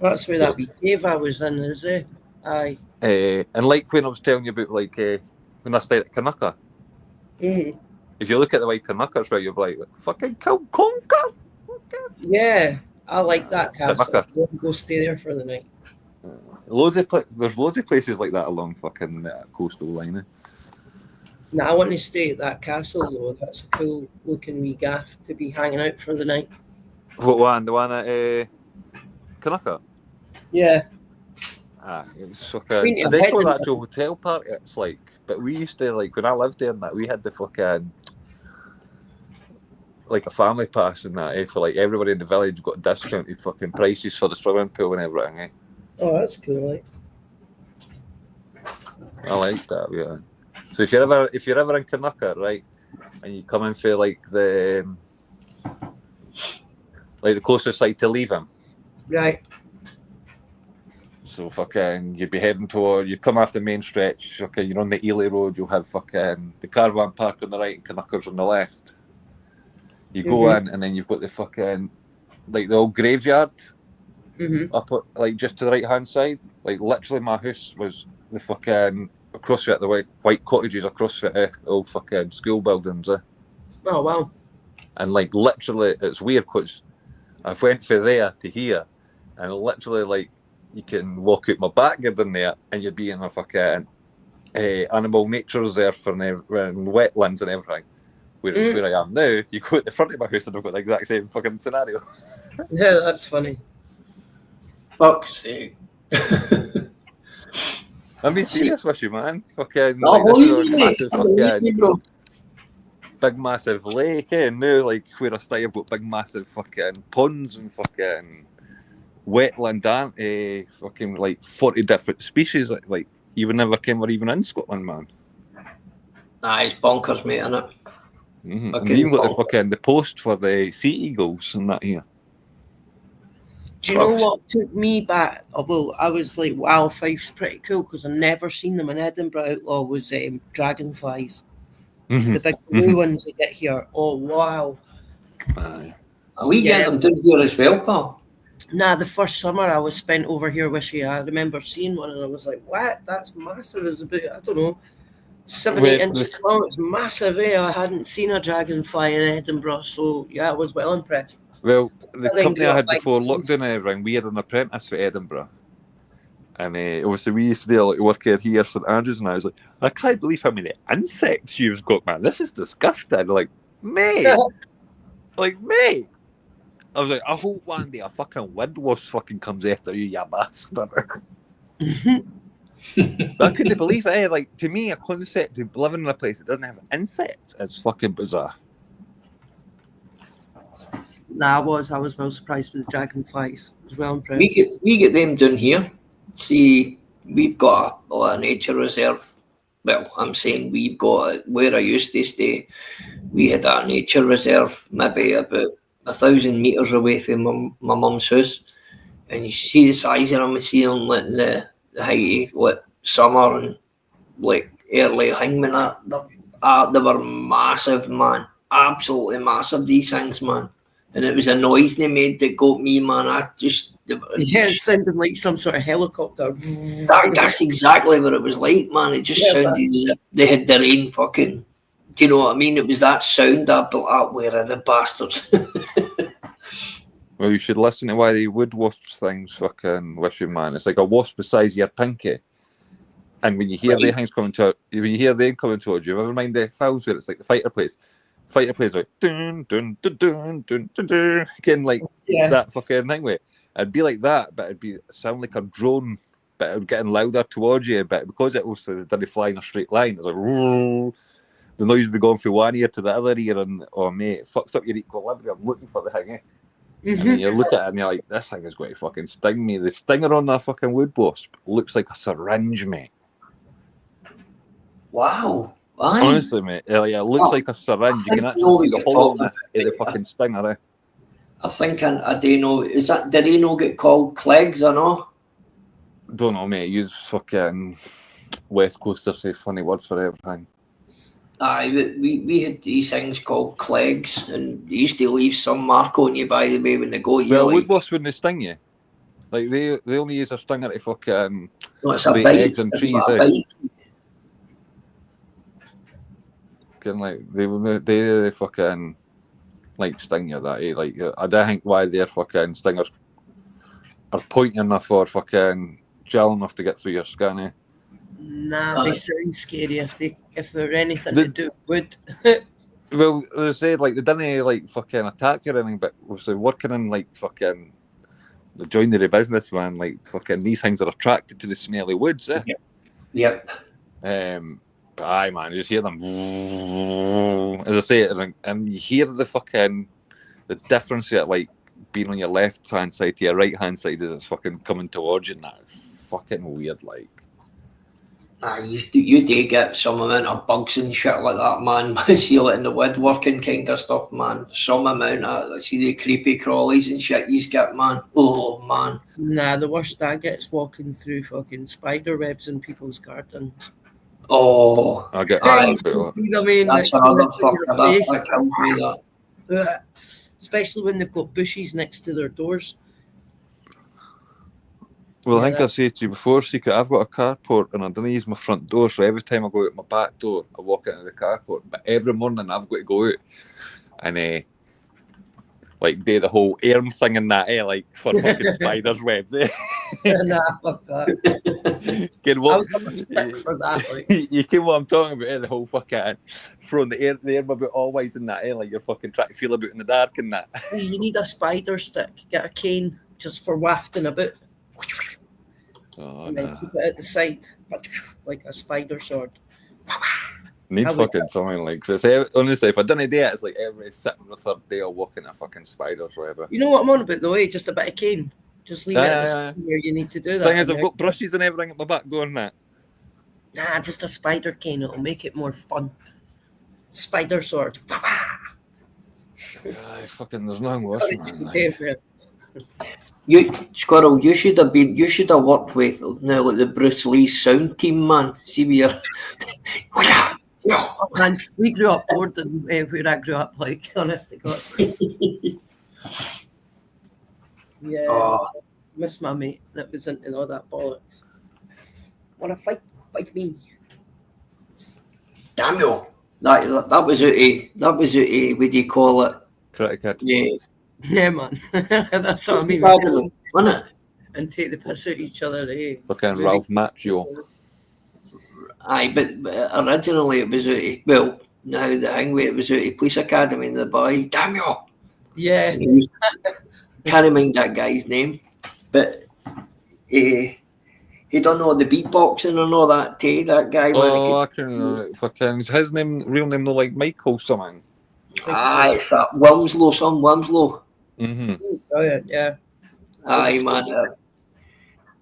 [SPEAKER 5] That's where that wee cave I was in, is it? Aye.
[SPEAKER 4] And like when I was telling you about like when I stayed at Kanaka,
[SPEAKER 5] Mm.
[SPEAKER 4] if you look at the way Kanaka's right, you're like fucking Conquer.
[SPEAKER 5] Yeah, I like that castle.
[SPEAKER 4] Kanaka.
[SPEAKER 5] I want to go stay there for the night.
[SPEAKER 4] There's loads of places like that along fucking coastal line.
[SPEAKER 5] No, I want to stay at that castle though. That's a cool looking wee gaff to be hanging out for the night.
[SPEAKER 4] What one? The one at Kanaka?
[SPEAKER 5] Yeah.
[SPEAKER 4] It's
[SPEAKER 5] We
[SPEAKER 4] fucking.
[SPEAKER 5] need
[SPEAKER 4] I
[SPEAKER 5] a
[SPEAKER 4] don't know
[SPEAKER 5] wedding.
[SPEAKER 4] the actual hotel part it's like, but we used to like when I lived there and that we had the fucking like a family pass and that for like everybody in the village got discounted fucking prices for the swimming pool and everything.
[SPEAKER 5] Oh, that's cool. Like.
[SPEAKER 4] I like that, yeah. So if you're ever in Kanaka, right, and you come in for like the closest side to Leaving.
[SPEAKER 5] Right.
[SPEAKER 4] So fucking you'd be heading you'd come off the main stretch, okay, you're on the Ely Road, you'll have fucking the caravan park on the right and Kanaka's on the left. You go in and then you've got the fucking like the old graveyard up like just to the right hand side. Like literally my house was the fucking across it, the white cottages across it, the old fucking school buildings.
[SPEAKER 5] Oh wow.
[SPEAKER 4] And like literally it's weird because I went from there to here and literally like you can walk out my back garden there and you'd be in a fucking animal nature reserve and wetlands and everything. Whereas where I am now, you go at the front of my house and I've got the exact same fucking scenario.
[SPEAKER 5] Yeah, that's funny.
[SPEAKER 3] Fuck's sake.
[SPEAKER 4] I'm being serious with you, man. Fucking
[SPEAKER 3] No,
[SPEAKER 4] like,
[SPEAKER 3] believe
[SPEAKER 4] this
[SPEAKER 3] me.
[SPEAKER 4] is a
[SPEAKER 3] Believe
[SPEAKER 4] massive
[SPEAKER 3] me,
[SPEAKER 4] fucking
[SPEAKER 3] bro.
[SPEAKER 4] big massive lake, now like where I stay I've got big massive fucking ponds and fucking wetland and fucking like 40 different species like you would never came or even in Scotland, man.
[SPEAKER 3] Nah, it's bonkers, mate, innit?
[SPEAKER 4] Mm-hmm.
[SPEAKER 3] Okay,
[SPEAKER 4] And even got the post for the sea eagles and that here.
[SPEAKER 5] Do you know
[SPEAKER 3] Fuck's-
[SPEAKER 5] what took me back? Although I was like, wow, Fife's pretty cool because I've never seen them in Edinburgh Outlaw. Was dragonflies,
[SPEAKER 4] Mm-hmm.
[SPEAKER 5] the big blue ones they get here. Oh wow!
[SPEAKER 3] We get them down here as well, pal.
[SPEAKER 5] Nah, the first summer I was spent over here with you, I remember seeing one and I was like, what? That's massive. It was about, I don't know, 7-8
[SPEAKER 4] Wait,
[SPEAKER 5] inches long. It's massive, I hadn't seen a dragonfly in Edinburgh, so yeah, I was well impressed.
[SPEAKER 4] Well, the
[SPEAKER 5] I think
[SPEAKER 4] company I
[SPEAKER 5] they're
[SPEAKER 4] had
[SPEAKER 5] like-
[SPEAKER 4] before lockdown and everything, we had an apprentice for Edinburgh. And obviously we used to do like work out here, St Andrews, and I was like, I can't believe how many insects you've got, man. This is disgusting. Like, mate. Mate. I was like, I hope one day a fucking wind wasp fucking comes after you, you bastard. But I couldn't believe it. Like, to me, a concept of living in a place that doesn't have insects is fucking bizarre.
[SPEAKER 5] Nah, I was well surprised with the dragonflies. I was well impressed.
[SPEAKER 3] We get them down here. See, we've got a lot of nature reserve. Well, I'm saying we've got where I used to stay. We had a nature reserve, maybe about 1,000 meters away from my mum's house, and you see the size of them. I see them like the height, like summer and like early hangman. They were massive, man, absolutely massive. These things, man. And it was a noise they made that got me, man.
[SPEAKER 5] Yeah, it sounded like some sort of helicopter.
[SPEAKER 3] That's exactly what it was like, man. It just sounded as if they had their own fucking. Do you know what I mean? It was that sound I built up. Where are the bastards?
[SPEAKER 4] Well, you should listen to why the wood wasp things fucking wish you, man. It's like a wasp the size of your pinky. And when you hear the things coming towards you, ever mind the files where it's like the fighter planes? fighter plays like dun dun dun dun dun dun dun, getting like
[SPEAKER 5] Yeah.
[SPEAKER 4] that fucking thing with. It'd be like that, but it'd be sound like a drone, but it would getting louder towards you. But because it was didn't fly in a straight line, it's like "Roo." The noise would be going from one ear to the other ear, and oh mate, it fucks up your equilibrium looking for the thing. And then you look at it and you're like, this thing is going to fucking sting me. The stinger on that fucking wood wasp looks like a syringe, mate.
[SPEAKER 3] Wow. Aye.
[SPEAKER 4] Honestly, mate, it looks like a syringe. You can
[SPEAKER 3] I know
[SPEAKER 4] actually
[SPEAKER 3] what
[SPEAKER 4] see the
[SPEAKER 3] you're
[SPEAKER 4] hole in
[SPEAKER 3] talking
[SPEAKER 4] the
[SPEAKER 3] about.
[SPEAKER 4] fucking stinger.
[SPEAKER 3] I think I do know. Is that, did he not get called Clegs or no?
[SPEAKER 4] Don't know, mate. Use fucking West Coasters say funny words for everything.
[SPEAKER 3] Aye, we had these things called Clegs, and they used to leave some mark on you, by the way, when they go. You
[SPEAKER 4] Well,
[SPEAKER 3] like,
[SPEAKER 4] wood wasps wouldn't sting you. Like they only use their stinger to fucking
[SPEAKER 3] no, it's a
[SPEAKER 4] lay
[SPEAKER 3] bite.
[SPEAKER 4] eggs and
[SPEAKER 3] It's
[SPEAKER 4] trees.
[SPEAKER 3] a bite.
[SPEAKER 4] Like they fucking like sting you that. Like I don't think why their fucking stingers are pointing enough or fucking gel enough to get through your skin.
[SPEAKER 5] Nah, they sound scary if they're anything
[SPEAKER 4] The-
[SPEAKER 5] to do with wood.
[SPEAKER 4] Well, they said like they didn't like fucking attack you or anything, but was working in like fucking the joinery business, man. Like fucking these things are attracted to the smelly woods.
[SPEAKER 3] Yep.
[SPEAKER 4] But aye, man, you just hear them. As I say, and you hear the difference at like being on your left hand side to your right hand side as it's fucking coming towards you. And that is fucking weird, like.
[SPEAKER 3] You do get some amount of bugs and shit like that, man. See it in the woodworking kind of stuff, man. Some amount of, see the creepy crawlies and shit you get, man. Oh, man.
[SPEAKER 5] Nah, the worst I get is walking through fucking spider webs in people's gardens.
[SPEAKER 3] Oh,
[SPEAKER 4] I get
[SPEAKER 3] Aye.
[SPEAKER 5] See them in,
[SPEAKER 3] that's
[SPEAKER 5] next to
[SPEAKER 3] another
[SPEAKER 5] your
[SPEAKER 3] fucker.
[SPEAKER 5] face.
[SPEAKER 3] That kills me, that.
[SPEAKER 5] Ugh. Especially when they've got bushes next to their doors.
[SPEAKER 4] Well,
[SPEAKER 5] Yeah,
[SPEAKER 4] I think I said to you before, Secret, I've got a carport and I don't use my front door, so every time I go out my back door, I walk into the carport. But every morning I've got to go out and like do the whole arm thing and that, like for fucking spiders' webs.
[SPEAKER 5] Nah, fuck that.
[SPEAKER 4] Can
[SPEAKER 5] I
[SPEAKER 4] what?
[SPEAKER 5] was on a stick for that. Like.
[SPEAKER 4] You get what I'm talking about? The whole fucking throwing the air about always in that, like you're fucking trying to feel about in the dark and that.
[SPEAKER 5] You need a spider stick. Get a cane just for wafting about.
[SPEAKER 4] Oh,
[SPEAKER 5] And then
[SPEAKER 4] nah.
[SPEAKER 5] keep it at the side. Like a spider sword.
[SPEAKER 4] Need
[SPEAKER 5] I would-
[SPEAKER 4] fucking something like this. Honestly, if I didn't do it, it's like every second or third day I'll walk into fucking spiders or whatever.
[SPEAKER 5] You know what I'm on about though, eh? Just a bit of cane. Just leave it at the
[SPEAKER 4] Aye,
[SPEAKER 5] side where you need to do that.
[SPEAKER 4] Thing is,
[SPEAKER 5] and
[SPEAKER 4] I've got brushes and everything at my back door and that.
[SPEAKER 5] Nah, just a spider cane. It'll make it more fun. Spider sword.
[SPEAKER 4] Aye, fucking, there's nothing worse than that.
[SPEAKER 3] You, Squirrel, you should have worked with now like the Bruce Lee sound team, man. See where you're.
[SPEAKER 5] Man, we grew up more than where I grew up, like, honest to God. Yeah,
[SPEAKER 3] Oh,
[SPEAKER 5] miss my mate that was into all that bollocks. Wanna fight? Fight me.
[SPEAKER 3] damn you. That was out of, what do you call it?
[SPEAKER 4] Critic kid.
[SPEAKER 3] Yeah.
[SPEAKER 5] Yeah, man. That's what I mean.
[SPEAKER 3] Bad, wasn't it?
[SPEAKER 5] And take the piss out of each other, eh?
[SPEAKER 4] Fucking
[SPEAKER 5] Really?
[SPEAKER 4] Ralph Macchio.
[SPEAKER 3] Aye, but originally it was out of, well, now the thing where it was out of Police Academy and the boy, damn you.
[SPEAKER 5] Yeah.
[SPEAKER 3] Can't mind that guy's name, but he done all the beatboxing and all that too, that guy, man.
[SPEAKER 4] Oh, I can fucking, is his name, real name, no like Michael something?
[SPEAKER 3] It's that Wilmslow, son, Wilmslow.
[SPEAKER 4] Mm-hmm.
[SPEAKER 5] Brilliant, yeah.
[SPEAKER 3] Aye, man.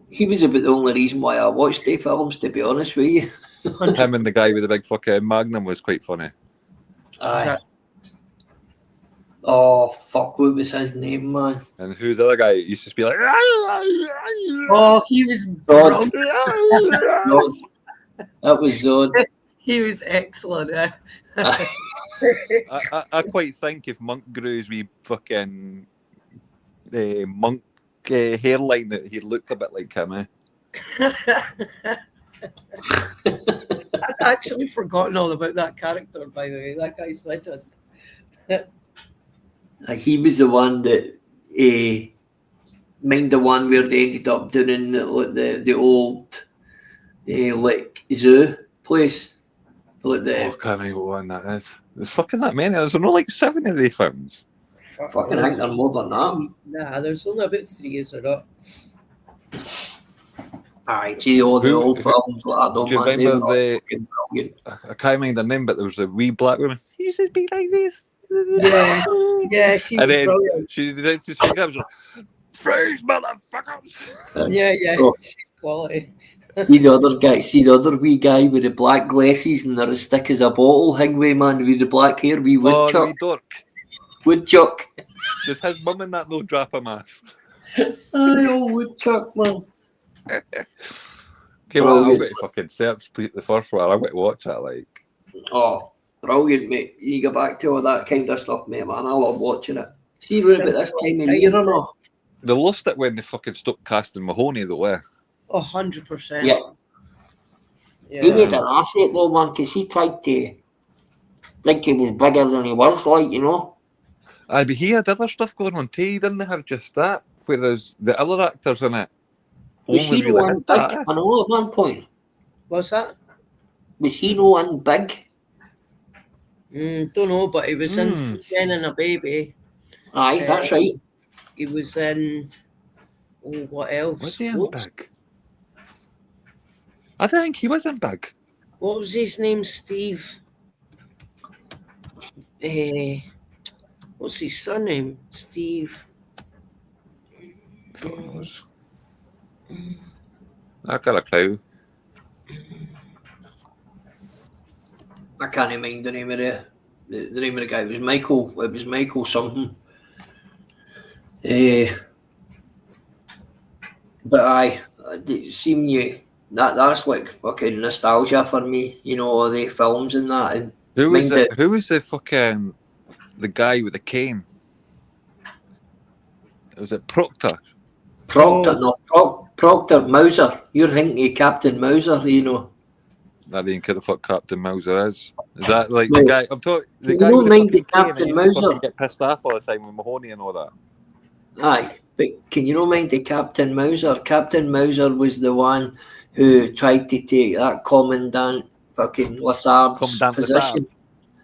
[SPEAKER 3] He was about the only reason why I watched the films, to be honest with you.
[SPEAKER 4] Him and the guy with the big fucking Magnum was quite funny.
[SPEAKER 3] Aye. Oh, fuck, what was his name, man?
[SPEAKER 4] And who's the other guy? He used to be like,
[SPEAKER 5] Oh, he was
[SPEAKER 3] Zod.
[SPEAKER 5] brilliant.
[SPEAKER 3] Zod. That was Zod.
[SPEAKER 5] He was excellent.
[SPEAKER 4] I quite think if Monk grew his wee fucking monk hairline, that he'd look a bit like him.
[SPEAKER 5] I'd actually forgotten all about that character, by the way. That guy's legend.
[SPEAKER 3] He was the one that, mind the one where they ended up doing like the old like zoo place, Like
[SPEAKER 4] Oh,
[SPEAKER 3] the
[SPEAKER 4] I can't remember what one that is. There's fucking that many. There's no like 7 of the films.
[SPEAKER 3] fucking think they're more than that.
[SPEAKER 5] Nah, there's only about 3, is there not?
[SPEAKER 3] Aye, see all the
[SPEAKER 4] Who-
[SPEAKER 3] old films like that,
[SPEAKER 4] Do you
[SPEAKER 3] man. They
[SPEAKER 4] remember
[SPEAKER 3] were
[SPEAKER 4] the?
[SPEAKER 3] fucking brilliant.
[SPEAKER 4] I can't remember the name, but there was a wee black woman. She used to be like this.
[SPEAKER 5] Yeah. Yeah, she was
[SPEAKER 4] And then
[SPEAKER 5] brilliant.
[SPEAKER 4] she did to sing up. Freeze, motherfuckers!
[SPEAKER 5] Yeah.
[SPEAKER 3] Oh.
[SPEAKER 5] She's quality.
[SPEAKER 3] See the other wee guy with the black glasses and they're as thick as a bottle, Hingway man with the black hair, wee
[SPEAKER 4] Oh, the
[SPEAKER 3] woodchuck.
[SPEAKER 4] wee dork.
[SPEAKER 3] Woodchuck.
[SPEAKER 4] Does his mum and that no drop him off?
[SPEAKER 3] Aye, old woodchuck, man.
[SPEAKER 4] Okay, well, I'm
[SPEAKER 3] Brilliant.
[SPEAKER 4] going to fucking search the first one. I'm going to watch that, like.
[SPEAKER 3] Oh, brilliant, mate. You go back to all that kind of stuff, mate, man. I love watching it. See, we're about this time of year or not?
[SPEAKER 4] They lost it when they fucking stopped casting Mahoney, though, eh?
[SPEAKER 5] 100%.
[SPEAKER 3] Yeah.
[SPEAKER 5] Yeah.
[SPEAKER 3] He made an ass of it, though, man, because he tried to, like, he was bigger than he was, like, you know?
[SPEAKER 4] Aye, but he had other stuff going on too. He didn't have just that. Whereas the other actors in it
[SPEAKER 3] Was
[SPEAKER 4] only
[SPEAKER 3] he no
[SPEAKER 4] really
[SPEAKER 3] one
[SPEAKER 4] had
[SPEAKER 3] big?
[SPEAKER 4] that.
[SPEAKER 3] I know at one point.
[SPEAKER 5] What's that?
[SPEAKER 3] Was he no one big?
[SPEAKER 5] Don't know, but he was in
[SPEAKER 4] Hmm.
[SPEAKER 5] Jen and a Baby.
[SPEAKER 3] Aye, that's right.
[SPEAKER 5] He was in. Oh, what else?
[SPEAKER 4] Was he in
[SPEAKER 5] What,
[SPEAKER 4] big? I don't think he was in big.
[SPEAKER 5] what was his name? Steve. What's his surname? Steve.
[SPEAKER 4] Fuck knows. I got a clue.
[SPEAKER 3] I can't mind the name of the name of the guy. It was Michael. It was Michael something. But aye, seeing you that's like fucking nostalgia for me. You know, all the films and that. And
[SPEAKER 4] Who was
[SPEAKER 3] Mind
[SPEAKER 4] it? Who was the fucking the guy with the cane? Was it Proctor?
[SPEAKER 3] Proctor Mauser. You're thinking of Captain Mauser, you know.
[SPEAKER 4] I didn't care what Captain Mauser is. Is that like
[SPEAKER 3] No.
[SPEAKER 4] the guy? I'm talking. The
[SPEAKER 3] You
[SPEAKER 4] guy
[SPEAKER 3] don't
[SPEAKER 4] with
[SPEAKER 3] mind
[SPEAKER 4] the
[SPEAKER 3] the
[SPEAKER 4] fucking cane
[SPEAKER 3] Captain
[SPEAKER 4] and he used to
[SPEAKER 3] Mauser?
[SPEAKER 4] fucking get pissed off all the time with Mahoney and all that.
[SPEAKER 3] Aye, but can you not mind the Captain Mauser? Captain Mauser was the one who tried to take that Commandant fucking Lassard's
[SPEAKER 4] Commandant
[SPEAKER 3] position.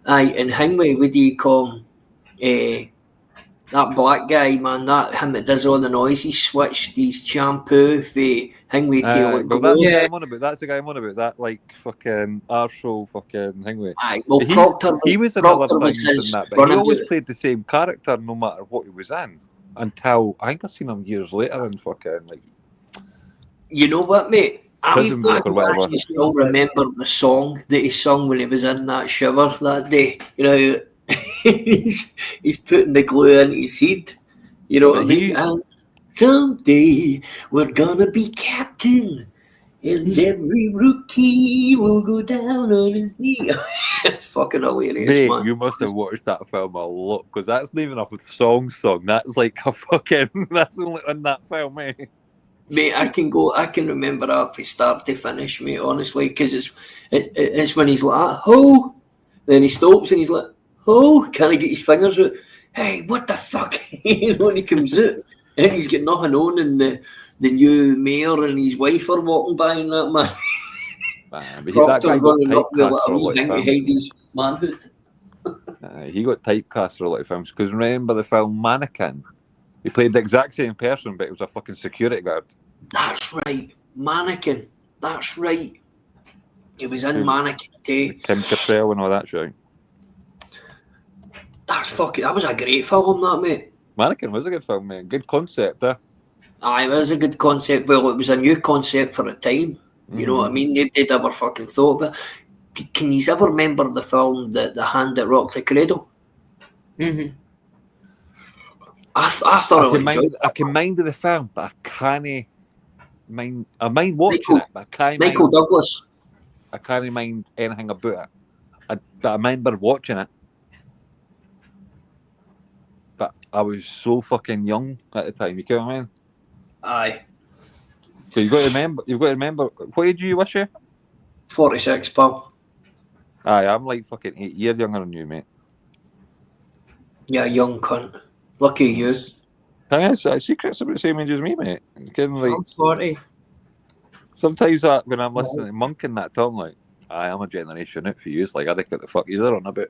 [SPEAKER 3] Aye, and Hingway, what do you call him? That black guy, man, that him that does all the noise, he switched his shampoo for Hingway to like
[SPEAKER 4] But that's
[SPEAKER 3] glow.
[SPEAKER 4] the guy I'm on about. That's the guy I'm on about. That like fucking arsehole fucking Hingway.
[SPEAKER 3] Aye, well,
[SPEAKER 4] He-
[SPEAKER 3] Proctor
[SPEAKER 4] He was in other
[SPEAKER 3] Proctor was
[SPEAKER 4] things
[SPEAKER 3] his
[SPEAKER 4] and that, but he
[SPEAKER 3] running
[SPEAKER 4] always
[SPEAKER 3] mate.
[SPEAKER 4] played the same character no matter what he was in. Until I think I seen him years later in fucking like
[SPEAKER 3] You know what, mate? I
[SPEAKER 4] Prison Break or
[SPEAKER 3] can
[SPEAKER 4] whatever.
[SPEAKER 3] actually still remember the song that he sung when he was in that shower that day. You know, he's putting the glue in his head. You know what I mean? And someday we're gonna be captain, and every rookie will go down on his knee. It's fucking hilarious,
[SPEAKER 4] mate,
[SPEAKER 3] man.
[SPEAKER 4] you must have watched that film a lot because that's not even a song. That's like a fucking. That's only in that film, mate.
[SPEAKER 3] Mate, I can remember that from start to finish, mate, honestly, because it's when he's like, oh, then he stops and he's like, oh, can I get his fingers out? Hey, what the fuck? You know, and he comes out and he's got nothing on, and the new mayor and his wife are walking by and that, man.
[SPEAKER 4] But that guy
[SPEAKER 3] Proctor's
[SPEAKER 4] got
[SPEAKER 3] running up with
[SPEAKER 4] typecast
[SPEAKER 3] like
[SPEAKER 4] for
[SPEAKER 3] a
[SPEAKER 4] a
[SPEAKER 3] wee
[SPEAKER 4] lot
[SPEAKER 3] thing
[SPEAKER 4] of
[SPEAKER 3] to
[SPEAKER 4] films.
[SPEAKER 3] hide his manhood.
[SPEAKER 4] He got typecast for a lot of films because remember the film Mannequin? He played the exact same person, but he was a fucking security guard.
[SPEAKER 3] That's right, Mannequin. That's right. He was in
[SPEAKER 4] Who?
[SPEAKER 3] Mannequin too.
[SPEAKER 4] Kim Cattrall and all that shit.
[SPEAKER 3] That was a great film, that, mate.
[SPEAKER 4] Mannequin was a good film, mate. Good concept, eh?
[SPEAKER 3] Aye, it was a good concept. Well, it was a new concept for the time. You know what I mean? Nobody ever fucking thought about it. Can you ever remember the film, The Hand That Rocked the Cradle?
[SPEAKER 5] Mm-hmm.
[SPEAKER 3] I
[SPEAKER 4] I
[SPEAKER 3] thoroughly
[SPEAKER 4] can
[SPEAKER 3] enjoyed
[SPEAKER 4] mind, I can mind of the film, but I can't mind. I mind watching it, but I can't.
[SPEAKER 3] Michael
[SPEAKER 4] mind,
[SPEAKER 3] Douglas.
[SPEAKER 4] I can't mind anything about it. But I remember watching it. But I was so fucking young at the time. You get what I mean?
[SPEAKER 3] Aye,
[SPEAKER 4] So you got to remember. You've got to remember. What age are you, wish you?
[SPEAKER 3] 46, pal.
[SPEAKER 4] Aye, I'm like fucking 8 years younger than you, mate.
[SPEAKER 3] Yeah, young cunt. Lucky you.
[SPEAKER 4] Thing is, Secret's about the same age as me, mate. It's getting like
[SPEAKER 5] I'm 40.
[SPEAKER 4] sometimes when I'm listening to Monk and that, I'm like, I'm a generation out for you. It's like, I think what the fuck you're on about.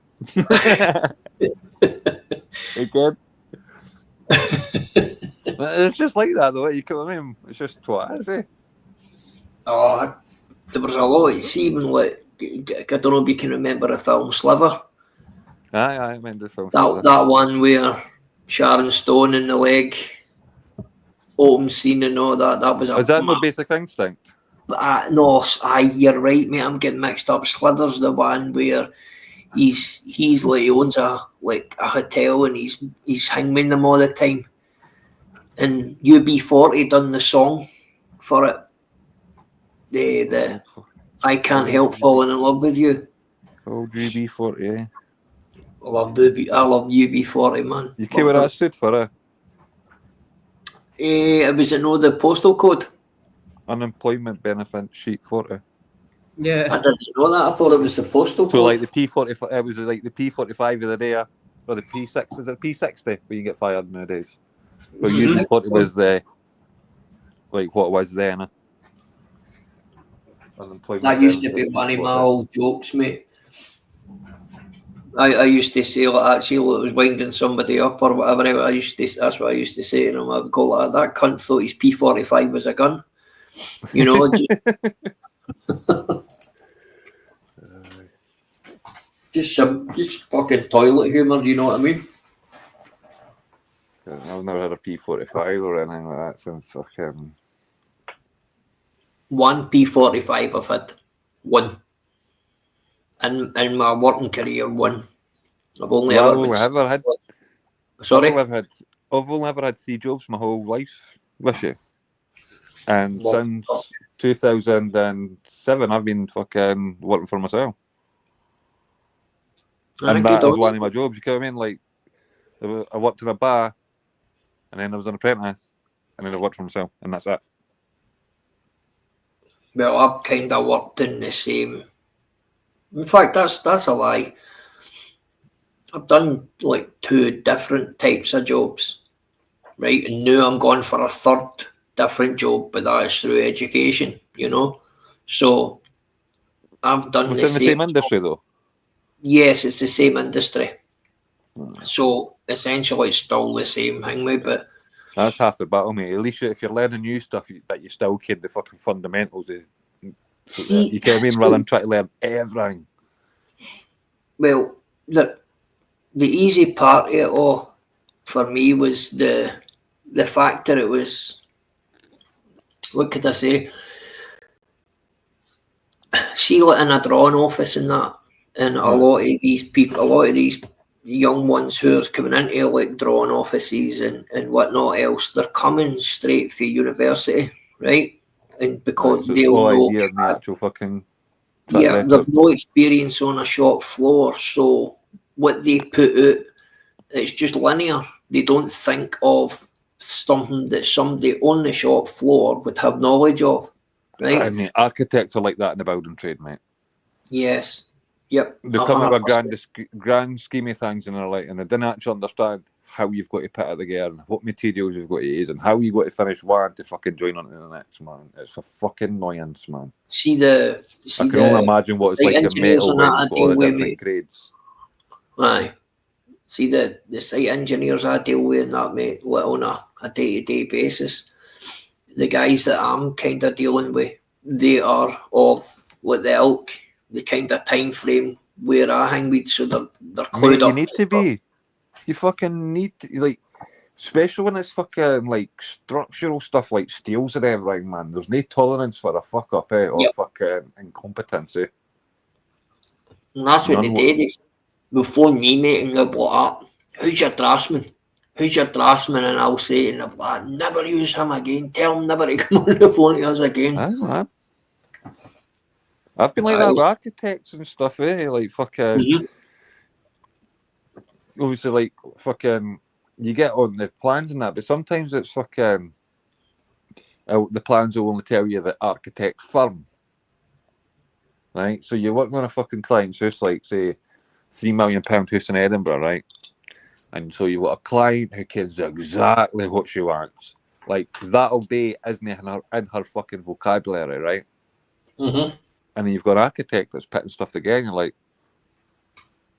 [SPEAKER 4] Again. It's just like that, though. You know what I mean? It's just what I say.
[SPEAKER 3] Oh, there was a lot. See, even like, I don't know if you can remember the film Sliver.
[SPEAKER 4] Aye, I remember the film.
[SPEAKER 3] That one where Sharon Stone in the leg, open scene and all that. That was a.
[SPEAKER 4] Is that no Basic Instinct?
[SPEAKER 3] No, you're right, mate. I'm getting mixed up. Slither's the one where he's like he owns a hotel and he's hanging them all the time. And UB40 done the song for it. The I Can't Help Falling in Love with You.
[SPEAKER 4] Oh, UB40, yeah.
[SPEAKER 3] I love UB40, man.
[SPEAKER 4] You care what that stood for,
[SPEAKER 3] It was the postal code.
[SPEAKER 4] Unemployment benefit sheet 40.
[SPEAKER 5] Yeah.
[SPEAKER 3] I didn't know that. I thought it was the postal code.
[SPEAKER 4] So like the P45, it was like the P45 of the day, or the P6. Is it P60 where you get fired nowadays? But UB40 was like what it was then.
[SPEAKER 3] That used to be one of my old jokes, mate. I used to say like actually it was winding somebody up or whatever. That's what I used to say to him. I'd go like that cunt thought his P45 was a gun. You know, just fucking toilet humour. You know what I mean?
[SPEAKER 4] I've never had a P45 or anything like that since fucking.
[SPEAKER 3] One P45 I've had. One. In my working career, one. I've only ever had. Sorry?
[SPEAKER 4] I've only ever had 3 jobs my whole life with you. And since 2007, I've been fucking working for myself. And that was one of my jobs, you know what I mean? Like, I worked in a bar, and then I was an apprentice, and then I worked for myself, and that's it.
[SPEAKER 3] Well, I've kind of worked in the same. In fact, that's a lie. I've done like 2 different types of jobs, right? And now I'm going for a third different job, but that is through education, you know. So I've done
[SPEAKER 4] Was
[SPEAKER 3] the
[SPEAKER 4] it in the same industry though?
[SPEAKER 3] Yes, it's the same industry. So essentially, it's still the same thing, mate. But
[SPEAKER 4] that's half the battle, mate. At least if you're learning new stuff, that you still keep the fucking fundamentals. You know what I mean? Rather than trying to learn everything.
[SPEAKER 3] Well, the easy part of it all for me was the fact that it was. What could I say? See, like in a drawing office and that, and a lot of these people, a lot of these young ones who are coming into like drawing offices and whatnot else, they're coming straight for university, right? And because
[SPEAKER 4] So
[SPEAKER 3] they'll know,
[SPEAKER 4] the actual fucking
[SPEAKER 3] they've no experience on a shop floor, so what they put out, it's just linear. They don't think of something that somebody on the shop floor would have knowledge of, right?
[SPEAKER 4] I mean, architects are like that in the building trade, mate.
[SPEAKER 3] Yes. Yep.
[SPEAKER 4] They come up with
[SPEAKER 3] 100%.
[SPEAKER 4] grand scheme of things and they're like, and they didn't actually understand how you've got to put it together and what materials you've got to use and how you got to finish one to fucking join onto the next, man. It's a fucking annoyance, man. I can only imagine what it's like in metal when you've got all the different grades.
[SPEAKER 3] Aye. See the site engineers I deal with and that, mate, like on a day-to-day basis. The guys that I'm kind of dealing with, they are of like the ilk, the kind of time frame where I hang with, so they're clued up.
[SPEAKER 4] You need to be. You fucking need to, like, especially when it's fucking like structural stuff like steels and everything, man. There's no tolerance for a fuck up, or fucking incompetency.
[SPEAKER 3] And that's what they did. They'll phone me, mate, and they'll be like, who's your draftsman? Who's your draftsman? And I'll say, and they'll be like, never use him again. Tell him never to come on the phone to us again.
[SPEAKER 4] Aye, man. I've been like that with architects and stuff, like fucking. Obviously, like fucking, you get on the plans and that, but sometimes it's fucking. The plans will only tell you the architect firm, right? So you're working on a fucking client's house, like say, £3 million house in Edinburgh, right? And so you've got a client who cares exactly what she wants. Like that all day isn't in her fucking vocabulary, right? And then you've got an architect that's putting stuff together, and you're like,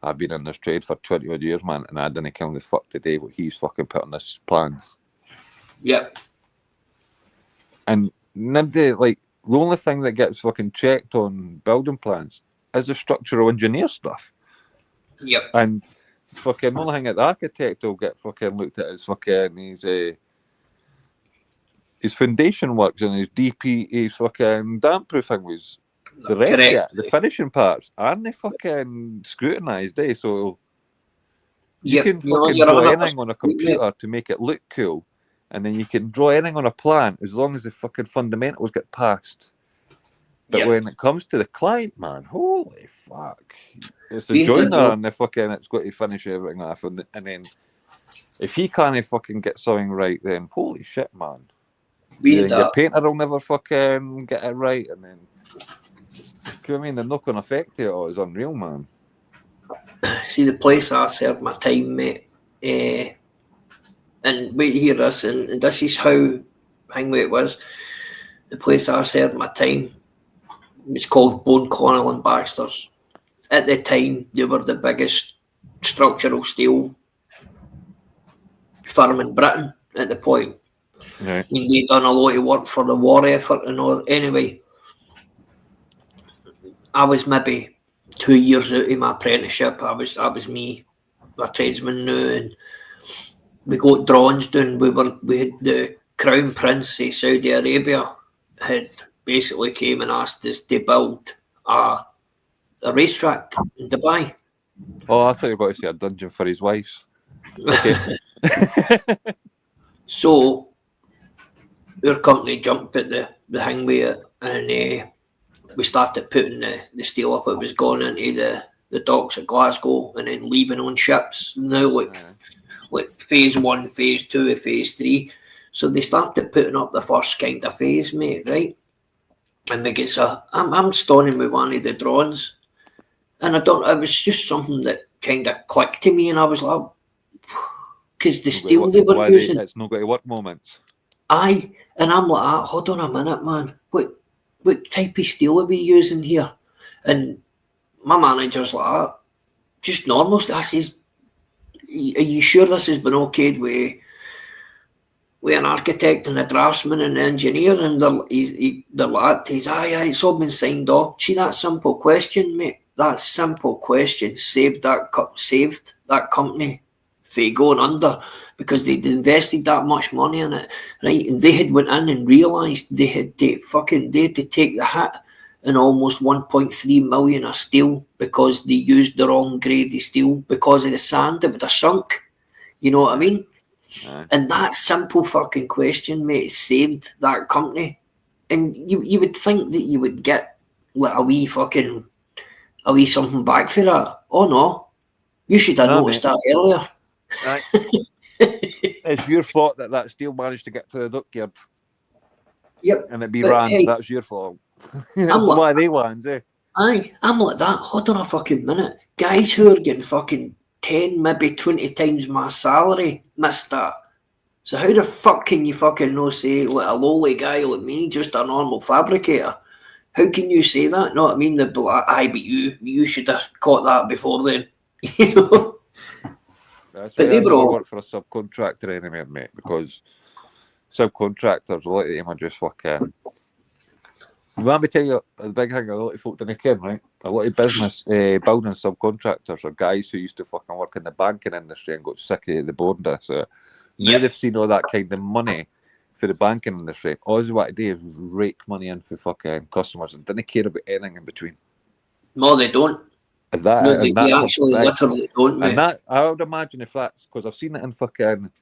[SPEAKER 4] I've been in this trade for 20 odd years, man, and I didn't kill the fuck today what he's fucking put on this plans.
[SPEAKER 3] Yep.
[SPEAKER 4] And nobody, like, the only thing that gets fucking checked on building plans is the structural engineer stuff.
[SPEAKER 3] Yep.
[SPEAKER 4] And fucking the only thing that the architect will get fucking looked at is fucking his foundation works and his DP, his fucking damp proofing was the rest of it, the finishing parts, aren't they fucking scrutinised, eh? So you
[SPEAKER 3] Yep.
[SPEAKER 4] can
[SPEAKER 3] No,
[SPEAKER 4] fucking
[SPEAKER 3] you're
[SPEAKER 4] draw
[SPEAKER 3] 100%
[SPEAKER 4] anything on a computer to make it look cool, and then you can draw anything on a plan as long as the fucking fundamentals get passed. But
[SPEAKER 3] Yep.
[SPEAKER 4] when it comes to the client, man, holy fuck. It's the
[SPEAKER 3] We did
[SPEAKER 4] joiner
[SPEAKER 3] that.
[SPEAKER 4] and the fucking, it's got to finish everything off. And then if he can't fucking get something right, then holy shit, man.
[SPEAKER 3] We
[SPEAKER 4] Then
[SPEAKER 3] had
[SPEAKER 4] your
[SPEAKER 3] that.
[SPEAKER 4] painter will never fucking get it right. And then, you know what I mean? The knock-on effect to it all is unreal, man.
[SPEAKER 3] See, the place I served my time, mate. And wait, hear this, and this is how hang it was. The place I served my time was called Bone Connell and Baxter's. At the time, they were the biggest structural steel firm in Britain at the point.
[SPEAKER 4] Right.
[SPEAKER 3] I mean, they'd done a lot of work for the war effort and all. Anyway, I was maybe 2 years out of my apprenticeship. I was me, a tradesman now, and we got drawings done. We had the Crown Prince of Saudi Arabia had basically came and asked us to build a racetrack in Dubai.
[SPEAKER 4] Oh, I thought you were about to say a dungeon for his wives. Okay.
[SPEAKER 3] So our company jumped at the hangway and we started putting the steel up. It was going into the docks at Glasgow and then leaving on ships. Now like phase 1, phase 2, and phase 3. So they started putting up the first kind of phase, mate, right? And we get I'm standing with one of the drawings, and it was just something that kind of clicked to me, and I was like, because the steel they were using,
[SPEAKER 4] It's not got to work moments.
[SPEAKER 3] aye, and I'm like, hold on a minute, man, what type of steel are we using here? And my manager's like, just normal. I says, are you sure this has been okayed with an architect and a draftsman and an engineer? And the lad, he's aye, it's all been signed off. See, that simple question, mate, that simple question saved that company from going under, because they'd invested that much money in it, right? And they had went in and realised they had to take the hit in almost 1.3 million of steel because they used the wrong grade of steel because of the sand. It would have sunk. You know what I mean? And that simple fucking question, mate, saved that company. And you would think that you would get like a wee something back for that. Oh no. You should have noticed that earlier.
[SPEAKER 4] Right. It's your fault that steel managed to get to the dockyard.
[SPEAKER 3] Yep.
[SPEAKER 4] And it be
[SPEAKER 3] But
[SPEAKER 4] ran.
[SPEAKER 3] hey,
[SPEAKER 4] That's your fault. That's why they lands, eh?
[SPEAKER 3] Aye, I'm like that. Hold on a fucking minute. Guys who are getting fucking 10, maybe 20 times my salary missed that. So how the fuck can you fucking no say, like a lowly guy like me, just a normal fabricator? How can you say that? No, I mean, they'd be like, aye, but you should have caught that before then. You know?
[SPEAKER 4] That's
[SPEAKER 3] But
[SPEAKER 4] why
[SPEAKER 3] they
[SPEAKER 4] I
[SPEAKER 3] were
[SPEAKER 4] never
[SPEAKER 3] all-
[SPEAKER 4] work for a subcontractor anymore, mate, because subcontractors, a lot of them are just fucking... Let me tell you the big thing a lot of folk didn't care, right? A lot of business building subcontractors are guys who used to fucking work in the banking industry and got sick of the board. So now they've seen all that kind of money for the banking industry. All they want to do is rake money in for fucking customers and didn't care about anything in between.
[SPEAKER 3] No, they don't.
[SPEAKER 4] And that,
[SPEAKER 3] No,
[SPEAKER 4] and
[SPEAKER 3] they
[SPEAKER 4] that's a
[SPEAKER 3] actually
[SPEAKER 4] big-
[SPEAKER 3] literally don't, mate.
[SPEAKER 4] And that, I would imagine if that's, because I've seen it in fucking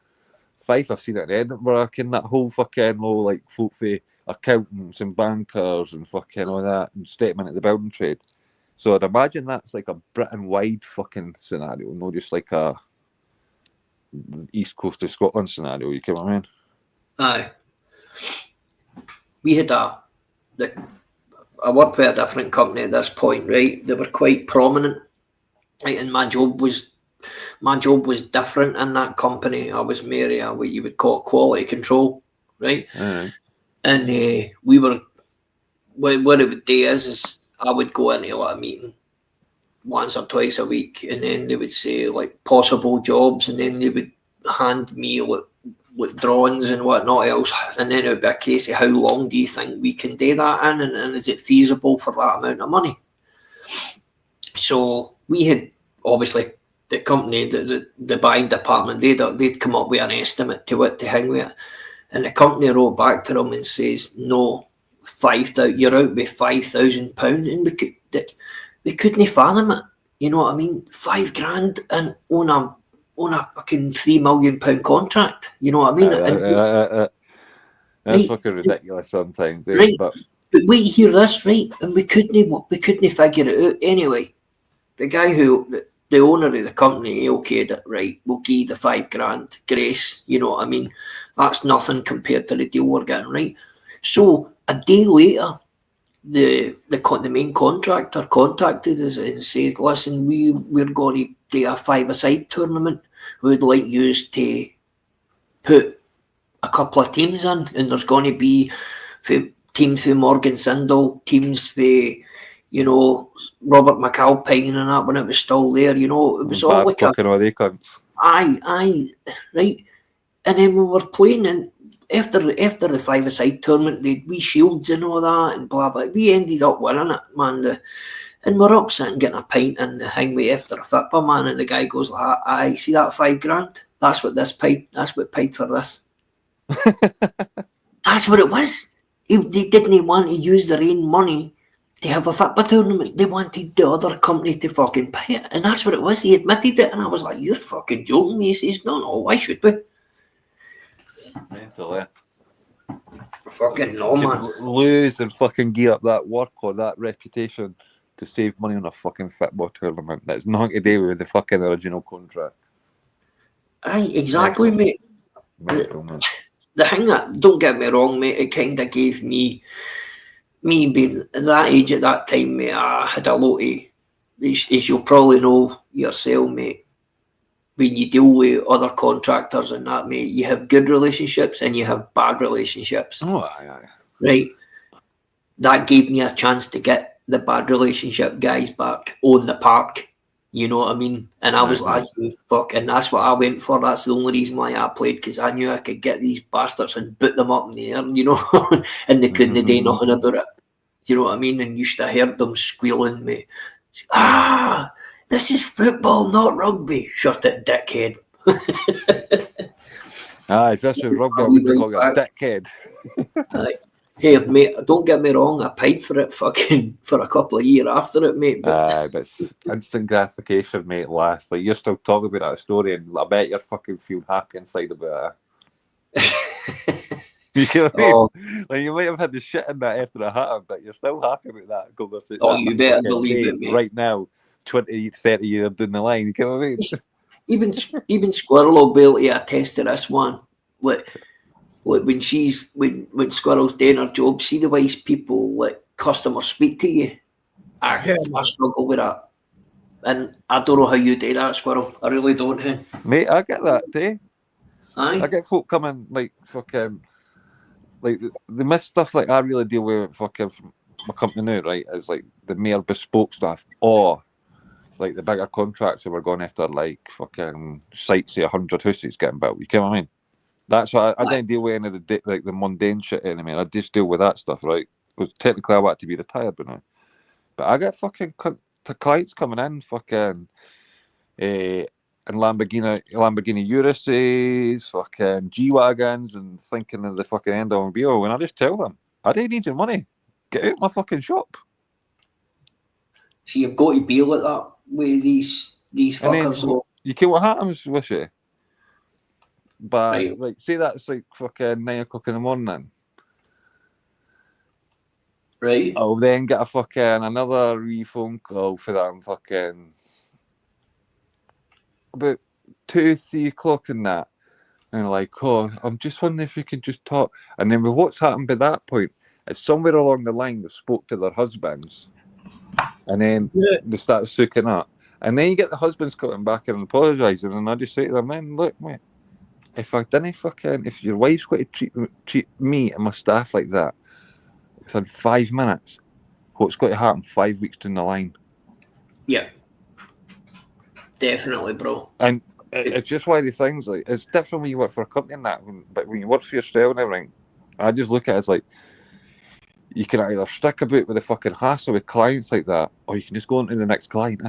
[SPEAKER 4] Fife, I've seen it in Edinburgh, and that whole fucking like folk for accountants and bankers and fucking all that, and statement at the building trade. So I'd imagine that's like a Britain-wide fucking scenario, not just like a East Coast of Scotland scenario, you get what I mean?
[SPEAKER 3] Aye. We had I worked with a different company at this point, right? They were quite prominent, right? And my job was different in that company. I was more what you would call quality control, right?
[SPEAKER 4] Alright.
[SPEAKER 3] And we were, what it would do is I would go into like a meeting once or twice a week, and then they would say like possible jobs, and then they would hand me like drawings and whatnot else, and then it would be a case of how long do you think we can do that in, and is it feasible for that amount of money? So we had obviously the company, the buying department, they'd come up with an estimate to what to hang with it, and the company wrote back to them and says no, you're out with £5,000, and we couldn't fathom it. You know what I mean? $5,000 and on a fucking £3 million contract. You know what I mean?
[SPEAKER 4] That's
[SPEAKER 3] Right.
[SPEAKER 4] fucking ridiculous sometimes. Eh?
[SPEAKER 3] Right.
[SPEAKER 4] But
[SPEAKER 3] But wait, hear this, right? And we couldn't figure it out anyway. The guy the owner of the company, he okayed it, right? We'll give you the £5,000 grace. You know what I mean? That's nothing compared to the deal we're getting, right? So a day later, the main contractor contacted us and said, "Listen, we're going to do a five-a-side tournament. We'd like you to put a couple of teams in, and there's going to be teams for Morgan Sindel, teams for, you know, Robert McAlpine and that when it was still there. You know, it was all like
[SPEAKER 4] fucking all they cunts.
[SPEAKER 3] Aye, right." And then we were playing, and after the five-a-side tournament, they had wee shields and all that, and blah blah. We ended up winning it, man. And we're up sitting getting a pint in the hangway after a football, man. And the guy goes, "I see that £5,000. That's what this paid. That's what paid for this." That's what it was. They didn't want to use their own money to have a football tournament. They wanted the other company to fucking pay it, and that's what it was. He admitted it, and I was like, "You're fucking joking me." He says, "No, why should we?"
[SPEAKER 4] Mentally.
[SPEAKER 3] Fucking no, man.
[SPEAKER 4] Lose and fucking gear up that work or that reputation to save money on a fucking football tournament. That's nothing to do with the fucking original contract.
[SPEAKER 3] Aye, exactly, mate.
[SPEAKER 4] Mental, man.
[SPEAKER 3] The thing that, don't get me wrong, mate, it kind of gave me being that age at that time, mate, I had a lot of, as you'll probably know yourself, mate, when you deal with other contractors and that, mate, you have good relationships and you have bad relationships.
[SPEAKER 4] Oh, aye.
[SPEAKER 3] Right? That gave me a chance to get the bad relationship guys back on the park. You know what I mean? And I was like, fuck, and that's what I went for. That's the only reason why I played, because I knew I could get these bastards and boot them up in the air, you know, and they couldn't do nothing about it. You know what I mean? And you should have heard them squealing, mate. This is football, not rugby. Shut it, dickhead.
[SPEAKER 4] Aye, if this was rugby, I would be called a dickhead.
[SPEAKER 3] Aye. Hey, mate, don't get me wrong, I paid for it fucking for a couple of years after it, mate.
[SPEAKER 4] Aye, but it's instant gratification, mate, last. Like, you're still talking about that story, and I bet you're fucking feeling happy inside about it. You know what I mean?
[SPEAKER 3] Oh,
[SPEAKER 4] Like, you might have had the shit in that after it happened, but you're still happy about that conversation.
[SPEAKER 3] Oh, you better believe it, mate.
[SPEAKER 4] Right now, 20, 30 years down the line, you know what I mean?
[SPEAKER 3] even Squirrel will be able to attest to this one. Like when Squirrel's doing her job, see the ways people, like customers, speak to you. I struggle with that, and I don't know how you do that, Squirrel. I really don't. Hey?
[SPEAKER 4] Mate, I get that, eh?
[SPEAKER 3] Aye.
[SPEAKER 4] I get folk coming, like, fucking, like, the miss stuff, like, I really deal with fucking from my company now, right, is, like, the more bespoke stuff, or, like, the bigger contracts that we're going after, like, fucking sites of 100 houses getting built, you know what I mean? That's why I didn't deal with any of the, like, the mundane shit anymore. I just deal with that stuff, right? Because technically I want to be retired by now. But I get fucking clients coming in, fucking, and Lamborghini Uruses, fucking G-Wagons, and thinking of the fucking end all and be all. And I just tell them, I don't need your money. Get out my fucking shop.
[SPEAKER 3] So you've got to be like that with these fuckers.
[SPEAKER 4] Then, you know what happens with you? But,
[SPEAKER 3] Right.
[SPEAKER 4] like, say that's like fucking 9 o'clock in the morning.
[SPEAKER 3] Right?
[SPEAKER 4] I'll then get a fucking another phone call for them fucking about 2, 3 o'clock in that. And like, oh, I'm just wondering if you could just talk. And then what's happened by that point is somewhere along the line they spoke to their husbands. And then they start sucking up. And then you get the husbands coming back and apologising. And I just say to them, man, look, mate, if your wife's going to treat me and my staff like that within 5 minutes, what's got to happen 5 weeks down the line.
[SPEAKER 3] Yeah. Definitely, bro.
[SPEAKER 4] And it's just one of the things, like, it's different when you work for a company and that, but when you work for yourself and everything, I just look at it as like, you can either stick about with the fucking hassle with clients like that, or you can just go on to the next client.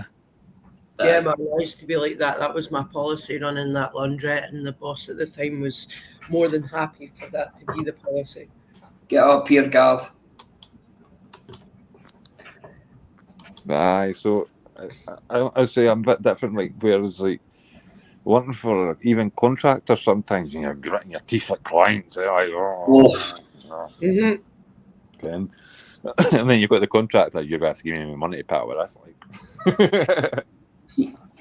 [SPEAKER 5] Yeah, man, I used to be like that. That was my policy running that laundrette, and the boss at the time was more than happy for that to be the policy.
[SPEAKER 3] Get up here, Gav.
[SPEAKER 4] Aye, so I say I'm a bit different, like, whereas, like, working for even contractors sometimes, you're gritting your teeth at clients.
[SPEAKER 5] Mm-hmm.
[SPEAKER 4] And then you've got the contractor, you're going to have to give me money to pay what that's like.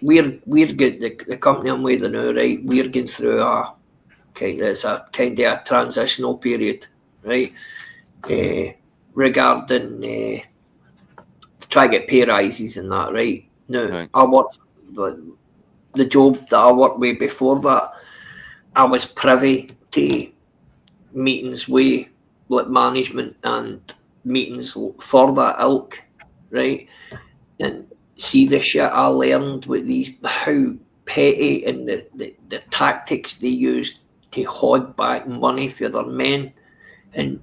[SPEAKER 3] We're good. The company I'm with now, right? We're going through it's a kind of a transitional period, right? Regarding try to get pay rises and that, right? Now,
[SPEAKER 4] Right.
[SPEAKER 3] I worked the job that I worked with before that. I was privy to meetings with like management and meetings for that ilk, right? And see the shit I learned with these, how petty and the tactics they used to hold back money for their men. And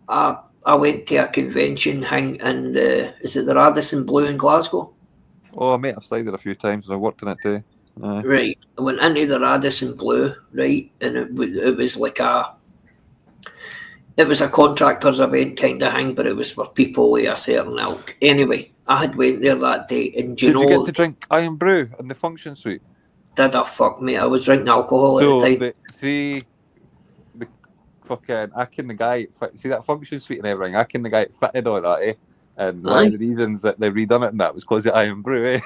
[SPEAKER 3] I went to a convention in is it the Radisson Blue in Glasgow?
[SPEAKER 4] Oh, mate, I've stayed there a few times and I worked in it too.
[SPEAKER 3] Right. I went into the Radisson Blue, right? And it was like it was a contractors event kind of thing, but it was for people of a certain ilk. Anyway, I had went there that day, and
[SPEAKER 4] Did you get to drink Iron Brew in the function suite?
[SPEAKER 3] did I fuck me? I was drinking alcohol at the time.
[SPEAKER 4] See the fucking the guy. See that function suite and everything. The guy fitted all that, eh? And one of the reasons that they redone it and that was because of Iron Brew, eh?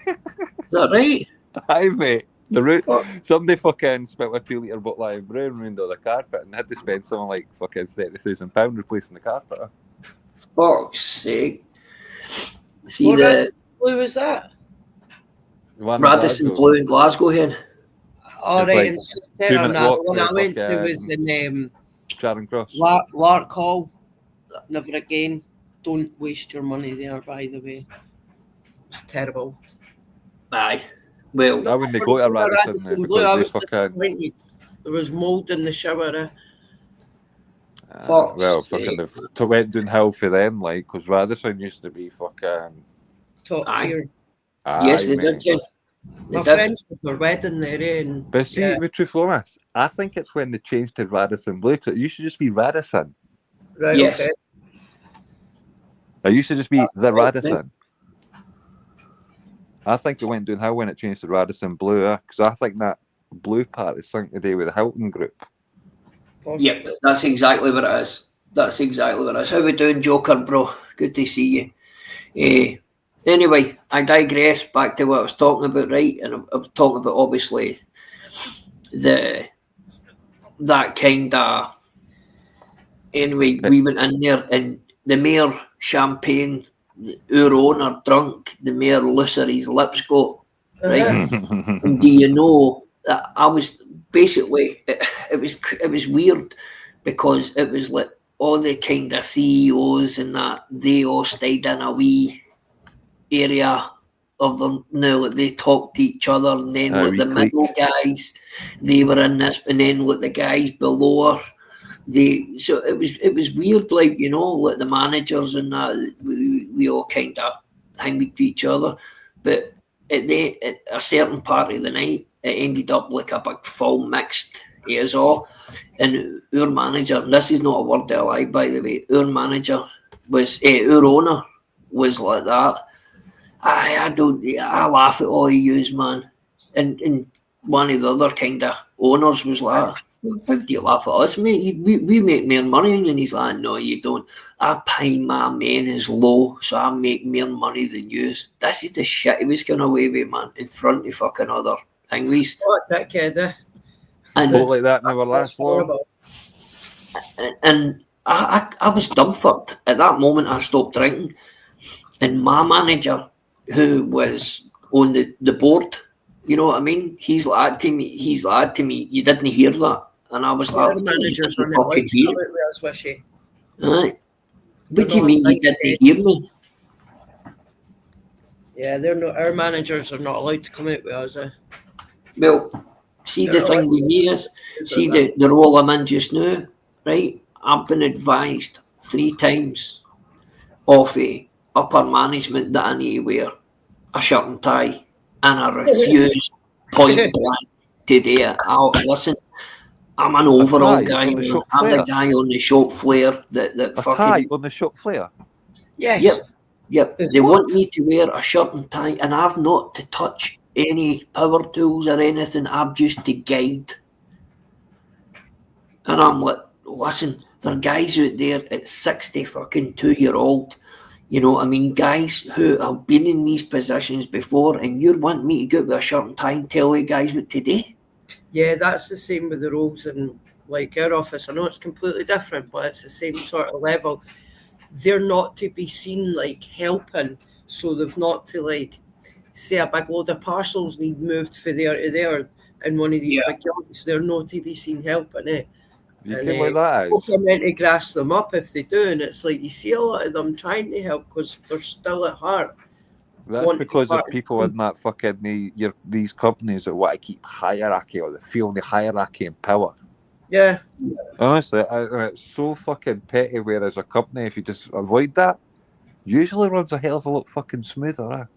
[SPEAKER 3] Is that right?
[SPEAKER 4] Aye, mate. Somebody fucking spent a 2-litre bottle of Iron Brew and ruined all the carpet and had to spend something like fucking £30,000 replacing the carpet.
[SPEAKER 3] Fuck's sake. See
[SPEAKER 5] What
[SPEAKER 3] the
[SPEAKER 5] Blue was that?
[SPEAKER 3] Radisson Blue in Glasgow here.
[SPEAKER 5] All
[SPEAKER 4] It's
[SPEAKER 5] right,
[SPEAKER 4] like
[SPEAKER 5] in Centre.
[SPEAKER 4] minute
[SPEAKER 5] The
[SPEAKER 4] walk
[SPEAKER 5] one
[SPEAKER 4] to
[SPEAKER 5] I went to
[SPEAKER 4] fucking
[SPEAKER 5] was in
[SPEAKER 4] Charing Cross.
[SPEAKER 5] Lark Hall. Never again. Don't waste your money there, by the way. It's terrible.
[SPEAKER 3] Aye. Well,
[SPEAKER 4] I wouldn't go to Radisson
[SPEAKER 5] Blue, I was
[SPEAKER 4] because they fucking...
[SPEAKER 5] disappointed. There was mould in the shower.
[SPEAKER 4] well, fucking they went downhill for them, like, because Radisson used to be fucking...
[SPEAKER 5] Top
[SPEAKER 3] Aye.
[SPEAKER 5] tier.
[SPEAKER 3] yes, they
[SPEAKER 4] mate.
[SPEAKER 3] did. Yeah. They
[SPEAKER 5] My
[SPEAKER 3] did.
[SPEAKER 5] friends did their wedding there, and
[SPEAKER 4] But see,
[SPEAKER 5] yeah.
[SPEAKER 4] with truthfulness, I think it's when they changed to Radisson Blue, because it used to just be Radisson.
[SPEAKER 5] Right,
[SPEAKER 3] Yes.
[SPEAKER 5] okay.
[SPEAKER 4] It used to just be the
[SPEAKER 3] right,
[SPEAKER 4] Radisson. I think it went downhill when it changed to Radisson Blue, because I think that blue part is something to do with the Hilton Group.
[SPEAKER 3] Yep, that's exactly what it is. That's exactly what it is. How we doing, Joker, bro? Good to see you. Anyway, I digress back to what I was talking about, right? And I was talking about, obviously, that kind of... Anyway, we went in there, and the more champagne our owner drunk, the more looser his lips got, right? And do you know that I was basically, it was weird because it was like all the kind of CEOs and that, they all stayed in a wee area of them now, like they talked to each other, and then like the middle guys, they were in this, and then like the guys below her, so it was weird, like, you know, like the managers and that, we all kind of hang with each other, but at a certain part of the night, it ended up like a big full mixed as all, and our manager, and this is not a word I like, by the way, our manager was, our owner was like that. I laugh at all he used, man, and one of the other kind of owners was like, how do you laugh at us, mate? We make more money than you. And he's like, no, you don't. I pay my men as low, so I make more money than you. This is the shit he was going away with, man, in front of fucking other things.
[SPEAKER 5] What that kid?
[SPEAKER 3] And
[SPEAKER 4] Folk like that never last long.
[SPEAKER 3] And I was dumbfucked. At that moment, I stopped drinking. And my manager, who was on the board, you know what I mean? He's like to me, you didn't hear that. And I was like,
[SPEAKER 5] The managers
[SPEAKER 3] you
[SPEAKER 5] on the
[SPEAKER 3] fucking hear
[SPEAKER 5] website, where's wishy?
[SPEAKER 3] it? Aye. What do you mean you didn't hear me?
[SPEAKER 5] Yeah, they're not. Our managers are not allowed to come out with us.
[SPEAKER 3] Well, see the thing with me is, see the role I'm in just now, right? I've been advised 3 times off upper management that I need to wear a shirt and tie, and I refuse point blank to do it. Listen, I'm an overall
[SPEAKER 4] tie
[SPEAKER 3] guy.
[SPEAKER 4] on the
[SPEAKER 3] Man.
[SPEAKER 4] shop
[SPEAKER 3] I'm the
[SPEAKER 4] flare?
[SPEAKER 3] guy on the shop flare that
[SPEAKER 4] A
[SPEAKER 3] fucking
[SPEAKER 4] tie on the shop flare?
[SPEAKER 5] Yes.
[SPEAKER 3] Yep, yep. They
[SPEAKER 4] What?
[SPEAKER 3] want me to wear a shirt and tie, and I've not to touch any power tools or anything. I'm just to guide. And I'm like, listen, there are guys out there at 60 fucking 2-year-old, you know what I mean, guys who have been in these positions before, and you want me to go out with a shirt and tie and tell you guys what to do?
[SPEAKER 5] Yeah, that's the same with the roles in like our office. I know it's completely different, but it's the same sort of level. They're not to be seen like helping, so they've not to like say a big load of parcels need moved from there to there in one of these
[SPEAKER 3] Yeah.
[SPEAKER 5] big yonks. They're not to be seen helping it.
[SPEAKER 4] You
[SPEAKER 5] And,
[SPEAKER 4] can like that
[SPEAKER 5] Folk
[SPEAKER 4] is.
[SPEAKER 5] are meant to grass them up if they do, and it's like you see a lot of them trying to help because they're still at heart.
[SPEAKER 4] That's
[SPEAKER 5] want to
[SPEAKER 4] because of
[SPEAKER 5] part-
[SPEAKER 4] people in that fucking these companies that want to keep hierarchy, or they feel the hierarchy and power.
[SPEAKER 5] Yeah,
[SPEAKER 4] Honestly, it's so fucking petty. Whereas a company, if you just avoid that, usually runs a hell of a lot fucking smoother.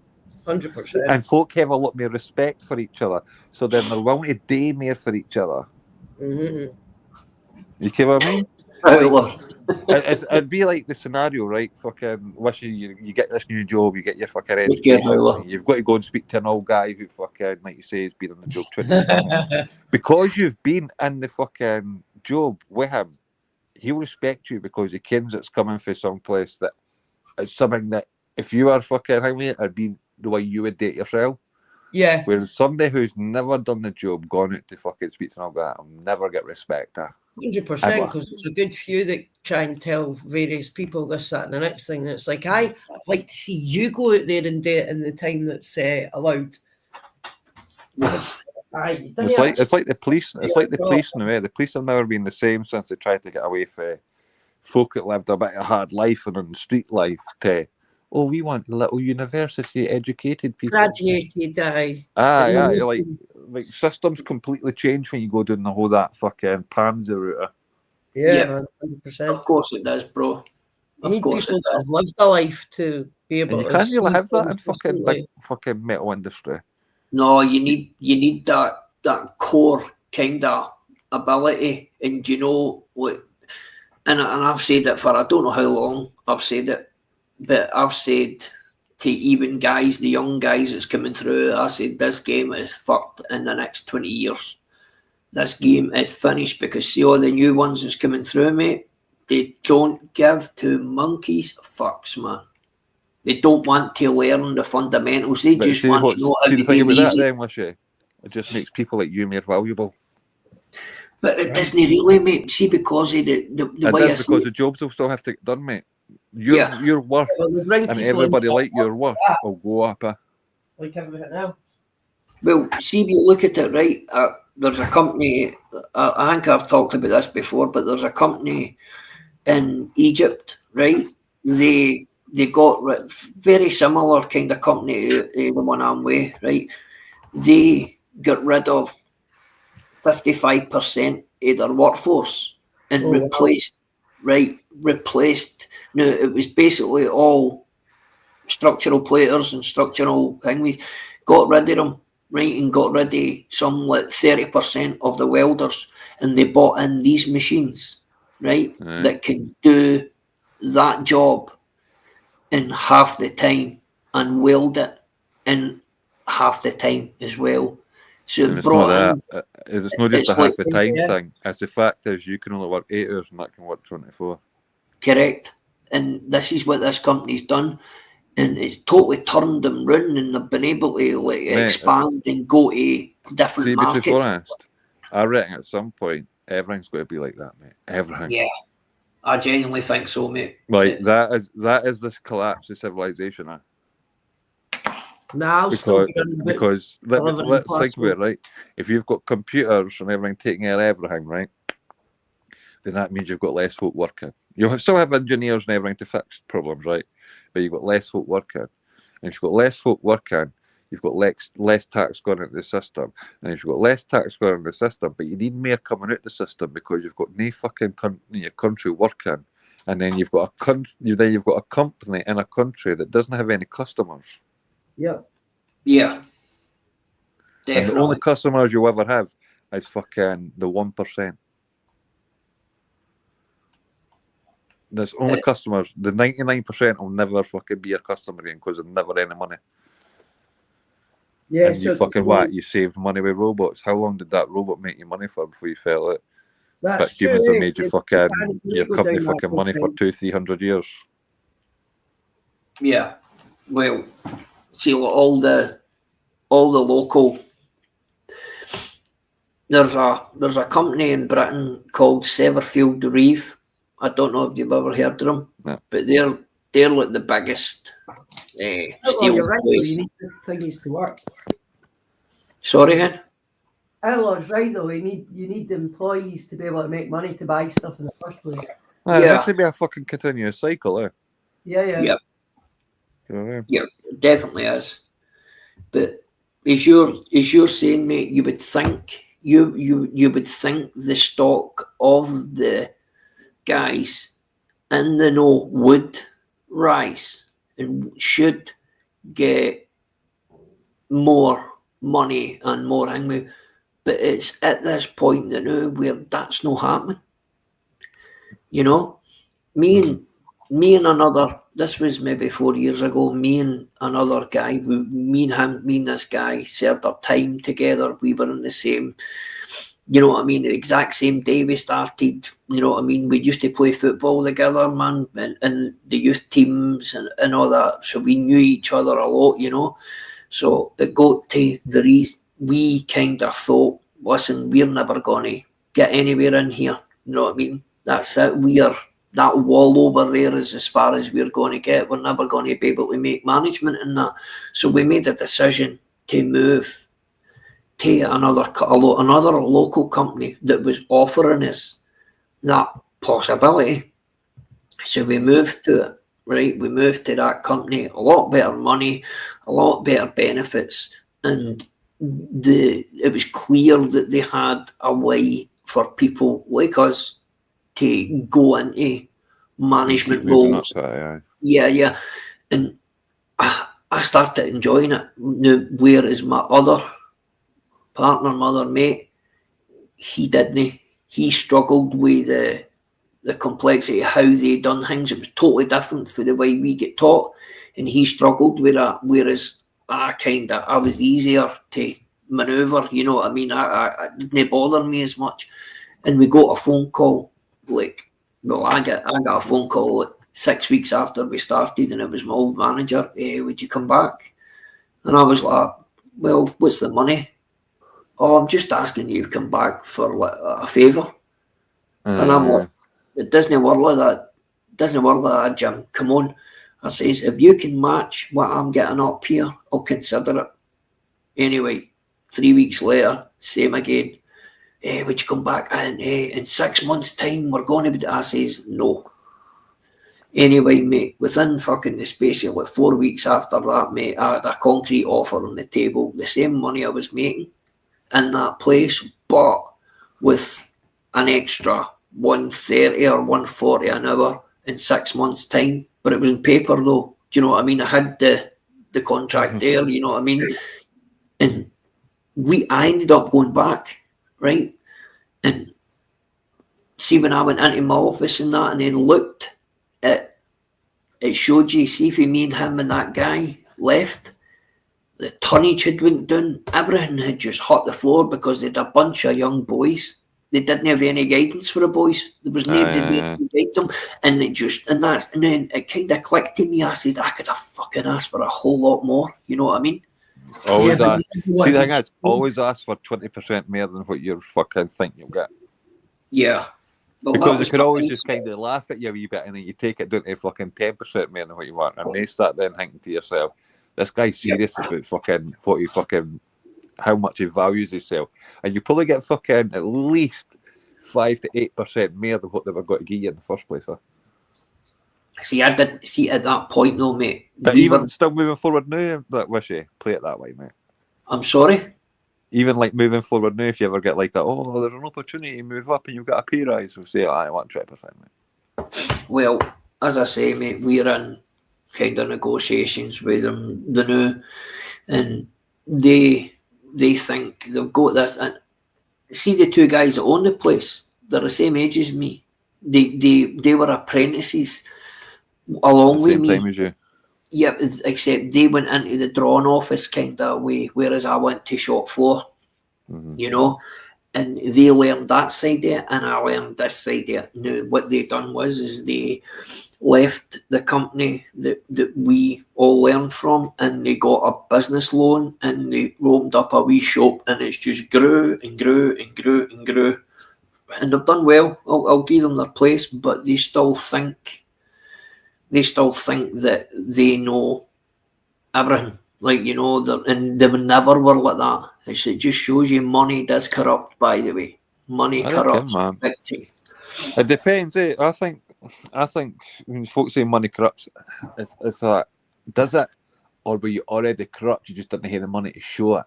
[SPEAKER 5] 100%.
[SPEAKER 4] And folk have a lot more respect for each other, so then they're willing to do more for each other.
[SPEAKER 5] Mm-hmm.
[SPEAKER 4] You get what I mean?
[SPEAKER 3] Fowler.
[SPEAKER 4] It'd be like the scenario, right? Fucking wishing you get this new job, you get your fucking
[SPEAKER 3] Look here,
[SPEAKER 4] education,
[SPEAKER 3] Fowler.
[SPEAKER 4] and you've got to go and speak to an old guy who fucking, like you say, has been on the job 20 years. Because you've been in the fucking job with him, he'll respect you because he kens it's coming from someplace that it's something that if you are fucking him, it'd be the way you would date yourself.
[SPEAKER 5] Yeah,
[SPEAKER 4] Whereas somebody who's never done the job, gone out to fucking speak to an old guy, will never get respect.
[SPEAKER 5] 100%, because there's a good few that try and tell various people this, that, and the next thing. And it's like, I'd like to see you go out there and do it in the time that's allowed.
[SPEAKER 3] Yes.
[SPEAKER 5] Aye,
[SPEAKER 4] It's like the police. It's like the police in a way. The police have never been the same since they tried to get away from folk that lived a bit of hard life and on street life. Oh, we want little university educated people.
[SPEAKER 5] graduated, aye.
[SPEAKER 4] Yeah, like systems completely change when you go down the whole that fucking Panzer route.
[SPEAKER 5] Yeah,
[SPEAKER 3] Yeah.
[SPEAKER 5] man, 100%.
[SPEAKER 3] Of course it does, bro.
[SPEAKER 5] You need
[SPEAKER 3] Of course
[SPEAKER 5] people
[SPEAKER 3] it
[SPEAKER 5] that
[SPEAKER 3] does.
[SPEAKER 5] have lived a life to be able
[SPEAKER 4] And you
[SPEAKER 5] to
[SPEAKER 4] can't
[SPEAKER 5] see
[SPEAKER 4] really have that in
[SPEAKER 5] things
[SPEAKER 4] fucking
[SPEAKER 5] differently.
[SPEAKER 4] big fucking metal industry.
[SPEAKER 3] No, you need that core kind of ability, and you know what? And I've said it for I don't know how long I've said it, but I've said to even guys, the young guys that's coming through, I said this game is fucked in the next 20 years. This game is finished because see all the new ones that's coming through, mate. They don't give two monkeys fucks, man. They don't want to learn the fundamentals. They
[SPEAKER 4] But
[SPEAKER 3] just
[SPEAKER 4] see,
[SPEAKER 3] want to know how
[SPEAKER 4] see
[SPEAKER 3] to
[SPEAKER 4] the thing
[SPEAKER 3] do
[SPEAKER 4] about that
[SPEAKER 3] easy.
[SPEAKER 4] then, Wishy, it just makes people like you more valuable.
[SPEAKER 3] But it doesn't really, mate. See, because of the way I
[SPEAKER 4] It is
[SPEAKER 3] see
[SPEAKER 4] because
[SPEAKER 3] it.
[SPEAKER 4] the jobs will still have to get done, mate. Your worth
[SPEAKER 5] Well, they bring
[SPEAKER 4] and
[SPEAKER 5] people in
[SPEAKER 4] everybody
[SPEAKER 5] for
[SPEAKER 4] like your
[SPEAKER 5] what's
[SPEAKER 4] worth
[SPEAKER 5] that,
[SPEAKER 4] will go up.
[SPEAKER 5] like everything else.
[SPEAKER 3] Well, see, if you look at it, right, there's a company, I think I've talked about this before, but there's a company in Egypt, right? They got very similar kind of company to the one I'm with, right? They got rid of 55% of their workforce and
[SPEAKER 5] Oh, wow.
[SPEAKER 3] replaced. Now, it was basically all structural platers and structural things. Got rid of them, right, and got rid of some like 30% of the welders, and they bought in these machines, right,
[SPEAKER 4] Right.
[SPEAKER 3] that can do that job in half the time and weld it in half the time as well. So
[SPEAKER 4] And
[SPEAKER 3] it
[SPEAKER 4] it's not
[SPEAKER 3] brought in.
[SPEAKER 4] that. It's not just
[SPEAKER 3] It's
[SPEAKER 4] a half
[SPEAKER 3] like-
[SPEAKER 4] the time
[SPEAKER 5] yeah.
[SPEAKER 4] thing. It's the fact is you can only work 8 hours and that can work 24.
[SPEAKER 3] Correct. And this is what this company's done. And it's totally turned them round, and they've been able to like
[SPEAKER 4] Mate,
[SPEAKER 3] expand and go to different
[SPEAKER 4] See, to be
[SPEAKER 3] markets.
[SPEAKER 4] honest, I reckon at some point everything's got to be like that, mate. Everything.
[SPEAKER 3] Yeah, I genuinely think so, mate.
[SPEAKER 4] Like that is this collapse of civilization.
[SPEAKER 5] Nah, I'll still
[SPEAKER 4] Because
[SPEAKER 5] be on
[SPEAKER 4] because
[SPEAKER 5] living in
[SPEAKER 4] let's think
[SPEAKER 5] Glasgow.
[SPEAKER 4] about it, right. If you've got computers and everything taking care of everything, right, then that means you've got less folk working. You'll still have engineers and everything to fix problems, right? But you've got less folk working. and if you've got less folk working, you've got less tax going into the system, and if you've got less tax going into the system, but you need more coming out the system because you've got no fucking your country working, and then you've got you've got a company in a country that doesn't have any customers.
[SPEAKER 5] Yeah.
[SPEAKER 3] Yeah.
[SPEAKER 4] And the
[SPEAKER 3] Definitely.
[SPEAKER 4] only customers you'll ever have is fucking the 1%. There's only customers. The 99% will never fucking be your customer again because there's never any money.
[SPEAKER 5] Yeah.
[SPEAKER 4] And you fucking what? You saved money with robots. How long did that robot make you money for before you fell out?
[SPEAKER 5] That's
[SPEAKER 4] But
[SPEAKER 5] true.
[SPEAKER 4] humans have
[SPEAKER 5] eh?
[SPEAKER 4] made you
[SPEAKER 5] You
[SPEAKER 4] fucking
[SPEAKER 5] can't
[SPEAKER 4] your
[SPEAKER 5] go
[SPEAKER 4] company
[SPEAKER 5] down that
[SPEAKER 4] fucking money for
[SPEAKER 5] road.
[SPEAKER 4] 200-300 years.
[SPEAKER 3] Yeah. Well, see all the local. There's a company in Britain called Severfield Reeve. I don't know if you've ever heard of them,
[SPEAKER 4] No.
[SPEAKER 3] but they're like the biggest
[SPEAKER 5] Well,
[SPEAKER 3] steel
[SPEAKER 5] you're right, though.
[SPEAKER 3] place.
[SPEAKER 5] You need the thingies to work.
[SPEAKER 3] Sorry, Hen?
[SPEAKER 5] Eller's right, though. You need the employees to be able to make money to buy stuff in the first place.
[SPEAKER 4] It
[SPEAKER 3] Yeah.
[SPEAKER 4] has to be a fucking continuous cycle, eh?
[SPEAKER 5] Yeah, yeah.
[SPEAKER 3] Yeah.
[SPEAKER 4] You know what I mean?
[SPEAKER 3] Yeah, it definitely is. But as you're saying, mate, you would think the stock of the guys in the know would rise and should get more money and more hangman. But it's at this point that now where that's not happening. You know, me and another. This was maybe 4 years ago. Me and another guy. Me and this guy served our time together. We were in the same. You know what I mean? The exact same day we started. You know what I mean? We used to play football together, man, and the youth teams and all that. So we knew each other a lot, you know. So it got to the reason we kind of thought, listen, we're never going to get anywhere in here. You know what I mean? That's it. That wall over there is as far as we're going to get. We're never going to be able to make management in that. So we made a decision to move to another local company that was offering us that possibility. So we moved to it, right? We moved to that company, a lot better money, a lot better benefits, and it was clear that they had a way for people like us to go into management
[SPEAKER 4] Keep moving
[SPEAKER 3] roles.
[SPEAKER 4] up that, yeah.
[SPEAKER 3] Yeah. And I started enjoying it. Now, whereas my other partner, mother, mate, he didn't. He struggled with the complexity of how they done things. It was totally different for the way we get taught, and he struggled with that. Whereas I was easier to manoeuvre. You know what I mean? I didn't bother me as much. And we got a phone call I got a phone call like 6 weeks after we started, and it was my old manager. Hey, would you come back? And I was like, well, what's the money? Oh, I'm just asking you to come back for like, a favour. And I'm like, it doesn't work like that. It doesn't work like that, Jim. Come on. I says, if you can match what I'm getting up here, I'll consider it. Anyway, 3 weeks later, same again. Hey, would you come back? And in 6 months' time, we're going to be. I says, no. Anyway, mate, within fucking the space of like 4 weeks after that, mate, I had a concrete offer on the table, the same money I was making in that place, but with an extra 130 or 140 an hour in 6 months' time. But it was in paper, though. Do you know what I mean? I had the contract there. You know what I mean? And I ended up going back, right? And see, when I went into my office and that, and then looked at it, showed you, see if me and him and that guy left, the tonnage had went down, everything had just hit the floor because they had a bunch of young boys. They didn't have any guidance for the boys. There was nobody there to guide them, and then it kind of clicked to me. I said, I could have fucking asked for a whole lot more. You know what I mean?
[SPEAKER 4] Always
[SPEAKER 5] Yeah,
[SPEAKER 4] ask. See, the thing is, always ask for 20% more than what you fucking think you'll get.
[SPEAKER 3] Yeah. Well,
[SPEAKER 4] Because they could always just kind of laugh at you a wee bit, and then you take it down to fucking 10% more than what you want, and they start then thinking to yourself, "This guy's serious about fucking what he fucking how much he values himself," and you probably get fucking at least 5 to 8% more than what they were going to give you in the first place. Huh?
[SPEAKER 3] See, I did see at that point though, mate.
[SPEAKER 4] But
[SPEAKER 3] we
[SPEAKER 4] even
[SPEAKER 3] were-
[SPEAKER 4] still moving forward now, that Wishy, play it that way, mate.
[SPEAKER 3] I'm sorry.
[SPEAKER 4] Even like moving forward now, if you ever get like oh, there's an opportunity to move up and you've got a pay rise, we'll say, I want 20%, mate.
[SPEAKER 3] Well, as I say, mate, we're in kind of negotiations with them, the new, and they think they've got this. And see, the two guys that own the place, they're the same age as me. They were apprentices along with
[SPEAKER 4] Same
[SPEAKER 3] me.
[SPEAKER 4] time as you.
[SPEAKER 3] Yep, except they went into the drawing office kind of way, whereas I went to shop floor,
[SPEAKER 4] Mhm.
[SPEAKER 3] you know, and they learned that side of it, and I learned this side of it. Now, what they done is they left the company that we all learned from, and they got a business loan, and they opened up a wee shop, and it's just grew and grew and grew and grew, and they've done well. I'll give them their place, but they still think that they know everything. Like, you know, and they never were like that. It just shows you money does corrupt, by the way. Money
[SPEAKER 4] I reckon,
[SPEAKER 3] corrupts
[SPEAKER 4] man.
[SPEAKER 3] big time.
[SPEAKER 4] It depends, eh? I think when folks say money corrupts, it's like, does it? Or were you already corrupt? You just didn't have the money to show it.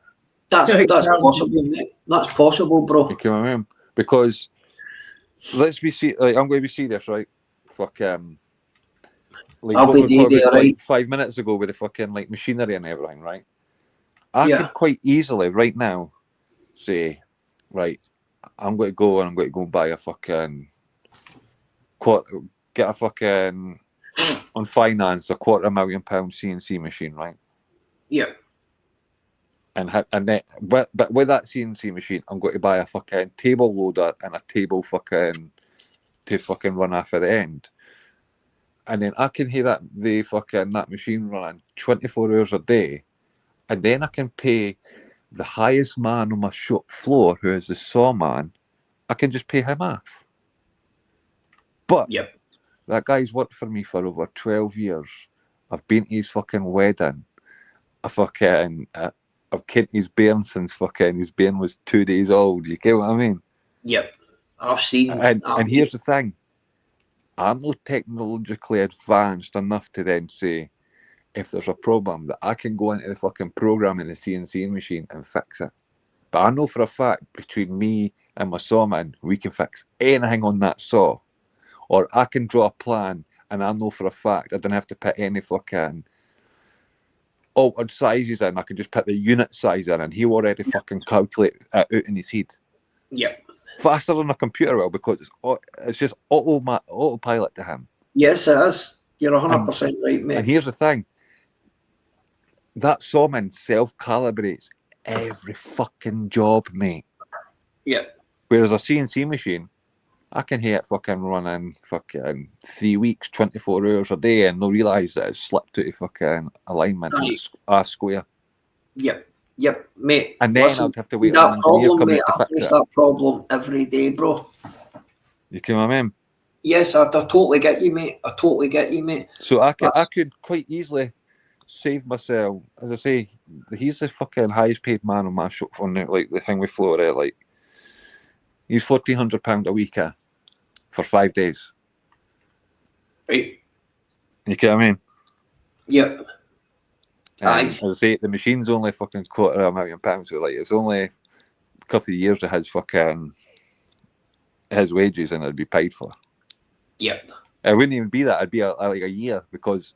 [SPEAKER 3] That's
[SPEAKER 5] Yeah,
[SPEAKER 3] possible, mate. That's possible, bro.
[SPEAKER 4] You know what I mean? Because let's be like, I'm going to be serious, right? Fuck like
[SPEAKER 3] I'll
[SPEAKER 4] what
[SPEAKER 3] be
[SPEAKER 4] we talked
[SPEAKER 3] there,
[SPEAKER 4] about,
[SPEAKER 3] right?
[SPEAKER 4] like 5 minutes ago with the fucking like machinery and everything, right? I
[SPEAKER 3] Yeah.
[SPEAKER 4] could quite easily right now say, right, I'm going to go and buy a fucking get a fucking on finance £250,000 CNC machine, right?
[SPEAKER 3] Yeah.
[SPEAKER 4] And then, but with that CNC machine, I'm going to buy a fucking table loader and a table fucking to fucking run off at the end. And then I can hear that machine running 24 hours a day. And then I can pay the highest man on my shop floor, who is the saw man, I can just pay him off. But
[SPEAKER 3] Yep.
[SPEAKER 4] that guy's worked for me for over 12 years. I've been to his fucking wedding. I've kept his bairn since fucking his bairn was 2 days old. You get what I mean?
[SPEAKER 3] Yep. I've seen.
[SPEAKER 4] And here's the thing. I'm not technologically advanced enough to then say, if there's a problem, that I can go into the fucking program in the CNC machine and fix it. But I know for a fact, between me and my sawman, we can fix anything on that saw. Or I can draw a plan, and I know for a fact I don't have to put any fucking altered sizes in. I can just put the unit size in, and he already fucking calculate it out in his head.
[SPEAKER 3] Yep.
[SPEAKER 4] Faster than a computer will, because it's just autopilot to him.
[SPEAKER 3] Yes, it is. You're 100% right, mate.
[SPEAKER 4] And here's the thing. That sawman self-calibrates every fucking job, mate.
[SPEAKER 3] Yep.
[SPEAKER 4] Whereas a CNC machine, I can hear it fucking running fucking 3 weeks, 24 hours a day, and not realise that it's slipped out of fucking alignment and it's a square.
[SPEAKER 3] Yep, mate.
[SPEAKER 4] And then
[SPEAKER 3] Listen,
[SPEAKER 4] I'd have to wait
[SPEAKER 3] that
[SPEAKER 4] for an engineer
[SPEAKER 3] problem,
[SPEAKER 4] coming
[SPEAKER 3] mate,
[SPEAKER 4] to
[SPEAKER 3] I
[SPEAKER 4] fix
[SPEAKER 3] face
[SPEAKER 4] it.
[SPEAKER 3] that problem every day, bro.
[SPEAKER 4] You know what I mean?
[SPEAKER 3] Yes, I totally get you, mate. I totally get you, mate.
[SPEAKER 4] So I
[SPEAKER 3] That's-
[SPEAKER 4] could quite easily save myself. As I say, he's the fucking highest paid man on my shop on like the thing with Florida. Like, he's £1,400 a week for 5 days.
[SPEAKER 3] Right.
[SPEAKER 4] You get what I mean?
[SPEAKER 3] Yep. Aye.
[SPEAKER 4] As I say, the machine's only fucking £250,000. So like, it's only a couple of years of his fucking his wages, and it'd be paid for.
[SPEAKER 3] Yep.
[SPEAKER 4] It wouldn't even be that. It'd be like a year, because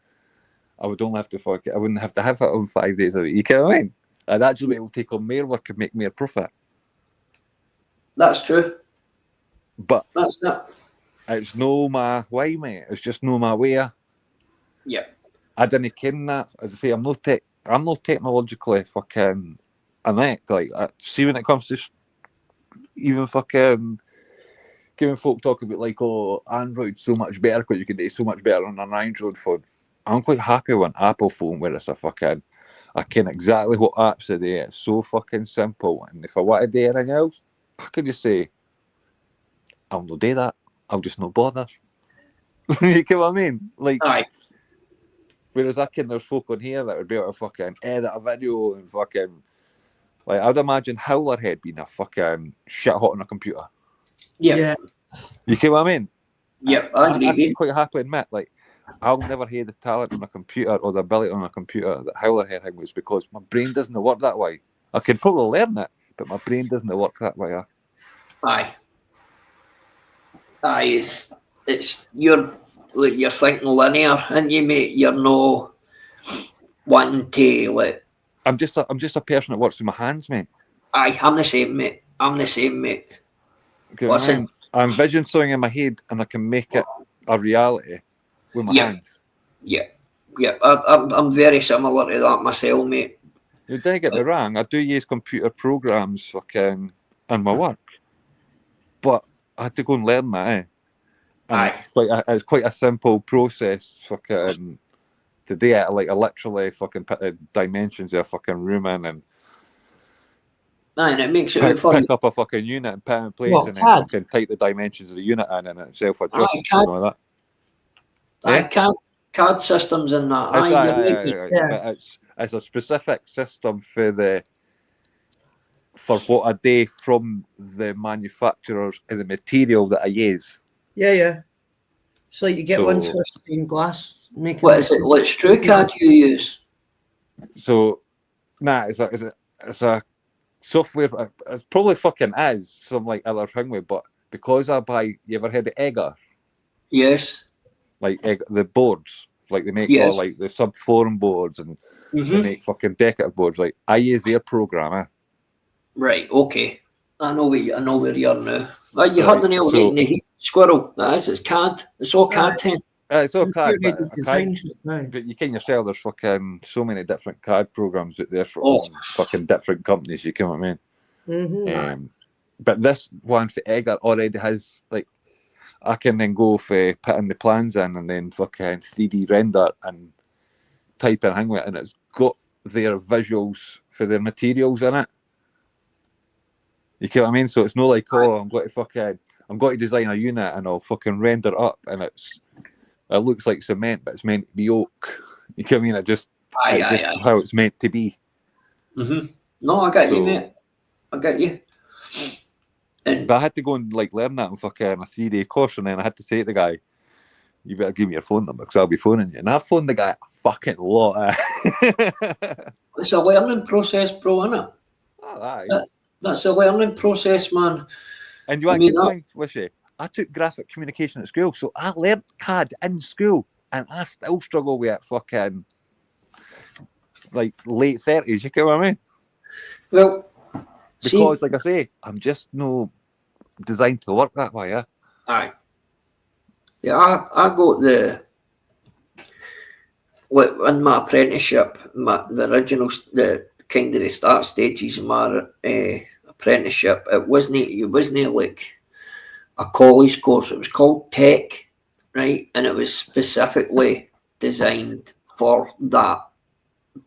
[SPEAKER 4] I would only have to I wouldn't have to have it on 5 days a week. You get what I mean? I'd actually be able to take on more work and make more profit.
[SPEAKER 3] That's true.
[SPEAKER 4] But
[SPEAKER 3] That's it.
[SPEAKER 4] it's no my way, mate. It's just no my way.
[SPEAKER 3] Yep.
[SPEAKER 4] I didn't ken that. As I say, I'm not technologically fucking inept. Like, see, when it comes to even fucking giving folk talk about like, oh, Android's so much better because you can do so much better on an Android phone. I'm quite happy with an Apple phone where it's a fucking, I ken exactly what apps are there. It's so fucking simple. And if I want to do anything else, I can just say, I'll not do that. I'll just not bother. You get what I mean? Like,
[SPEAKER 3] Aye.
[SPEAKER 4] whereas I can, there's folk on here that would be able to fucking edit a video and fucking, like, I'd imagine Howlerhead being a fucking shit hot on a computer.
[SPEAKER 3] Yep.
[SPEAKER 5] Yeah.
[SPEAKER 4] You get what I mean?
[SPEAKER 3] Yep. I agree
[SPEAKER 4] I
[SPEAKER 3] with
[SPEAKER 4] can
[SPEAKER 3] you.
[SPEAKER 4] quite happily admit, like, I'll never have the talent on a computer or the ability on a computer that Howler had was because my brain doesn't work that way. I can probably learn it, but my brain doesn't work that way.
[SPEAKER 3] Aye. Aye, it's you're thinking linear, and you mate, you're no wanting to like.
[SPEAKER 4] I'm just a person that works with my hands, mate.
[SPEAKER 3] Aye, I'm the same, mate.
[SPEAKER 4] Okay,
[SPEAKER 3] Listen.
[SPEAKER 4] I envision something in my head and I can make it a reality with my
[SPEAKER 3] Yeah.
[SPEAKER 4] hands.
[SPEAKER 3] Yeah. I'm very similar to that myself, mate.
[SPEAKER 4] You don't get me wrong. I do use computer programs fucking in my work, but I had to go and learn that. And
[SPEAKER 3] Aye.
[SPEAKER 4] it's quite a simple process, fucking to do it. Like I literally fucking put the dimensions of a fucking room in and
[SPEAKER 3] Aye, and it makes it fun.
[SPEAKER 4] pick up a fucking unit and put it in place,
[SPEAKER 5] What,
[SPEAKER 4] and then
[SPEAKER 5] CAD?
[SPEAKER 4] fucking type the dimensions of the unit in, and it self-adjusts
[SPEAKER 3] CAD.
[SPEAKER 4] and all that.
[SPEAKER 3] Aye, CAD systems and that.
[SPEAKER 4] It's,
[SPEAKER 3] Aye, you're right, mate.
[SPEAKER 5] Yeah.
[SPEAKER 4] but it's a specific system for what I do from the manufacturers and the material that I use.
[SPEAKER 5] Yeah. So you get ones
[SPEAKER 4] So-
[SPEAKER 5] for stained glass making.
[SPEAKER 3] What is it? Like TrueCAD you use?
[SPEAKER 4] So, it's a software. It's probably fucking is some like other thing with, but because I buy, you ever heard of Egger?
[SPEAKER 3] Yes.
[SPEAKER 4] Like the boards, like they make
[SPEAKER 3] Yes.
[SPEAKER 4] all like the subform boards and they
[SPEAKER 3] Mm-hmm.
[SPEAKER 4] make fucking decorative boards. Like I use their program.
[SPEAKER 3] Right. Okay. I know where you are now. You
[SPEAKER 4] Right,
[SPEAKER 3] heard the nail
[SPEAKER 4] so-
[SPEAKER 3] right in the heat, squirrel. That is, it's CAD. It's all CAD 10.
[SPEAKER 4] It's all CAD, but,
[SPEAKER 5] Computer design shit now.
[SPEAKER 4] but you can yourself. There's fucking so many different CAD programs out there from
[SPEAKER 3] Oh.
[SPEAKER 4] fucking different companies. You know what I mean?
[SPEAKER 5] Mm-hmm.
[SPEAKER 4] But this one for Egger already has like I can then go for putting the plans in and then fucking 3D render and type in hang with it, and it's got their visuals for their materials in it. You get what I mean? So it's not like I'm going to design a unit and I'll fucking render it up and it looks like cement but it's meant to be oak. You get what I mean? It's just how it's meant to be.
[SPEAKER 3] Mm-hmm. No, I get you,
[SPEAKER 4] So-
[SPEAKER 3] mate. I get you. And
[SPEAKER 4] But I had to go and like learn that in fucking a 3-day course, and then I had to say to the guy, "You better give me your phone number because I'll be phoning you." And I phoned the guy a fucking lot.
[SPEAKER 3] it's a learning process, bro, innit?
[SPEAKER 4] Aye.
[SPEAKER 3] That's a learning process, man.
[SPEAKER 4] And you want
[SPEAKER 3] I
[SPEAKER 4] to
[SPEAKER 3] mean,
[SPEAKER 4] get something, Wishy? I took graphic communication at school, so I learnt CAD in school, and I still struggle with it fucking like late 30s. You get what I mean?
[SPEAKER 3] Well,
[SPEAKER 4] Because, like I say, I'm just no designed to work that way. Yeah.
[SPEAKER 3] aye. Yeah, I got like in my apprenticeship, the original, the kind of the start stages of my apprenticeship, it wasn't like a college course. It was called Tech, right? And it was specifically designed for that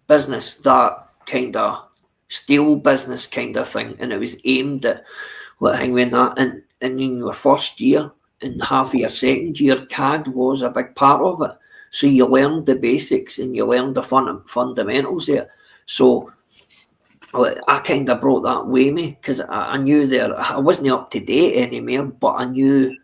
[SPEAKER 3] business, that kind of steel business kind of thing. And it was aimed at like hanging that. And in your first year and half of your second year, CAD was a big part of it. So you learned the basics and you learned the fundamentals there. So like, I kind of brought that with me because I knew I wasn't up to date anymore, but I knew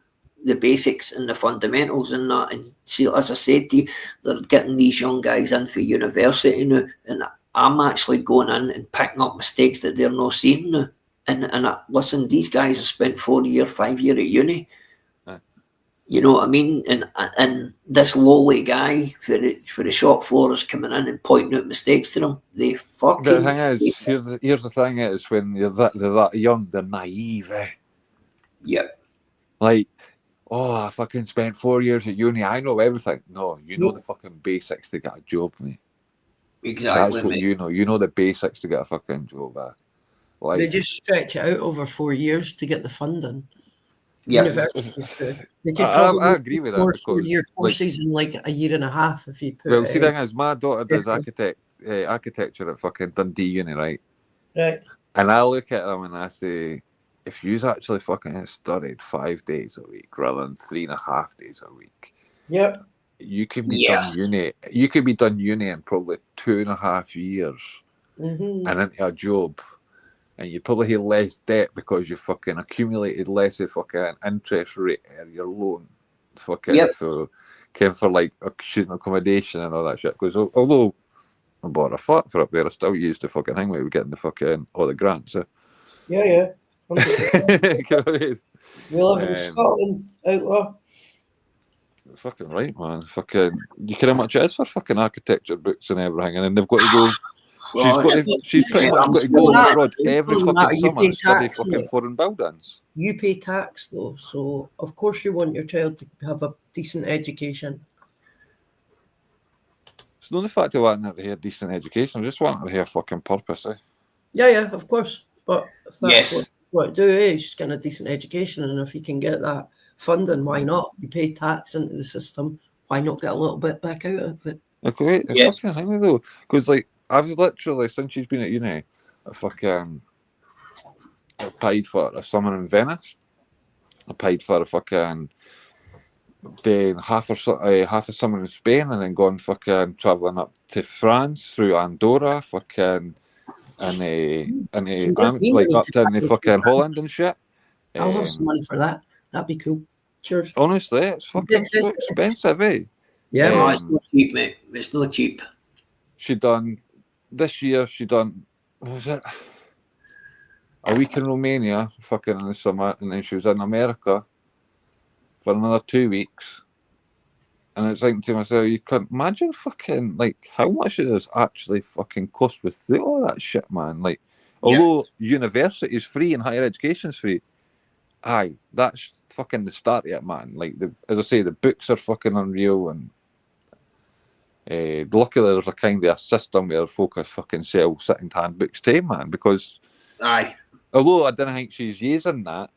[SPEAKER 3] the basics and the fundamentals and that. And see, as I said to you, they're getting these young guys in for university now, and I'm actually going in and picking up mistakes that they're not seeing now. And listen, these guys have spent 4 years, 5 years at uni. You know what I mean? And this lowly guy for the shop floor is coming in and pointing out mistakes to them. They fucking.
[SPEAKER 4] The thing is, here's the thing is when they're that young, they're naive.
[SPEAKER 3] Yeah.
[SPEAKER 4] Like, oh, I fucking spent 4 years at uni. I know everything. No, you know the fucking basics to get a job, mate.
[SPEAKER 3] Exactly,
[SPEAKER 4] That's what
[SPEAKER 3] mate.
[SPEAKER 4] you know. You know the basics to get a fucking job. Like,
[SPEAKER 5] They just stretch it out over 4 years to get the funding.
[SPEAKER 3] Yeah.
[SPEAKER 5] Universities do. They could
[SPEAKER 4] I
[SPEAKER 5] probably
[SPEAKER 4] agree with that
[SPEAKER 5] do
[SPEAKER 4] because,
[SPEAKER 5] 4 year
[SPEAKER 4] like-
[SPEAKER 5] courses in like a year and a half if you put.
[SPEAKER 4] well, see, the thing is, my daughter does
[SPEAKER 5] Yeah.
[SPEAKER 4] architecture at fucking Dundee Uni, right?
[SPEAKER 5] Right.
[SPEAKER 4] And I look at them and I say, if you actually fucking studied 5 days a week rather than 3.5 days a week,
[SPEAKER 5] Yep.
[SPEAKER 4] you could be
[SPEAKER 3] Yes.
[SPEAKER 4] done uni. You could be done uni in probably 2.5 years
[SPEAKER 5] Mm-hmm.
[SPEAKER 4] and into a job, and you probably have less debt because you fucking accumulated less of fucking interest rate or your loan. Fucking
[SPEAKER 3] Yep.
[SPEAKER 4] so came for like student accommodation and all that shit. Because although I bought a flat for up there, I still used the fucking thing where we getting the fucking all the grants. So.
[SPEAKER 5] Yeah. 100%.
[SPEAKER 4] Go ahead.
[SPEAKER 5] We live in
[SPEAKER 4] Um,
[SPEAKER 5] Scotland out
[SPEAKER 4] Fucking right, man. Fucking, you care how much it is for fucking architecture books and everything, and then they've got to go. She's pretty much got to go abroad every
[SPEAKER 5] Doesn't matter,
[SPEAKER 4] fucking
[SPEAKER 5] you
[SPEAKER 4] summer
[SPEAKER 5] pay
[SPEAKER 4] and study
[SPEAKER 5] tax,
[SPEAKER 4] fucking
[SPEAKER 5] mate.
[SPEAKER 4] foreign buildings.
[SPEAKER 5] You pay tax though, so of course you want your child to have a decent education.
[SPEAKER 4] It's not the fact of wanting her to hear decent education, I just want her to hear fucking purpose, eh?
[SPEAKER 5] Yeah, of course. But if that's
[SPEAKER 3] Yes.
[SPEAKER 5] what to do, she's getting a decent education, and if you can get that funding, why not? You pay tax into the system, why not get a little bit back out of it?
[SPEAKER 4] Like, wait, the
[SPEAKER 3] Yes.
[SPEAKER 4] fucking thing though, because like I've literally since she's been at uni, I paid for a summer in Venice. I paid for a fucking day, half a summer in Spain, and then going fucking traveling up to France through Andorra, fucking and like up to the fucking Holland and shit.
[SPEAKER 5] I'll have some money for that. That'd be cool. Cheers.
[SPEAKER 4] Honestly, it's fucking so expensive, eh?
[SPEAKER 5] Yeah,
[SPEAKER 3] No,
[SPEAKER 5] man.
[SPEAKER 3] it's not cheap, mate. It's not cheap.
[SPEAKER 4] She done this year. She done what was it? A week in Romania, fucking in the summer, and then she was in America for another 2 weeks. And it's like to myself, you can't imagine fucking like how much it is actually fucking cost with all that shit, man. Like, although university is free and higher education is free, aye, that's fucking the start of it, man. Like, as I say, the books are fucking unreal, and luckily there's a kind of a system where folk are fucking sell second-hand books too, man. Because
[SPEAKER 3] Aye.
[SPEAKER 4] although I didn't think she's using that,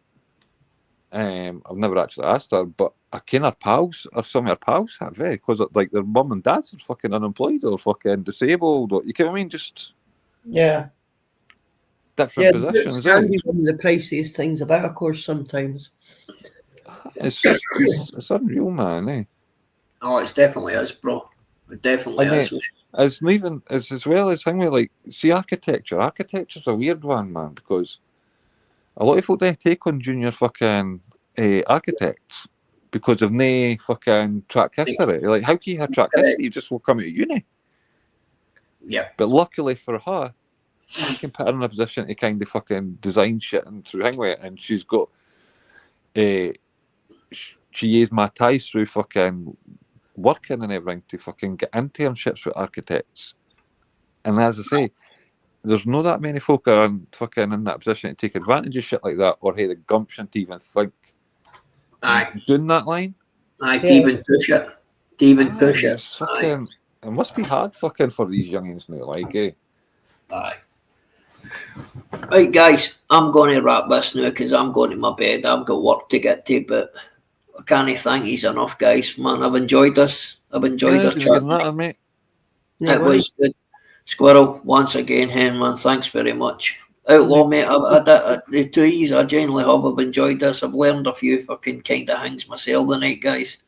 [SPEAKER 4] I've never actually asked her, but I kind of pals, or some of her pals have, because like their mum and dads are fucking unemployed or fucking disabled, or you know what I mean, just
[SPEAKER 5] Yeah.
[SPEAKER 4] different
[SPEAKER 5] Yeah,
[SPEAKER 4] positions.
[SPEAKER 5] it's
[SPEAKER 4] Eh?
[SPEAKER 5] can be one of the priciest things about a course sometimes.
[SPEAKER 4] It's unreal, man. Eh?
[SPEAKER 3] Oh, it's definitely is, bro. It definitely
[SPEAKER 4] And
[SPEAKER 3] is.
[SPEAKER 4] It's not even as well as thing with like see architecture. Architecture's a weird one, man, because a lot of folk they take on junior fucking architects because of no fucking track history. Like, how can you have track history? You just will come out of uni.
[SPEAKER 3] Yeah.
[SPEAKER 4] But luckily for her, I can put her in a position to kind of fucking design shit and through hang with it, and she's got she used my ties through fucking working and everything to fucking get internships with architects. And as I say, there's not that many folk are fucking in that position to take advantage of shit like that, or have the gumption to even think
[SPEAKER 3] Aye.
[SPEAKER 4] doing that line.
[SPEAKER 3] Aye, to even push it. To even push it.
[SPEAKER 4] It's fucking, it must be hard fucking for these youngins now, like, eh?
[SPEAKER 3] Aye. Right, guys, I'm going to wrap this now because I'm going to my bed. I've got work to get to, but I can't thank you enough, guys. Man, I've enjoyed this. I've enjoyed our chat.
[SPEAKER 4] Mate.
[SPEAKER 5] Yeah,
[SPEAKER 3] It was good. Squirrel, once again, hen, man, thanks very much. Outlaw, mate, the 2 years I genuinely have. I've enjoyed this. I've learned a few fucking kind of things myself tonight, guys.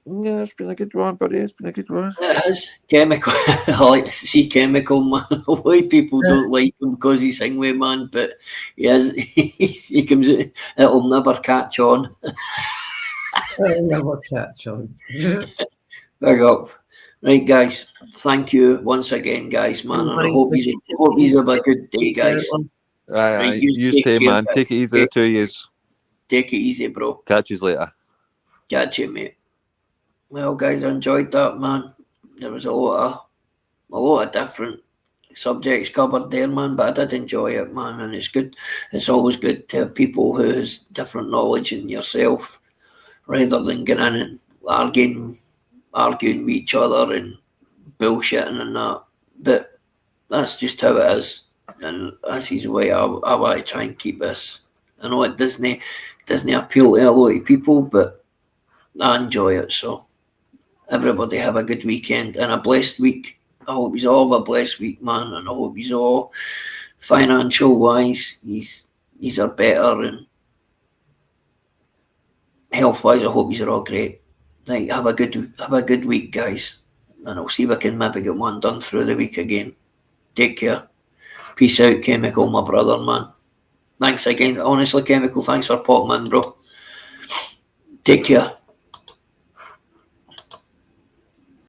[SPEAKER 4] Yeah, it's been a good one, buddy. It's been a good one.
[SPEAKER 3] It is. Chemical. I like to see Chemical, man. A lot of people don't like him because he's Singway, man, but he is. He comes out, it'll never catch on.
[SPEAKER 5] I'll never catch on.
[SPEAKER 3] Big up. Right, guys. Thank you once again, guys, man. And I hope you have a good day, guys.
[SPEAKER 4] Aye,
[SPEAKER 3] you
[SPEAKER 4] you
[SPEAKER 3] take
[SPEAKER 4] stay,
[SPEAKER 3] care,
[SPEAKER 4] man.
[SPEAKER 3] mate.
[SPEAKER 4] Take it easy, the 2 years.
[SPEAKER 3] Take it easy, bro.
[SPEAKER 4] Catch you later.
[SPEAKER 3] Catch you, mate. Well, guys, I enjoyed that, man. There was a lot of different subjects covered there, man, but I did enjoy it, man, and it's good. It's always good to have people who has different knowledge than yourself, rather than going in and arguing with each other and bullshitting and that. But that's just how it is, and that's his way. I want to try and keep this. I know it doesn't appeal to a lot of people, but I enjoy it. So everybody have a good weekend and a blessed week. I hope you all have a blessed week, man, and I hope you all, financial wise, these are better, and health wise, I hope you are all great. Right, have a good week, guys, and I'll see if I can maybe get one done through the week again. Take care. Peace out, Chemical, my brother, man. Thanks again. Honestly, Chemical, thanks for popping in, bro. Take care.